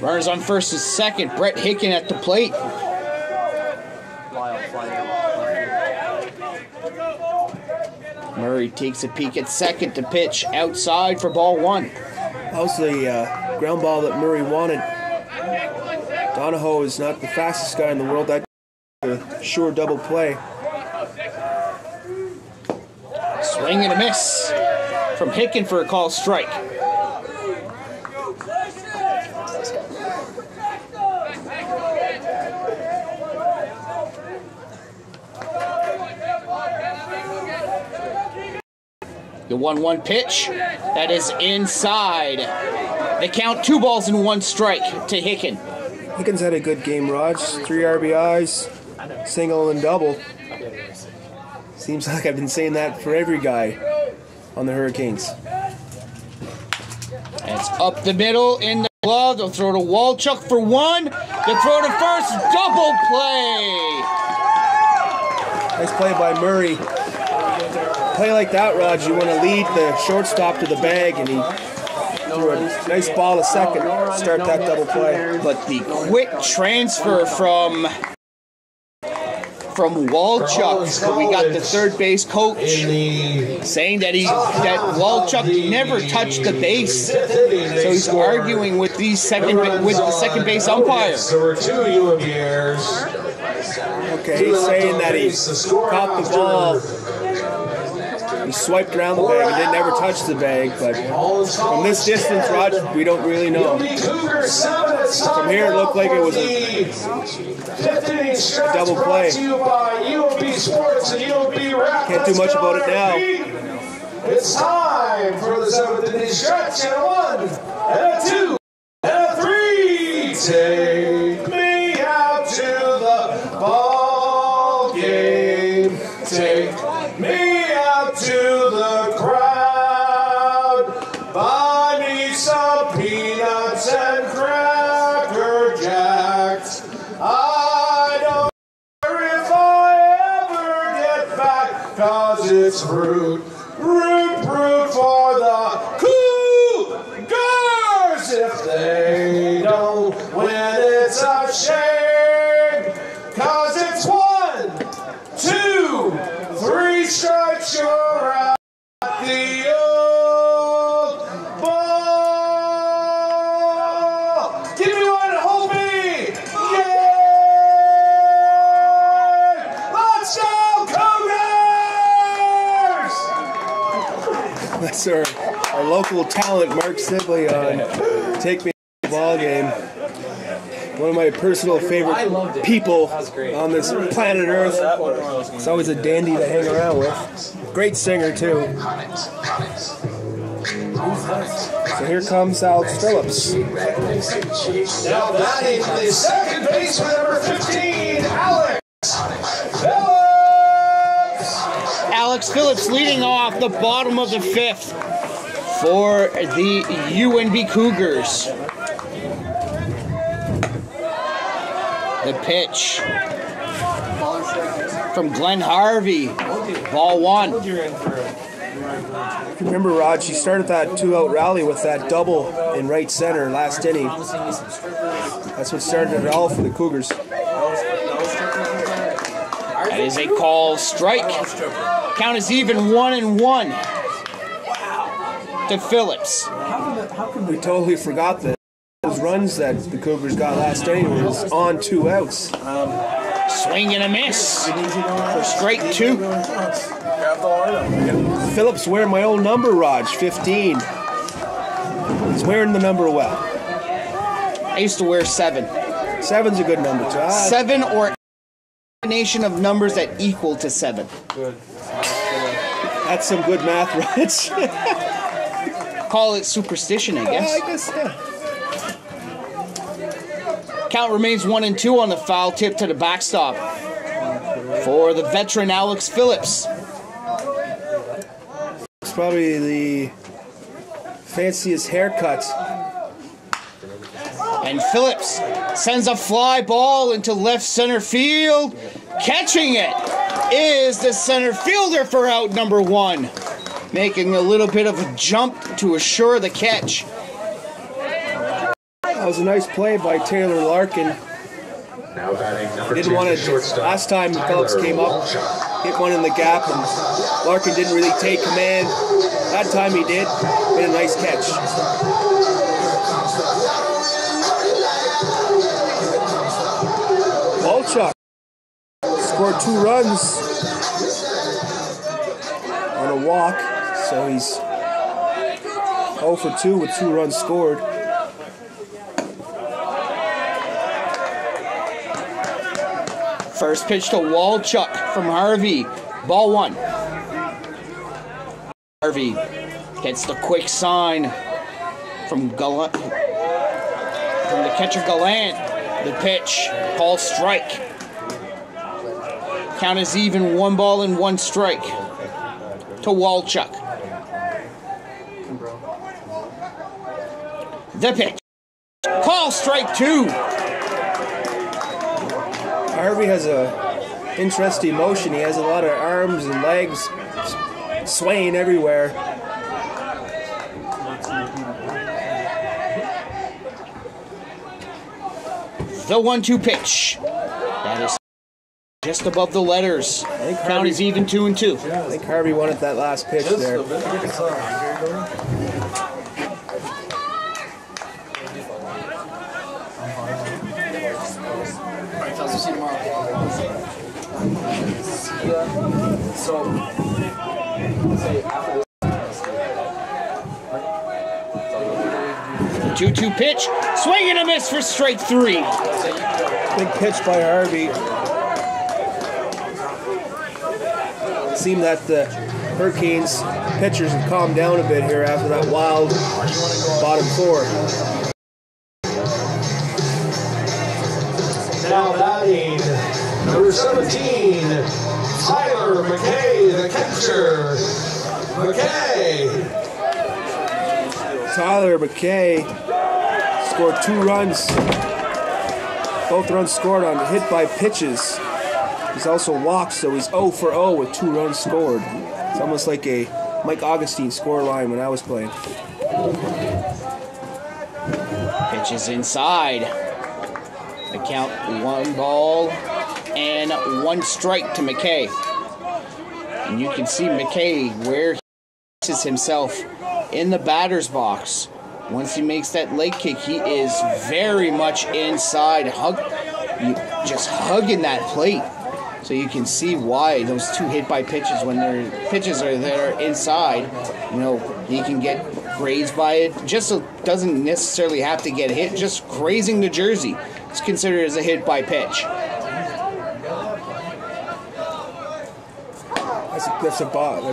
Runners on first and second. Brett Hicken at the plate. Murray takes a peek at second to pitch outside for ball 1. That was the ground ball that Murray wanted. Donahoe is not the fastest guy in the world. That's a sure double play. Swing and a miss from Hicken for a call strike. The 1-1 pitch, that is inside. The count, 2 balls and 1 strike to Hicken. Hicken's had a good game, Raj. 3 RBIs, single and double. Seems like I've been saying that for every guy on the Hurricanes. It's up the middle in the glove. They'll throw to Walchuk for 1. The throw to first, double play. Nice play by Murray. Play like that, Raj, you want to lead the shortstop to the bag, and he threw a nice ball to second, start that double play. But the quick transfer from Walchuk, we got the third base coach saying that Walchuk never touched the base, so he's arguing with the second base umpire. There were 2 UNB errors. Okay, he's saying that he caught the ball. He swiped around the bag and didn't ever touch the bag, but from this distance, Roger, we don't really know. From here, it looked like it was a double play. Can't do much about it now. It's time for the 7th inning stretch and a 1 and a 2. take me out to the ball game. Take me out to the crowd. Buy me some peanuts and Cracker Jacks. I don't care if I ever get back, 'cause it's root for the Cougars. If they don't win, it's a shame, 'cause it's 1, 2, 3 strikes, you're out the old ball. Give me one, Hobie! Yay! Let's go, Cougars! That's our local talent, Mark Sibley, on Take Me to the Ball Game. One of my personal favorite people on this planet Earth. It's always a dandy to hang around with. Great singer, too. So here comes Alex Phillips. Now batting the second baseman, number 15, Alex Phillips. Alex Phillips leading off the bottom of the 5th for the UNB Cougars. The pitch from Glenn Harvey. Ball 1. Remember, Raj, he started that 2-out rally with that double in right center last inning. That's what started it all for the Cougars. That is a call strike. Count is even 1-1 to Phillips. We totally forgot that those runs that the Cougars got last inning was on 2 outs. Swing and a miss for strike 2. Phillips wearing my old number, Raj, 15. He's wearing the number well. I used to wear 7. 7's a good number, too. 7 or a combination of numbers that equal to 7. Good. That's some good math, Raj. Call it superstition, I guess. I guess, yeah. Count remains 1-2 on the foul tip to the backstop for the veteran Alex Phillips. It's probably the fanciest haircut. And Phillips sends a fly ball into left center field. Catching it is the center fielder for out number 1. Making a little bit of a jump to assure the catch. That was a nice play by Taylor Larkin. Now batting number Didn't 2, want to. shortstop, Last time Phillips came up, hit one in the gap, and Larkin didn't really take command. That time he did. Made a nice catch. Walchuk scored 2 runs on a walk, so he's 0 for 2 with 2 runs scored. First pitch to Walchuk from Harvey. Ball 1. Harvey gets the quick sign from the catcher Gallant. The pitch, call strike. Count is even, 1-1 strike to Walchuk. The pitch, call strike 2. Harvey has a interesting motion. He has a lot of arms and legs swaying everywhere. The 1-2 pitch. That is just above the letters. Count is even, 2-2. I think Harvey wanted that last pitch there. We'll see you tomorrow. So, say after this. 2-2 pitch. Swing and a miss for strike 3. Big pitch by Harvey. It seemed that the Hurricanes pitchers have calmed down a bit here after that wild bottom 4. Now batting, number 17, Tyler McKay, the catcher. McKay. Tyler McKay scored 2 runs. Both runs scored on hit by pitches. He's also walked, so he's 0 for 0 with 2 runs scored. It's almost like a Mike Augustine score line when I was playing. Pitch is inside. The count 1 ball and 1 strike to McKay. And you can see McKay where he places himself in the batter's box. Once he makes that leg kick, he is very much inside, just hugging that plate. So you can see why those 2 hit by pitches, when their pitches are there inside, you know, he can get grazed by it. Just so doesn't necessarily have to get hit, just grazing the jersey. It's considered as a hit by pitch. That's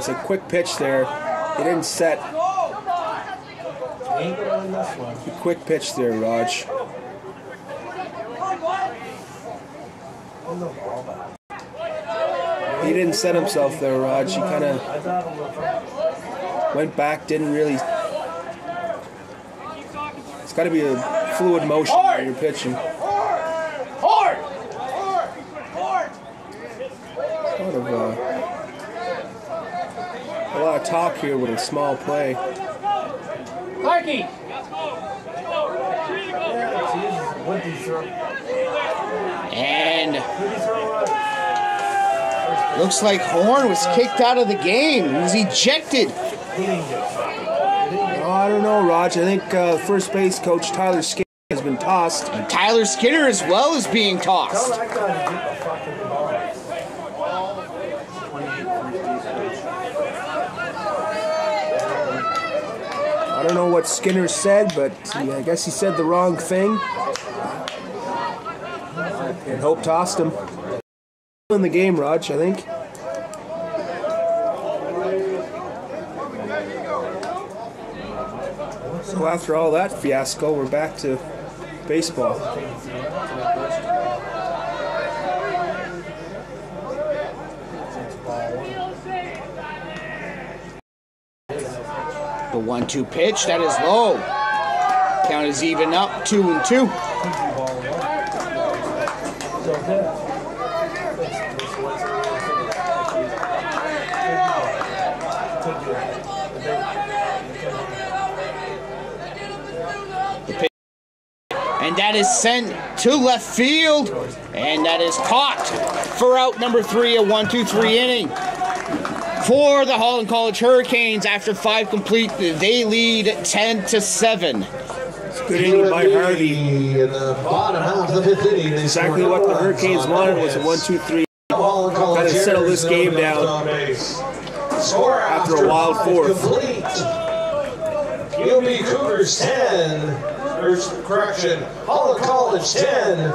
a quick pitch there. He didn't set. A quick pitch there, Raj. He didn't set himself there, Raj. He kind of went back, didn't really. It's got to be a fluid motion when you're pitching. A lot of talk here with a small play. And looks like Horn was kicked out of the game. He was ejected. Oh, I don't know, Raj. I think first base coach Tyler Skinner has been tossed. And Tyler Skinner as well is being tossed. I don't know what Skinner said, but I guess he said the wrong thing. And Hope tossed him. In the game, Raj, I think. So after all that fiasco, we're back to baseball. The 1-2 pitch, that is low. Count is even up, 2-2. And that is sent to left field, and that is caught for out number 3, a 1-2-3 inning. For the Holland College Hurricanes, after 5 complete, they lead 10-7. Good inning by Harvey. In the bottom half of the 5th inning, exactly what the Hurricanes wanted was a 1-2-3. Kind of settle this game down after a wild 4th. UNB Cougars 10, or correction, Holland College 10,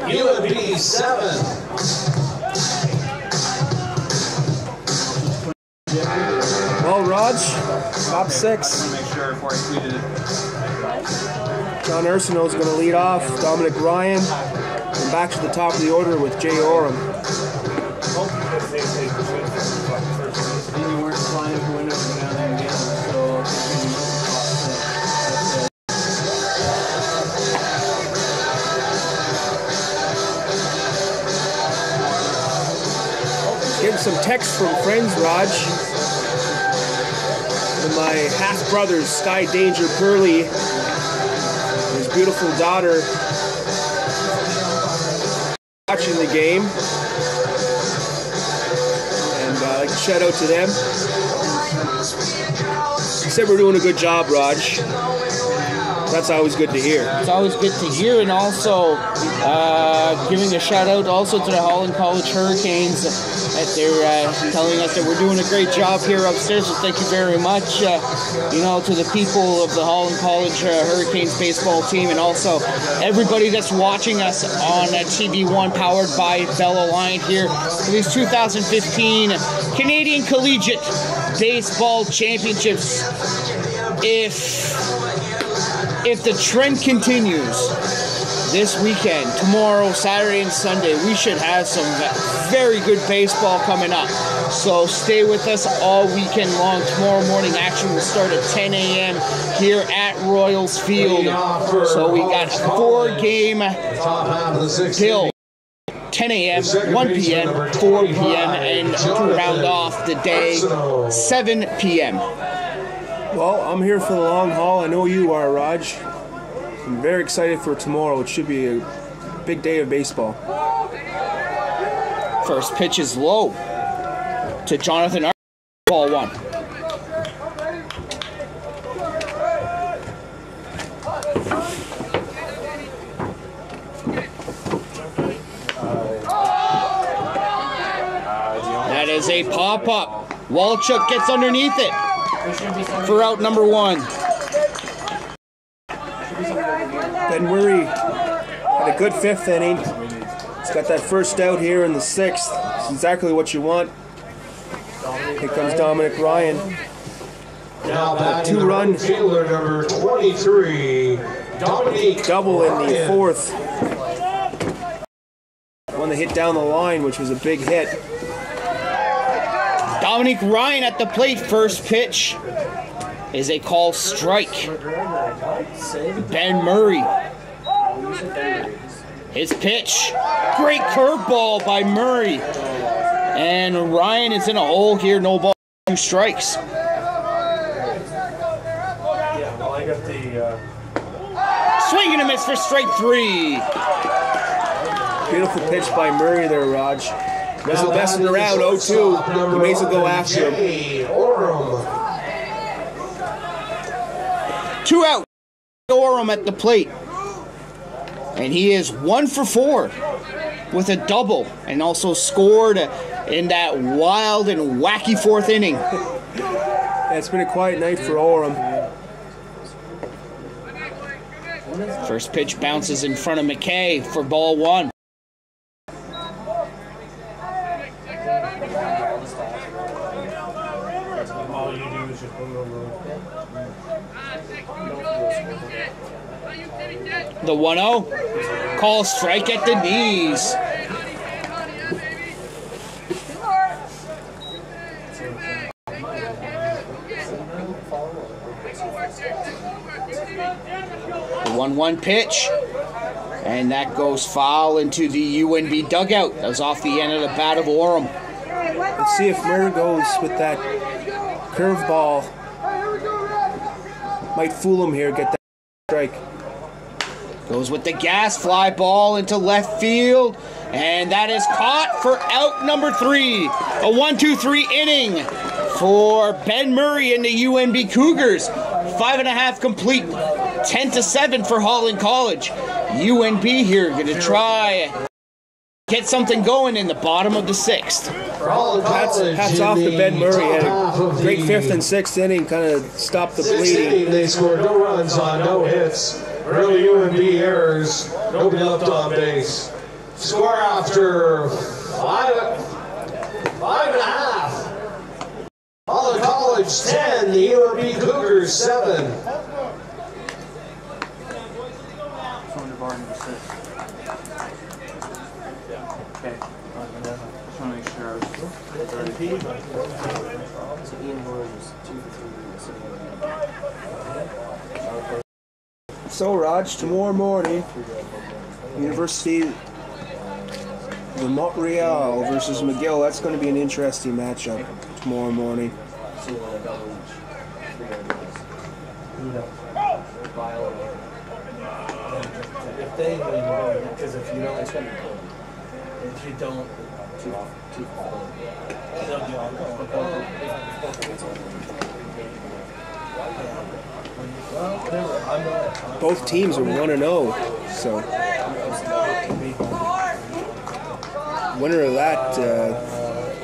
UNB 7. Well, Raj, top 6. John Ursino is going to lead off. Dominic Ryan. And back to the top of the order with Jay Oram. Getting some texts from friends, Raj. And my half-brothers, Sky Danger Curley, and his beautiful daughter, watching the game. And I'd like to shout out to them. He said we're doing a good job, Raj. That's always good to hear. It's always good to hear, and also giving a shout out also to the Holland College Hurricanes that they're telling us that we're doing a great job here upstairs, so thank you very much, to the people of the Holland College Hurricanes baseball team, and also everybody that's watching us on TV1 powered by Bell Alliant here for these 2015 Canadian Collegiate Baseball Championships. If the trend continues, this weekend, tomorrow, Saturday, and Sunday, we should have some very good baseball coming up. So stay with us all weekend long. Tomorrow morning action will start at 10 a.m. here at Royals Field. So we got 4-game till 10 a.m., 1 p.m., 4 p.m., and to round off the day, 7 p.m. Well, I'm here for the long haul. I know you are, Raj. I'm very excited for tomorrow. It should be a big day of baseball. First pitch is low to Jonathan. Ball 1. That is a pop-up. Walchuk gets underneath it for out number 1. Ben Murray had a good 5th inning. He's got that first out here in the 6th. It's exactly what you want. Here comes Dominic Ryan. Now batting 2-run fielder number 23, Dominic double in the 4th. One that hit down the line, which was a big hit. Dominic Ryan at the plate. First pitch is a call strike. Ben Murray. His pitch. Great curveball by Murray. And Ryan is in a hole here. No ball, 2 strikes. Yeah, well, I got the... Swing and a miss for strike 3. Beautiful pitch by Murray there, Raj. Wasn't messing around, 0-2. You may as well go after him. 2 out. Orem at the plate. And he is 1 for 4 with a double, and also scored in that wild and wacky 4th inning. Yeah, it's been a quiet night for Orem. First pitch bounces in front of McKay for ball 1. All you do is just put it over. The 1-0. Call strike at the knees. The 1-1 pitch. And that goes foul into the UNB dugout. That was off the end of the bat of Orem. Let's see if Murray goes with that curveball. Might fool him here, get that strike. Goes with the gas fly ball into left field. And that is caught for out number 3. A 1-2-3 inning for Ben Murray and the UNB Cougars. 5.5 complete. 10-7 for Holland College. UNB here going to try get something going in the bottom of the 6th. Hats off to Ben Murray. Had a great 5th and 6th inning, kind of stopped the bleeding. They scored no runs on no hits. Early UNB errors. Nobody left on base. Score after 5.5. Holland College 10, the UNB Cougars 7. So, Raj, tomorrow morning, University of Montreal versus McGill. That's going to be an interesting matchup tomorrow morning. If they, because if you don't, it's going to be cold. If you don't, they'll be on Both teams are 1-0, so winner of that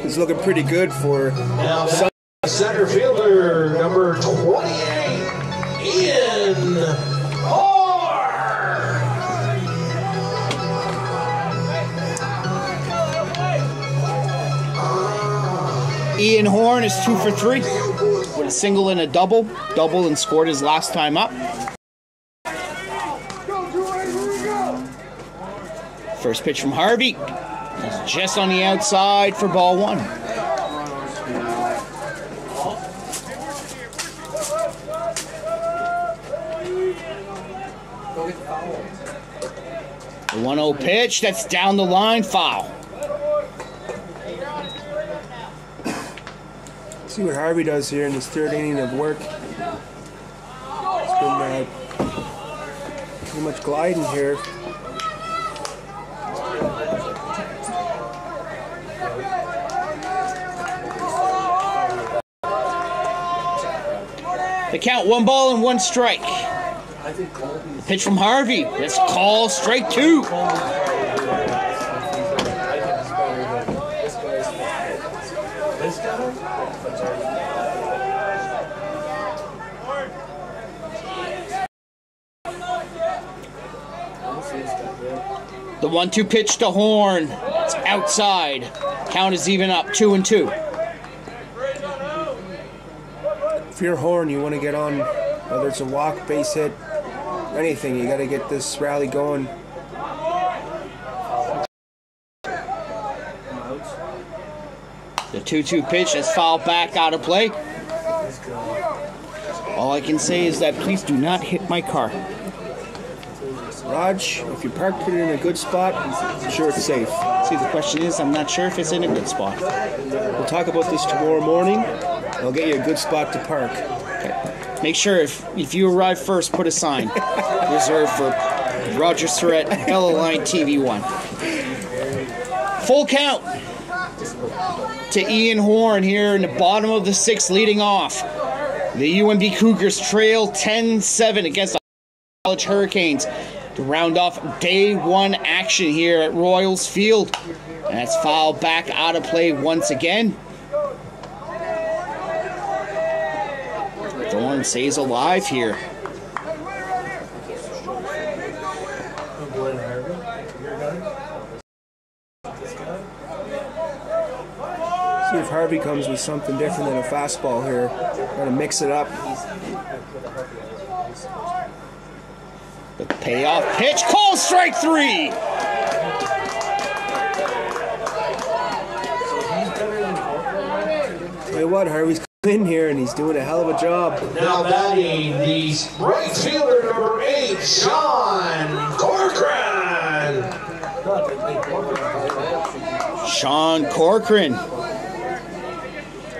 is looking pretty good for some. Center fielder number 28, Ian Orr. Ian Horn is 2 for 3 with a single and a double and scored his last time up. First pitch from Harvey. It's just on the outside for ball one. The 1-0 pitch, that's down the line, foul. See what Harvey does here in this third inning of work. It's been pretty much gliding here. The count, 1 ball and 1 strike. The pitch from Harvey. That's called strike 2. The 1-2 pitch to Horn. It's outside. Count is even up, 2-2. If you're Horn, you want to get on, whether it's a walk, base hit, anything. You got to get this rally going. The 2-2 pitch is fouled back out of play. All I can say is that please do not hit my car. Raj, if you parked it in a good spot, I'm sure it's safe. See, the question is, I'm not sure if it's in a good spot. We'll talk about this tomorrow morning. I'll get you a good spot to park. Okay. Make sure if you arrive first, put a sign reserved for Roger Surratt, LLine TV1. Full count to Ian Horn here in the bottom of the 6th, leading off. The UNB Cougars trail 10-7 against the Holland Hurricanes to round off day 1 action here at Royals Field. And that's fouled back out of play once again. Thorne stays alive here. See if Harvey comes with something different than a fastball here. Trying to mix it up. The payoff pitch, call strike 3. Tell you what, Harvey's in here and he's doing a hell of a job. Now batting the right fielder, number 8, Sean Corcoran. Sean Corcoran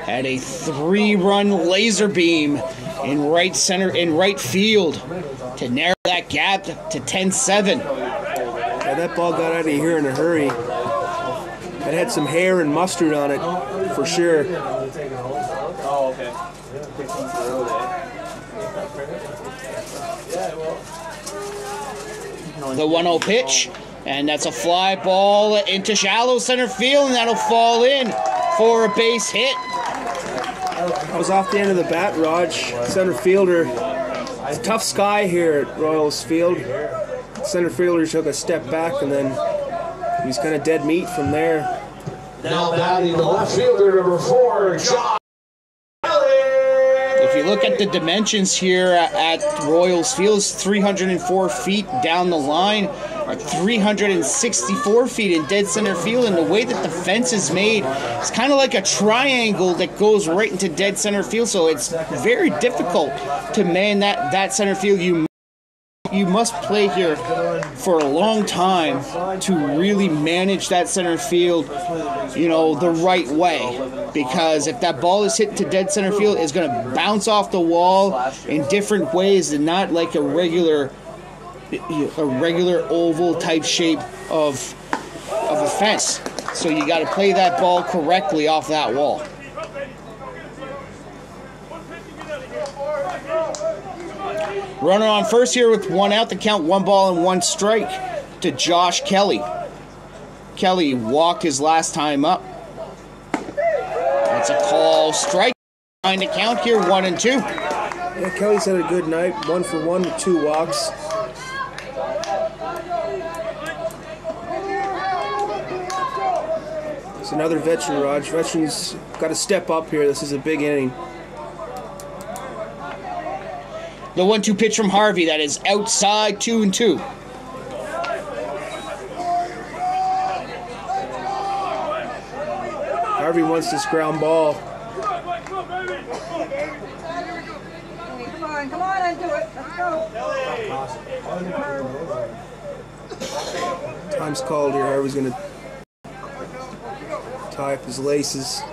had a 3-run laser beam in right field to narrow that gap to 10-7. Yeah, that ball got out of here in a hurry. It had some hair and mustard on it, for sure. Oh, okay. The 1-0 pitch, and that's a fly ball into shallow center field, and that'll fall in for a base hit. I was off the end of the bat, Raj. Center fielder. It's a tough sky here at Royals Field. Center fielder took a step back, and then he was kind of dead meat from there. Now batting the left fielder, number 4, John. If you look at the dimensions here at Royals Field, it's 304 feet down the line, or 364 feet in dead center field, and the way that the fence is made, it's kind of like a triangle that goes right into dead center field, so it's very difficult to man that center field. You must play here for a long time to really manage that center field, the right way. Because if that ball is hit to dead center field, it's going to bounce off the wall in different ways and not like a regular oval type shape of a fence. So you got to play that ball correctly off that wall. Runner on first here with 1 out. The count 1 ball and 1 strike to Josh Kelly. Kelly walked his last time up. That's a call strike. Trying to count here 1-2. Yeah, Kelly's had a good night. 1 for 1 with 2 walks. It's another veteran, Raj. Veterans got to step up here. This is a big inning. The 1-2 pitch from Harvey, that is outside, 2-2. Harvey wants this ground ball. Come on, and do it. Let's go. Time's called here. Harvey's going to tie up his laces.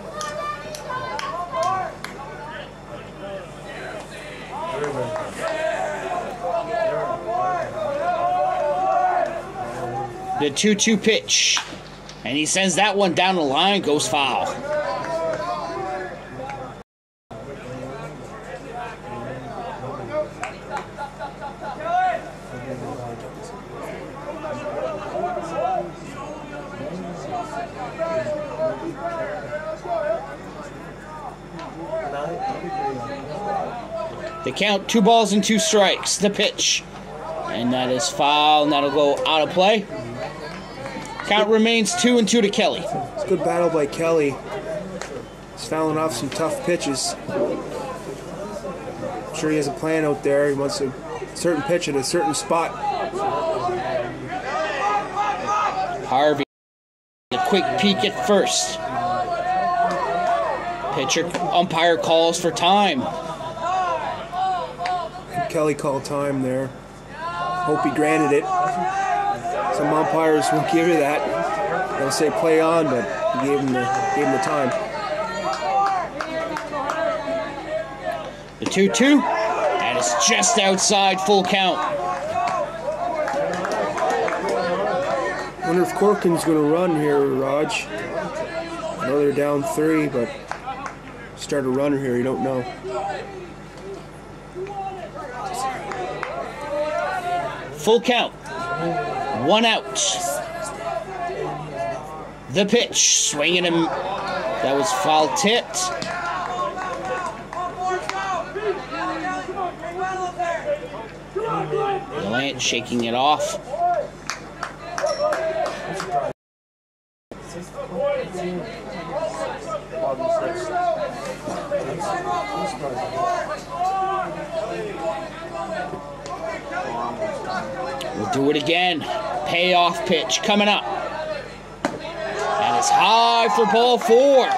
The 2-2 pitch. And he sends that one down the line, goes foul. They count 2 balls and 2 strikes. The pitch. And that is foul, and that'll go out of play. Count remains 2-2 to Kelly. It's a good battle by Kelly. He's fouling off some tough pitches. I'm sure he has a plan out there. He wants a certain pitch at a certain spot. Harvey, a quick peek at first. Pitcher umpire calls for time. Kelly called time there. Hope he granted it. Some umpires won't give you that. They'll say play on, but he gave him the time. The 2-2, and it's just outside full count. Wonder if Corkin's going to run here, Raj. I know they're down 3, but start a runner here, you don't know. Full count. 1 out. The pitch. Swinging him. That was foul tipped. Delant shaking it off. We'll do it again. Payoff pitch coming up. And it's high for ball 4.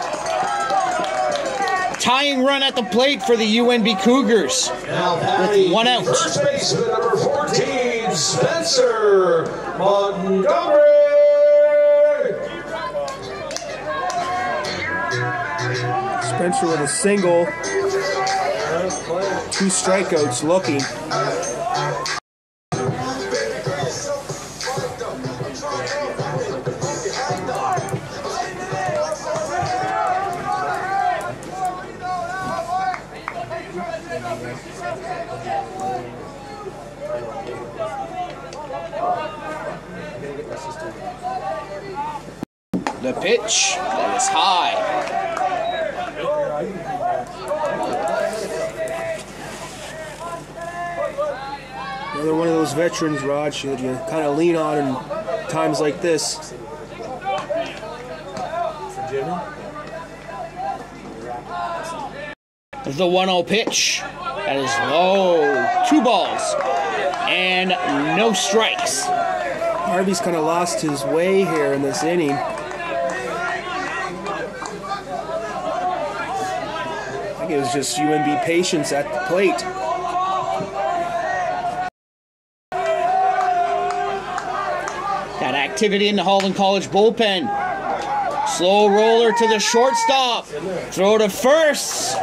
Tying run at the plate for the UNB Cougars. With 1 out. First baseman number 14, Spencer Montgomery. Spencer with a single. 2 strikeouts looking. The pitch, that is high. Another one of those veterans, Raj, that you kind of lean on in times like this. The 1-0 pitch. That is low. 2 balls and no strikes. Harvey's kind of lost his way here in this inning. I think it was just UNB patience at the plate. Got activity in the Holland College bullpen. Slow roller to the shortstop. Throw to first.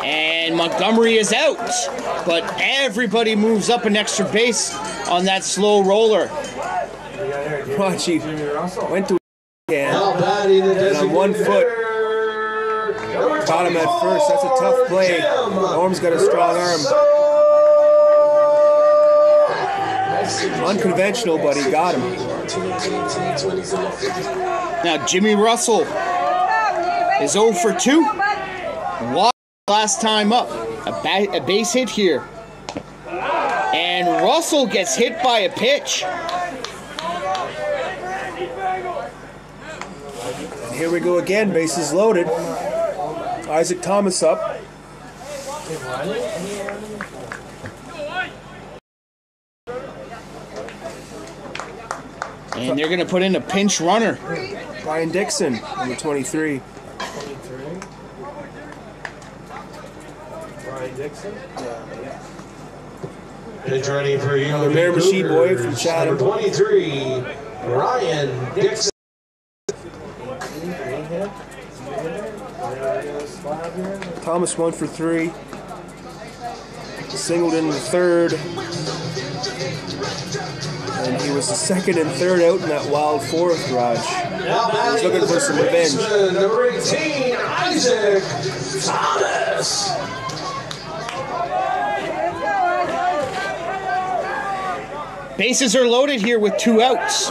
And Montgomery is out. But everybody moves up an extra base on that slow roller. Raji went to and on 1 foot. Caught him at first. That's a tough play. Norm's got a strong arm. Unconventional, but he got him. Now Jimmy Russell is 0 for 2. Last time up. A base hit here. And Russell gets hit by a pitch. Here we go again, bases loaded. Isaac Thomas up. And they're going to put in a pinch runner. Ryan Dixon, number 23. Ryan Dixon? Pitch ready for you. The Bear Machine boy from Chatham. Number 23, Ryan Dixon. Thomas 1 for 3. Singled in the third. And he was the second and third out in that wild fourth, Raj. He's looking for some revenge. Number 18, Isaac Thomas. Bases are loaded here with 2 outs.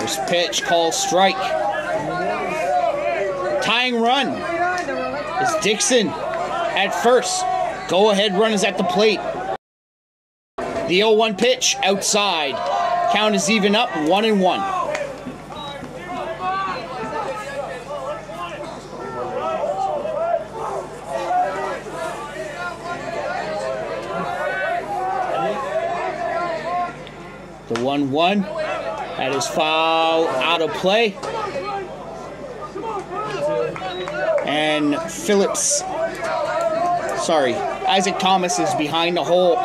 First pitch, call strike. Tying run is Dixon at first. Go-ahead run is at the plate. The 0-1 pitch outside. Count is even up, 1-1. The 1-1. That is foul out of play. And Isaac Thomas is behind the hole,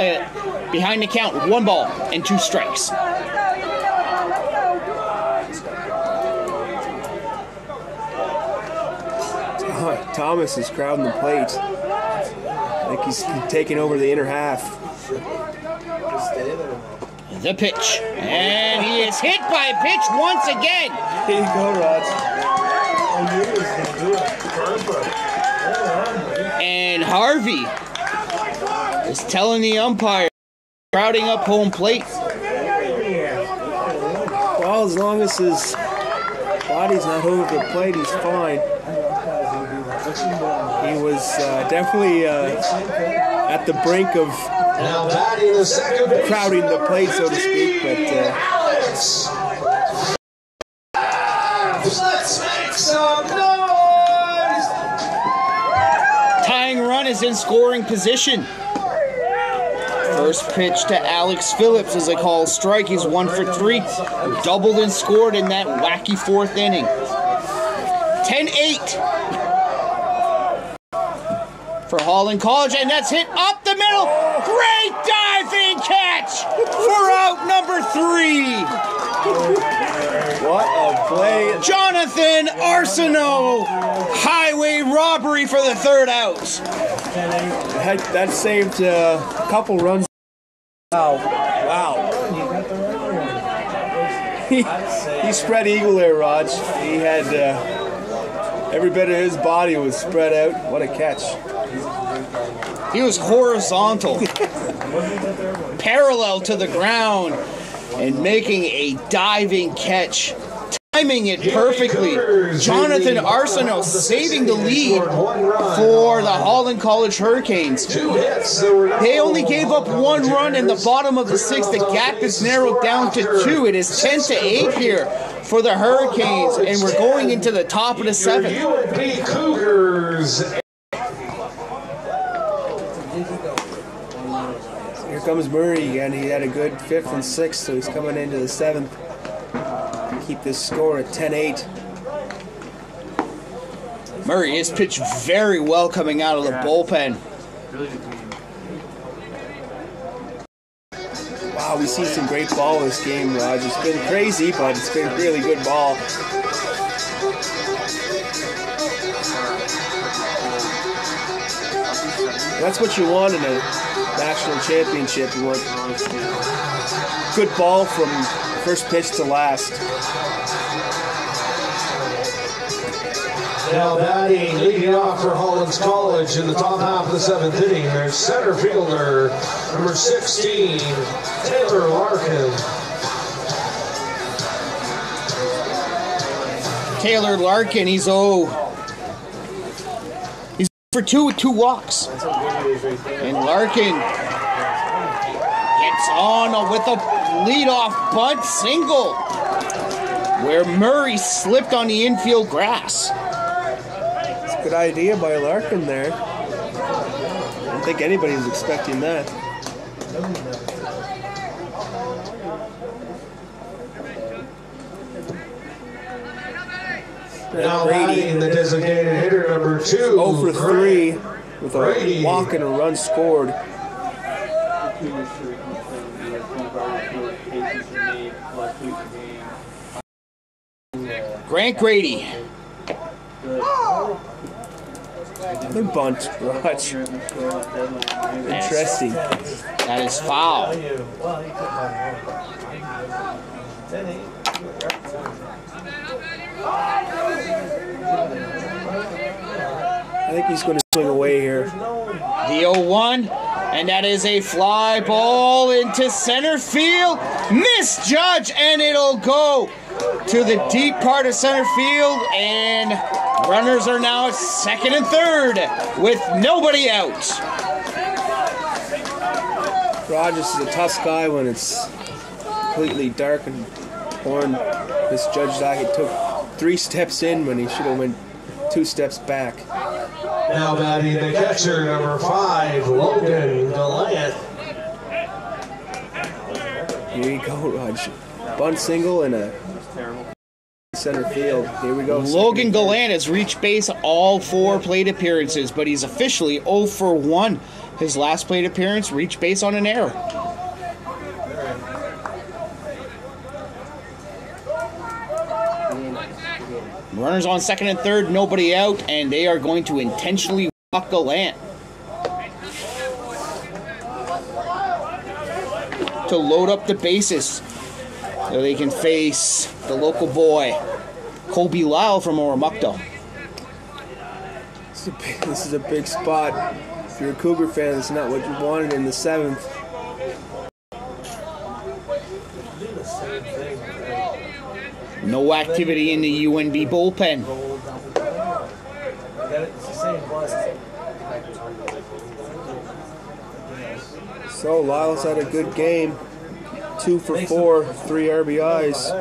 behind the count with 1 ball and 2 strikes. Thomas is crowding the plate. I think he's taking over the inner half. The pitch, and he is hit by a pitch once again. Here you go, Rod. And Harvey is telling the umpire, crowding up home plate. Well, as long as his body's not over the plate, he's fine. He was definitely at the brink of crowding the plate, so to speak, but Alex, let's make some noise. Tying run is in scoring position. First pitch to Alex Phillips is a call strike. He's 1 for 3. Doubled and scored in that wacky 4th inning. 10-8 for Holland College, and that's hit up the middle. Great diving catch for out number 3. what a play. Jonathan Arsenault, highway robbery for the 3rd out. That saved a couple runs. Wow. He spread eagle there, Raj. He had every bit of his body was spread out. What a catch. He was horizontal, parallel to the ground, and making a diving catch, timing it perfectly. Jonathan Arsenault saving the lead for the Holland College Hurricanes. They only gave up 1 run in the bottom of the 6th. The gap is narrowed down to 2. It is 10-8 here for the Hurricanes, and we're going into the top of the 7th. UNB Cougars. Here comes Murray again. He had a good 5th and 6th, so he's coming into the 7th. Keep this score at 10-8. Murray is pitched very well coming out of the bullpen. Wow, we see some great ball this game, Raj. It's been crazy, but it's been really good ball. That's what you want in a national championship. You want good ball from first pitch to last. Now batting, leading off for Holland College in the top half of the 7th inning, their center fielder, number 16, Taylor Larkin. Taylor Larkin, he's 0 for 2 with 2 walks. And Larkin gets on with a leadoff bunt single, where Murray slipped on the infield grass. It's a good idea by Larkin there. I don't think anybody was expecting that. Now batting the designated hitter, number 2. 0 for 3. with a walk and a run scored. Grant Grady. Another bunt, Raj. Interesting. That is foul. I think he's going to swing away here. The 0-1, and that is a fly ball into center field. Misjudged, and it'll go to the deep part of center field, and runners are now at second and third with nobody out. Rogers is a tough guy when it's completely dark and pouring. Misjudged that. He took 3 steps in when he should have went 2 steps back. Now batting the catcher, number 5, Logan Gallant. Here you go, Raj. Bunt single and a center field. Here we go. Logan Gallant has reached base all 4 plate appearances, but he's officially 0 for 1. His last plate appearance reached base on an error. Runners on second and third, nobody out, and they are going to intentionally walk Gallant to load up the bases so they can face the local boy, Colby Lyle from Oromocto. This is a big spot. If you're a Cougar fan, it's not what you wanted in the 7th. No activity in the UNB bullpen. So Lyle's had a good game. 2 for 4, 3 RBIs.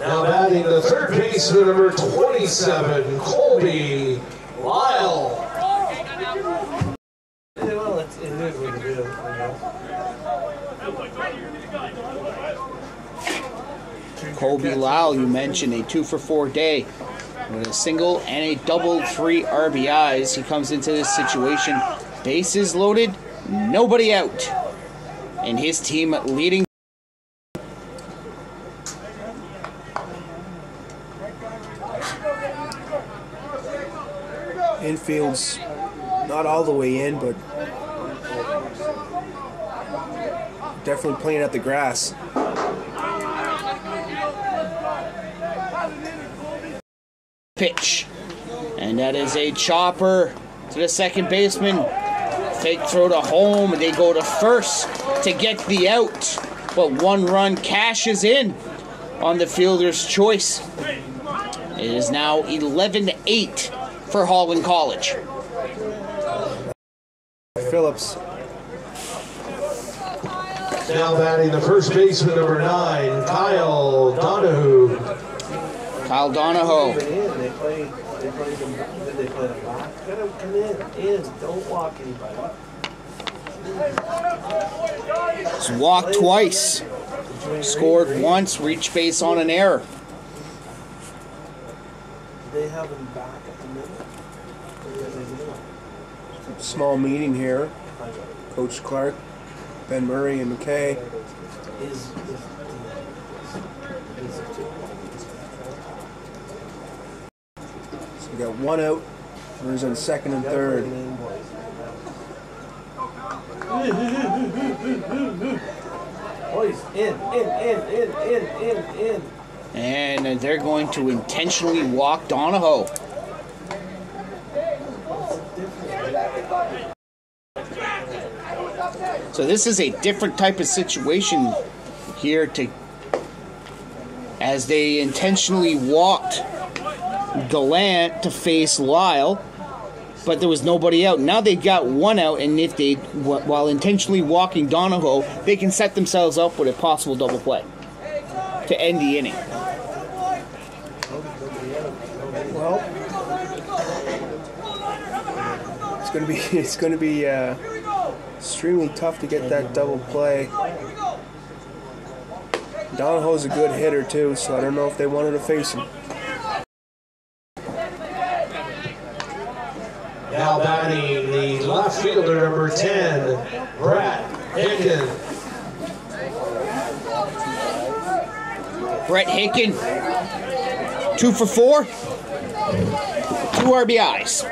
Now batting the third baseman, number 27, Colby Lyle. Colby Lyle, you mentioned, a 2 for 4 day with a single and a double, 3 RBIs. He comes into this situation, bases loaded, nobody out, and his team leading. Infield's not all the way in, but definitely playing at the grass. Pitch, and that is a chopper to the second baseman. Fake throw to home, and they go to first to get the out, but 1 run cashes in on the fielder's choice. It is now 11-8 for Holland College. Phillips. Now batting the first baseman, number 9, Kyle Donahue. Kyle Donahoe. They play them back. Let them come in. Don't walk anybody. He's walked twice. Scored once, reached base on an error. They have him back at the middle. Small meeting here. Coach Clark, Ben Murray, and McKay. So we got 1 out. Runners on second and third. Boys, in. And they're going to intentionally walk Donahoe. So this is a different type of situation here, as they intentionally walked Gallant to face Lyle, but there was nobody out. Now they've got 1 out, and if they, while intentionally walking Donahoe, they can set themselves up with a possible double play to end the inning. Well, it's going to be Extremely tough to get that double play. Donahoe's a good hitter too, so I don't know if they wanted to face him. Now batting the left fielder, number 10, Brett Hicken. Brett Hicken, 2 for 4, 2 RBIs.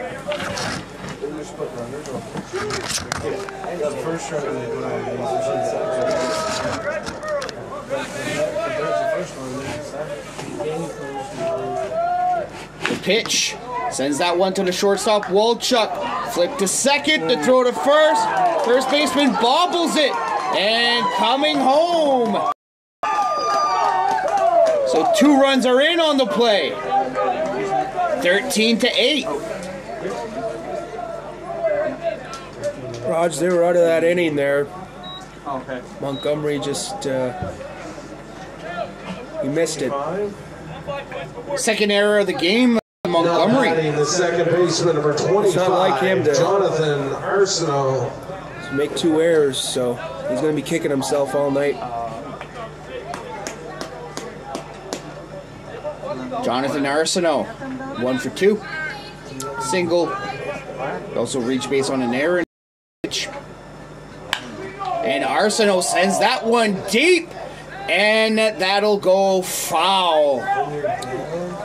The pitch sends that one to the shortstop, Walchuk. Flip to second, the throw to first. First baseman bobbles it, and coming home. So 2 runs are in on the play. 13-8. Raj, they were out of that inning there. Okay. Montgomery just he missed it. Second error of the game, Montgomery. Now batting the second baseman, number 25, It's not like him to Jonathan Arsenault. make 2 errors, so he's going to be kicking himself all night. Jonathan Arsenault, 1 for 2. Single. Also reached base on an error. And Arsenault sends that one deep. And that'll go foul.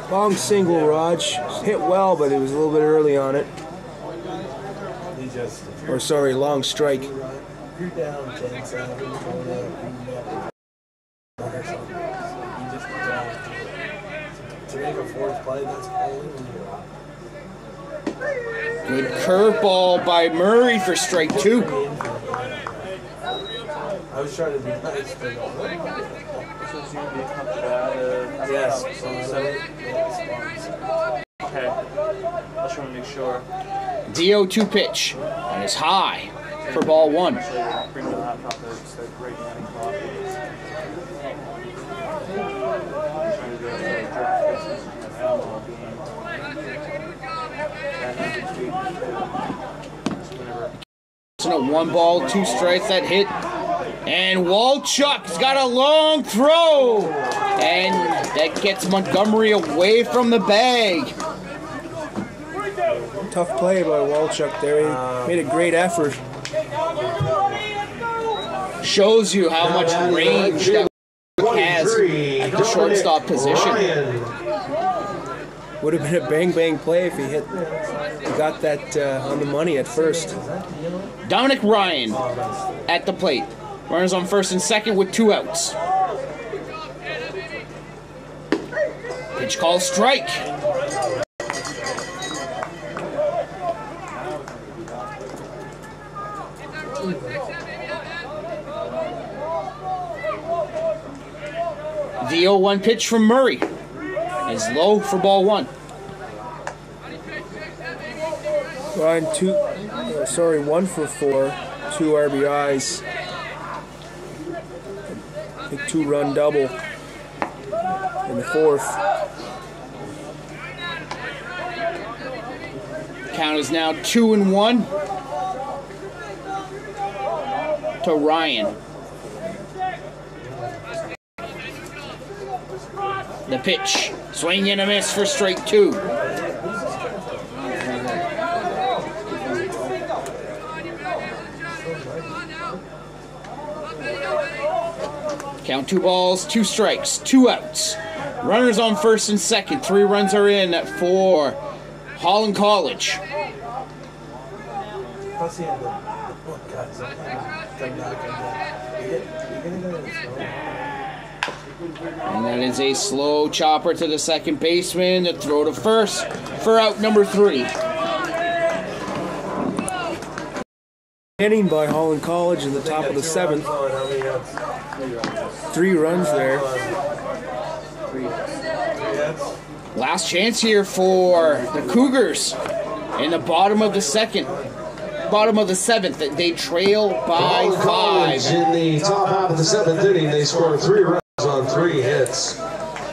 Long single, Raj. Hit well, but it was a little bit early on it. Or sorry, long strike. You're down 10-7. To make a fourth play, that's only Good curveball by Murray for strike 2. I was trying to be nice, but yes. Okay. I just want to make sure. The 0-2 pitch. And it's high for ball 1. Bring the laptop there. It's like right behind the clock. Trying to do So 1 ball, 2 strikes, that hit. And Walchuk's got a long throw. And that gets Montgomery away from the bag. Tough play by Walchuk there. He made a great effort. Shows you how much range that has at the shortstop position. Would have been a bang-bang play if he got that on the money at first. Dominic Ryan at the plate. Runners on first and second with 2 outs. Pitch call, strike. The 0-1 pitch from Murray is low for ball 1. Ryan, 1 for 4, 2 RBIs. Big 2-run double in the 4th. Count is now 2-1 to Ryan. The pitch, swing and a miss for strike 2. Count 2 balls, 2 strikes, 2 outs. Runners on first and second. 3 runs are in for Holland College. And that is a slow chopper to the second baseman. The throw to first for out number 3. Inning by Holland College in the top of the 7th. 3 runs there. Last chance here for the Cougars in the bottom of the 7th. They trail by 5. In the top half of the 7th inning, they scored 3 runs on 3 hits.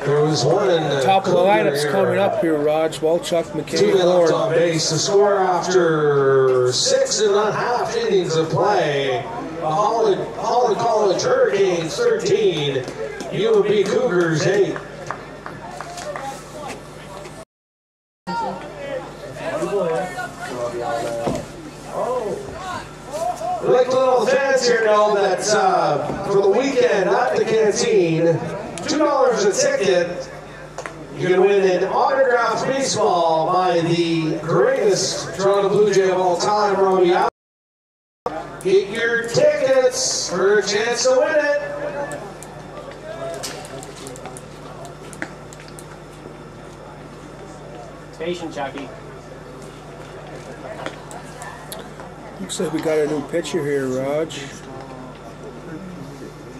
There was one. Top of the lineup's coming up here, Raj. Walchuk, McKay, Two left on Horn. base. The score after 6.5 innings of play. The Holland College Hurricanes 13, UNB Cougars 8. Like little fans here know that for the weekend at the canteen, $2 a ticket, you can win an autographed baseball by the greatest Toronto Blue Jay of all time, Robbie Allen. Get your tickets for a chance to win it. Patient, Chucky. Looks like we got a new pitcher here, Raj.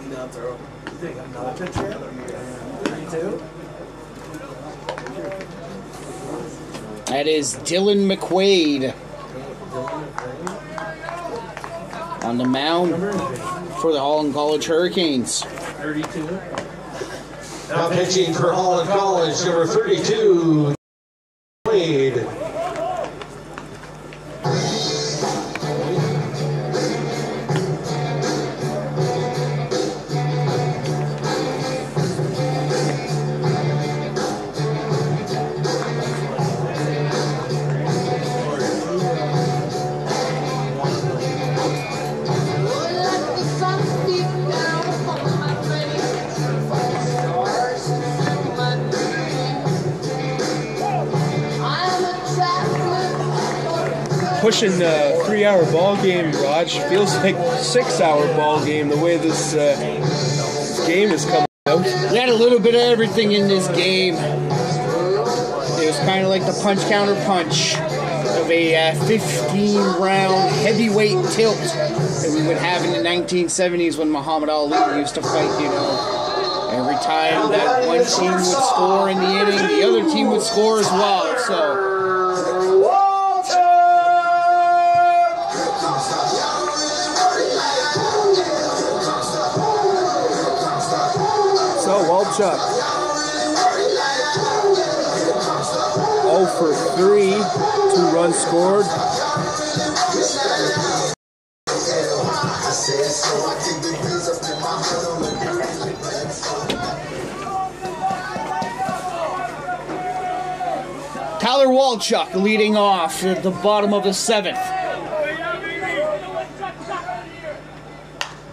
Another picture? 32? That is Dylan McQuaid on the mound for the Holland College Hurricanes. 32. Now pitching for Holland College, number 32, Wade. Pushing the 3-hour ball game, Raj. Feels like 6-hour ball game the way this game is coming out. We had a little bit of everything in this game. It was kind of like the punch counter punch of a 15-round heavyweight tilt that we would have in the 1970s when Muhammad Ali used to fight, you know. Every time that one team would score in the inning, the other team would score as well. So Walchuk 0 for 3, 2 runs scored. Tyler Walchuk leading off at the bottom of the 7th.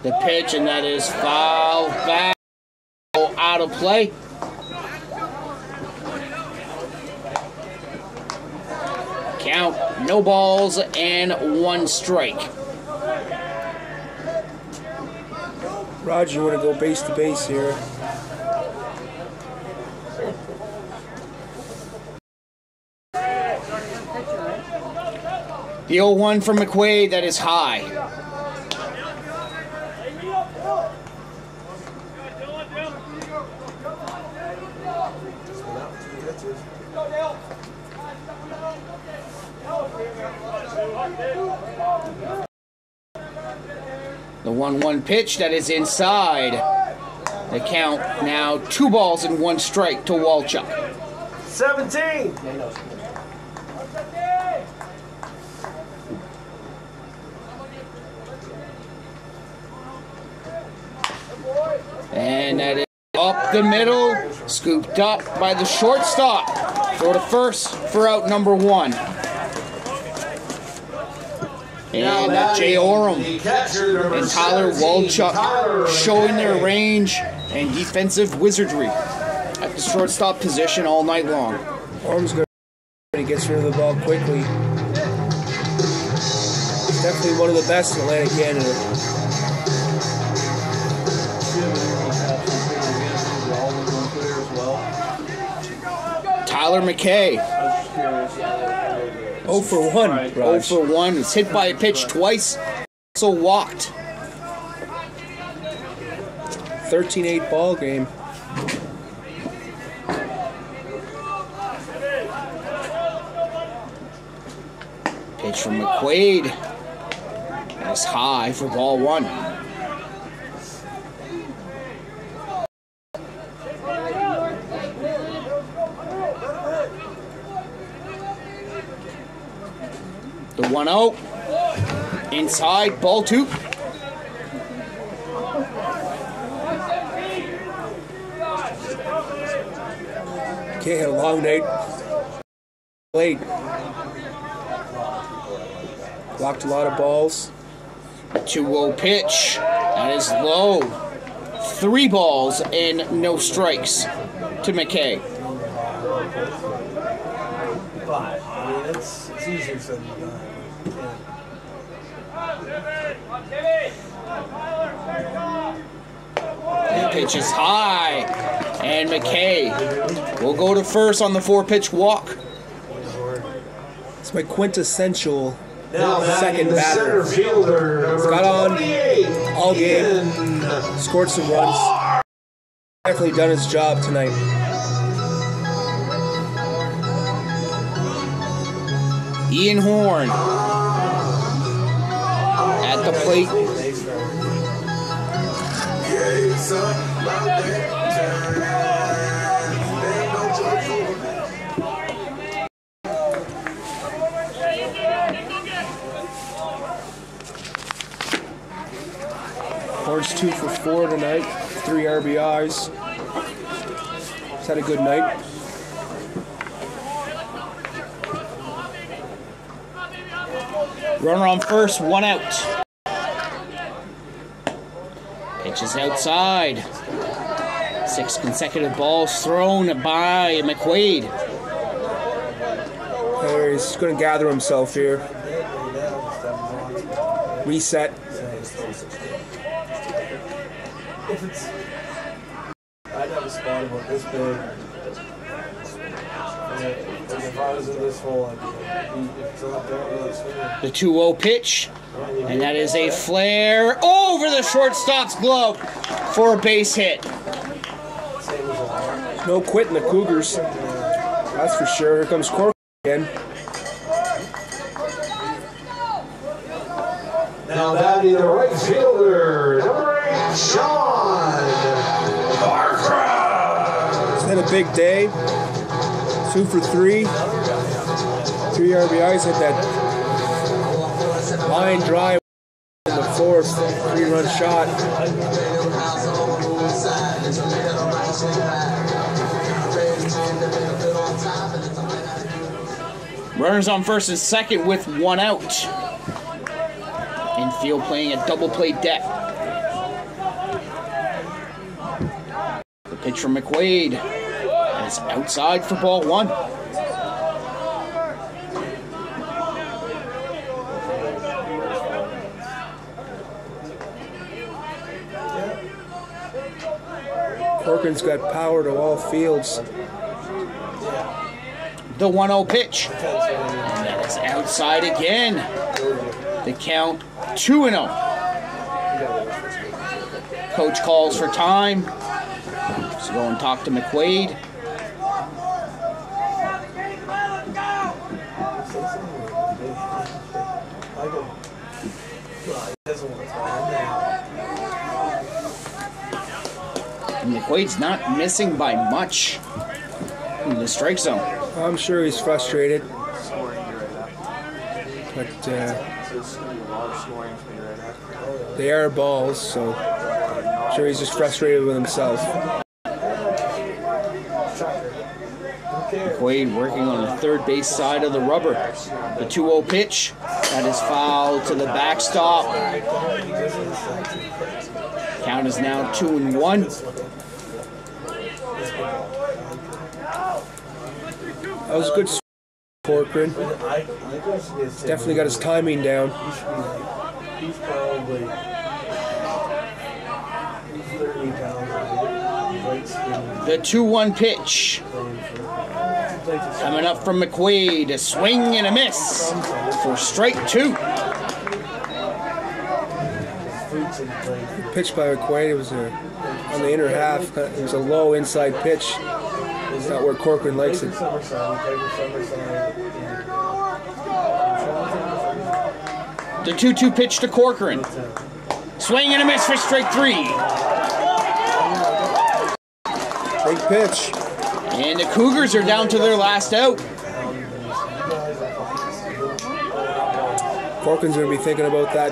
The pitch, and that is foul back. Out of play. Count, no balls and 1 strike. Roger, you want to go base to base here. The 0-1 from McQuaid, that is high. The 1-1 pitch, that is inside. The count now 2 balls and 1 strike to Walchuk. 17. And that is up the middle, scooped up by the shortstop. Throw to first for out number 1. And Jay Oram and Tyler Walchuk showing their range and defensive wizardry at the shortstop position all night long. Orm's good. He gets rid of the ball quickly. Definitely one of the best in Atlantic Canada. Tyler McKay. 0 for 1. Raj. 0 for 1. He's hit by a pitch twice, so walked. 13-8 ball game. Pitch from McQuaid. That's high for ball 1. 1-0. Inside, ball 2. Okay, had a long night. Late. Blocked a lot of balls. 2-0 pitch. That is low. 3 balls and no strikes to McKay. But, I mean, it's easier said than done. The pitch is high. And McKay will go to first on the 4-pitch walk. It's my quintessential Now second the batter. center fielder, number Got on 28, all game. Ian. Scored some runs. Definitely done his job tonight. Ian Horn at the plate. Horn's 2 for 4 tonight. 3 RBIs. He's had a good night. Runner on first, 1 out. Pitch is outside. 6 consecutive balls thrown by McQuaid. He's going to gather himself here. Reset. If it's, I'd have a spot about this big. And if I was in this hole, I'd be like, if it's not there, let's swing it. The 2-0 pitch, and that is a flare over the shortstop's glove for a base hit. Same as a lot. No quitting the Cougars. That's for sure. Here comes Cork again. Now batting the right fielder, number 8, Sean Barcroft. He's had a big day. 2 for 3. 3 RBIs. Had that line drive in the 4th. 3-run shot. Runners on first and second with 1 out. Infield playing a double play deck. The pitch from McQuaid. And it's outside for ball 1. Corcoran's got power to all fields. The 1-0 pitch. And that is outside again. The count 2-0. Coach calls for time. So go and talk to McQuaid. And McQuaid's not missing by much in the strike zone. I'm sure he's frustrated. But they are balls, so I'm sure he's just frustrated with himself. McQuaid working on the third base side of the rubber. The 2-0 pitch. That is fouled to the backstop. Count is now 2-1. That was a good Corcoran. Definitely got his timing down. He's probably 30 pounds. The 2-1 pitch. Coming up from McQuaid. A swing and a miss for strike 2. Pitch by McQuaid. It was on the inner half. It was a low inside pitch. It's not where Corcoran likes it. The 2-2 pitch to Corcoran. Swing and a miss for strike 3. Big pitch. And the Cougars are down to their last out. Corcoran's going to be thinking about that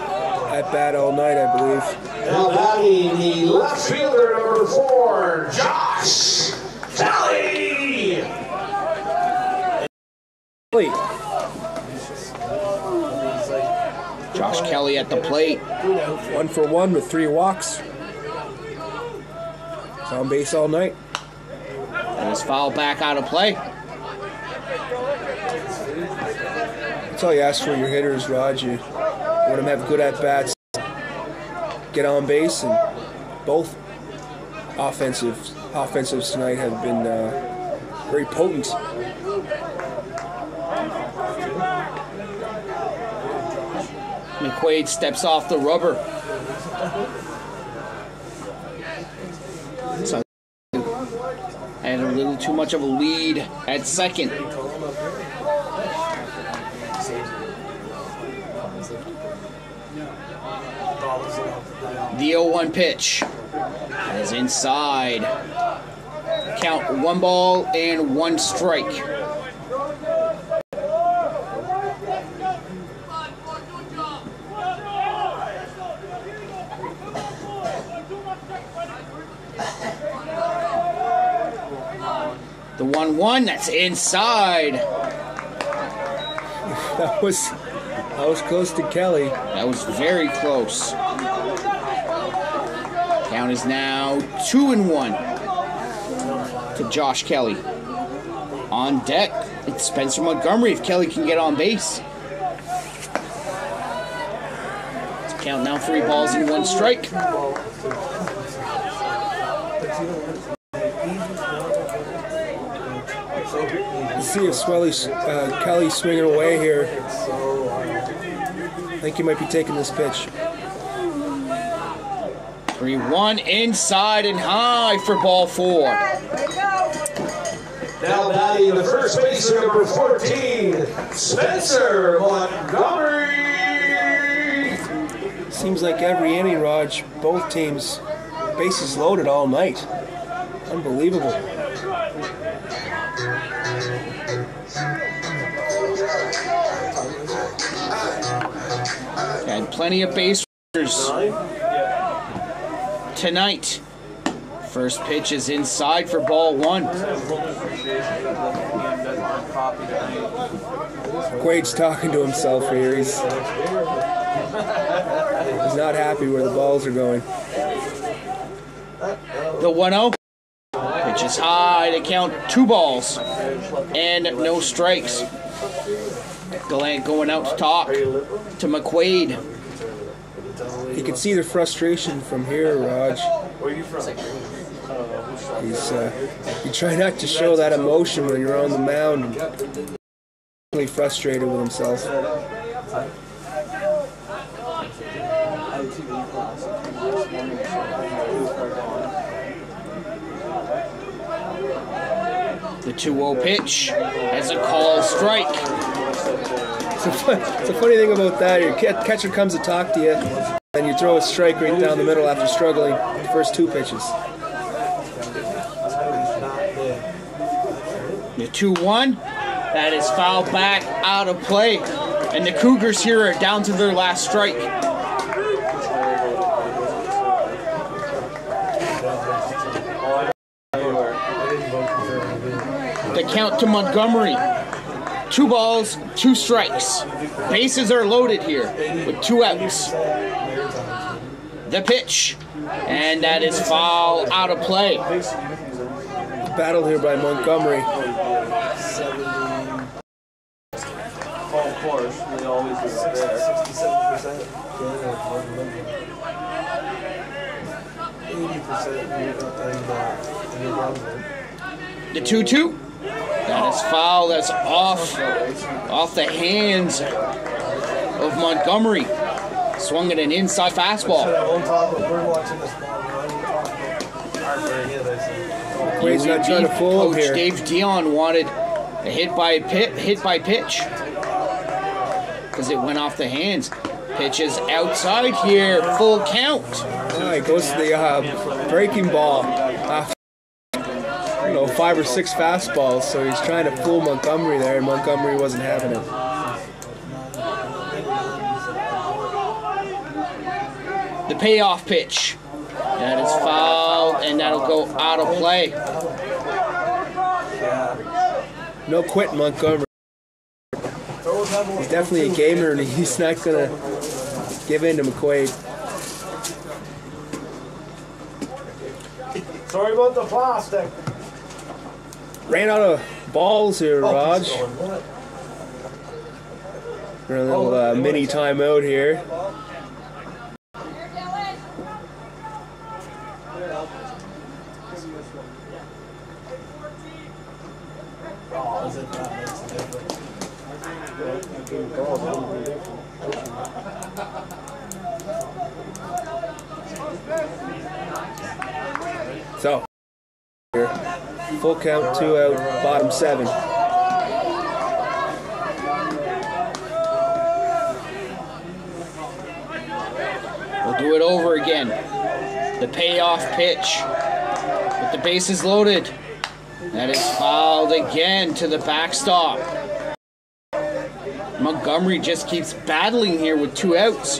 at bat all night, I believe. Now batting the left fielder, number 4, Josh Kelly. Josh Kelly at the plate. 1 for 1 with 3 walks. He's on base all night. And his foul back out of play. That's all you ask for your hitters, Raj. You want them to have good at-bats, get on base, and both offensives tonight have been very potent. McQuaid steps off the rubber. So, and a little too much of a lead at second. The 0-1 pitch is inside. Count 1 ball and 1 strike. The 1-1, that's inside. That was close to Kelly. That was very close. Count is now 2-1 to Josh Kelly. On deck, it's Spencer Montgomery if Kelly can get on base. Count now 3 balls and 1 strike. Let's see if Kelly's swinging away here. I think he might be taking this pitch. 3-1 inside and high for ball 4. Now batting the first baseman, number 14, Spencer Montgomery. Seems like every inning, Raj, both teams bases loaded all night. Unbelievable. Had plenty of base runners tonight. First pitch is inside for ball 1. Quaid's talking to himself here. He's not happy where the balls are going. The 1-0 pitch is high to count 2 balls and no strikes. Gallant going out to talk to McQuaid. You can see the frustration from here, Raj. Where are you from? You try not to show that emotion when you're on the mound. Really frustrated with himself. The 2-0 pitch has a call strike. It's a funny thing about that. Your catcher comes to talk to you, and you throw a strike right down the middle after struggling the first 2 pitches. The 2-1, that is fouled back out of play. And the Cougars here are down to their last strike. The count to Montgomery. 2 balls, 2 strikes. Bases are loaded here with 2 outs. The pitch, and that is foul out of play. Battle here by Montgomery. Of course, they always do it there. 67%. 80%. The 2-2. That is foul. That's off the hands of Montgomery. Swung at an inside fastball. Quaid's not trying to fool him Coach here. Dave Dion wanted a hit by pitch because it went off the hands. Pitch is outside here. Full count. Oh, he goes to the breaking ball. 5 or 6 fastballs, so he's trying to fool Montgomery there, and Montgomery wasn't having it. The payoff pitch. That is fouled, and that'll go out of play. No quit, Montgomery. He's definitely a gamer, and he's not going to give in to McQuaid. Sorry about the plastic. Ran out of balls here, Raj. We're a little mini timeout here. Oh, is it that makes a difference? So, here, full count, 2 out, bottom 7. We'll do it over again. The payoff pitch. With the bases loaded. That is fouled again to the backstop. Montgomery just keeps battling here with 2 outs.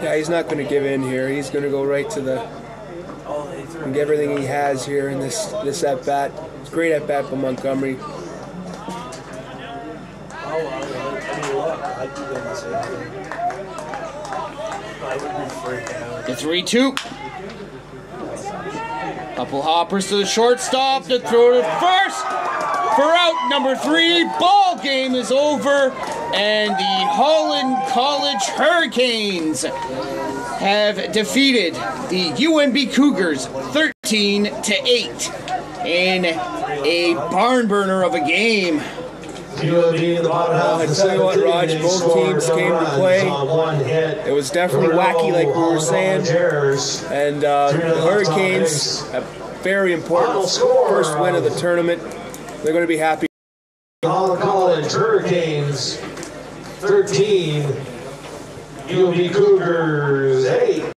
Yeah, he's not going to give in here. He's going to go right to the and get everything he has here in this at bat. It's a great at bat by Montgomery. The 3-2. Couple hoppers to the shortstop. The throw to first. For out number 3. Ball game is over. And the Holland College Hurricanes have defeated the UNB Cougars 13-8 in a barn burner of a game. UNB in the bottom half. I tell you what, Raj, both teams came to play. It was definitely wacky, like we were saying. And the Hurricanes, a very important first win of the tournament. They're going to be happy. Holland College Hurricanes 13, UNB Cougars 8.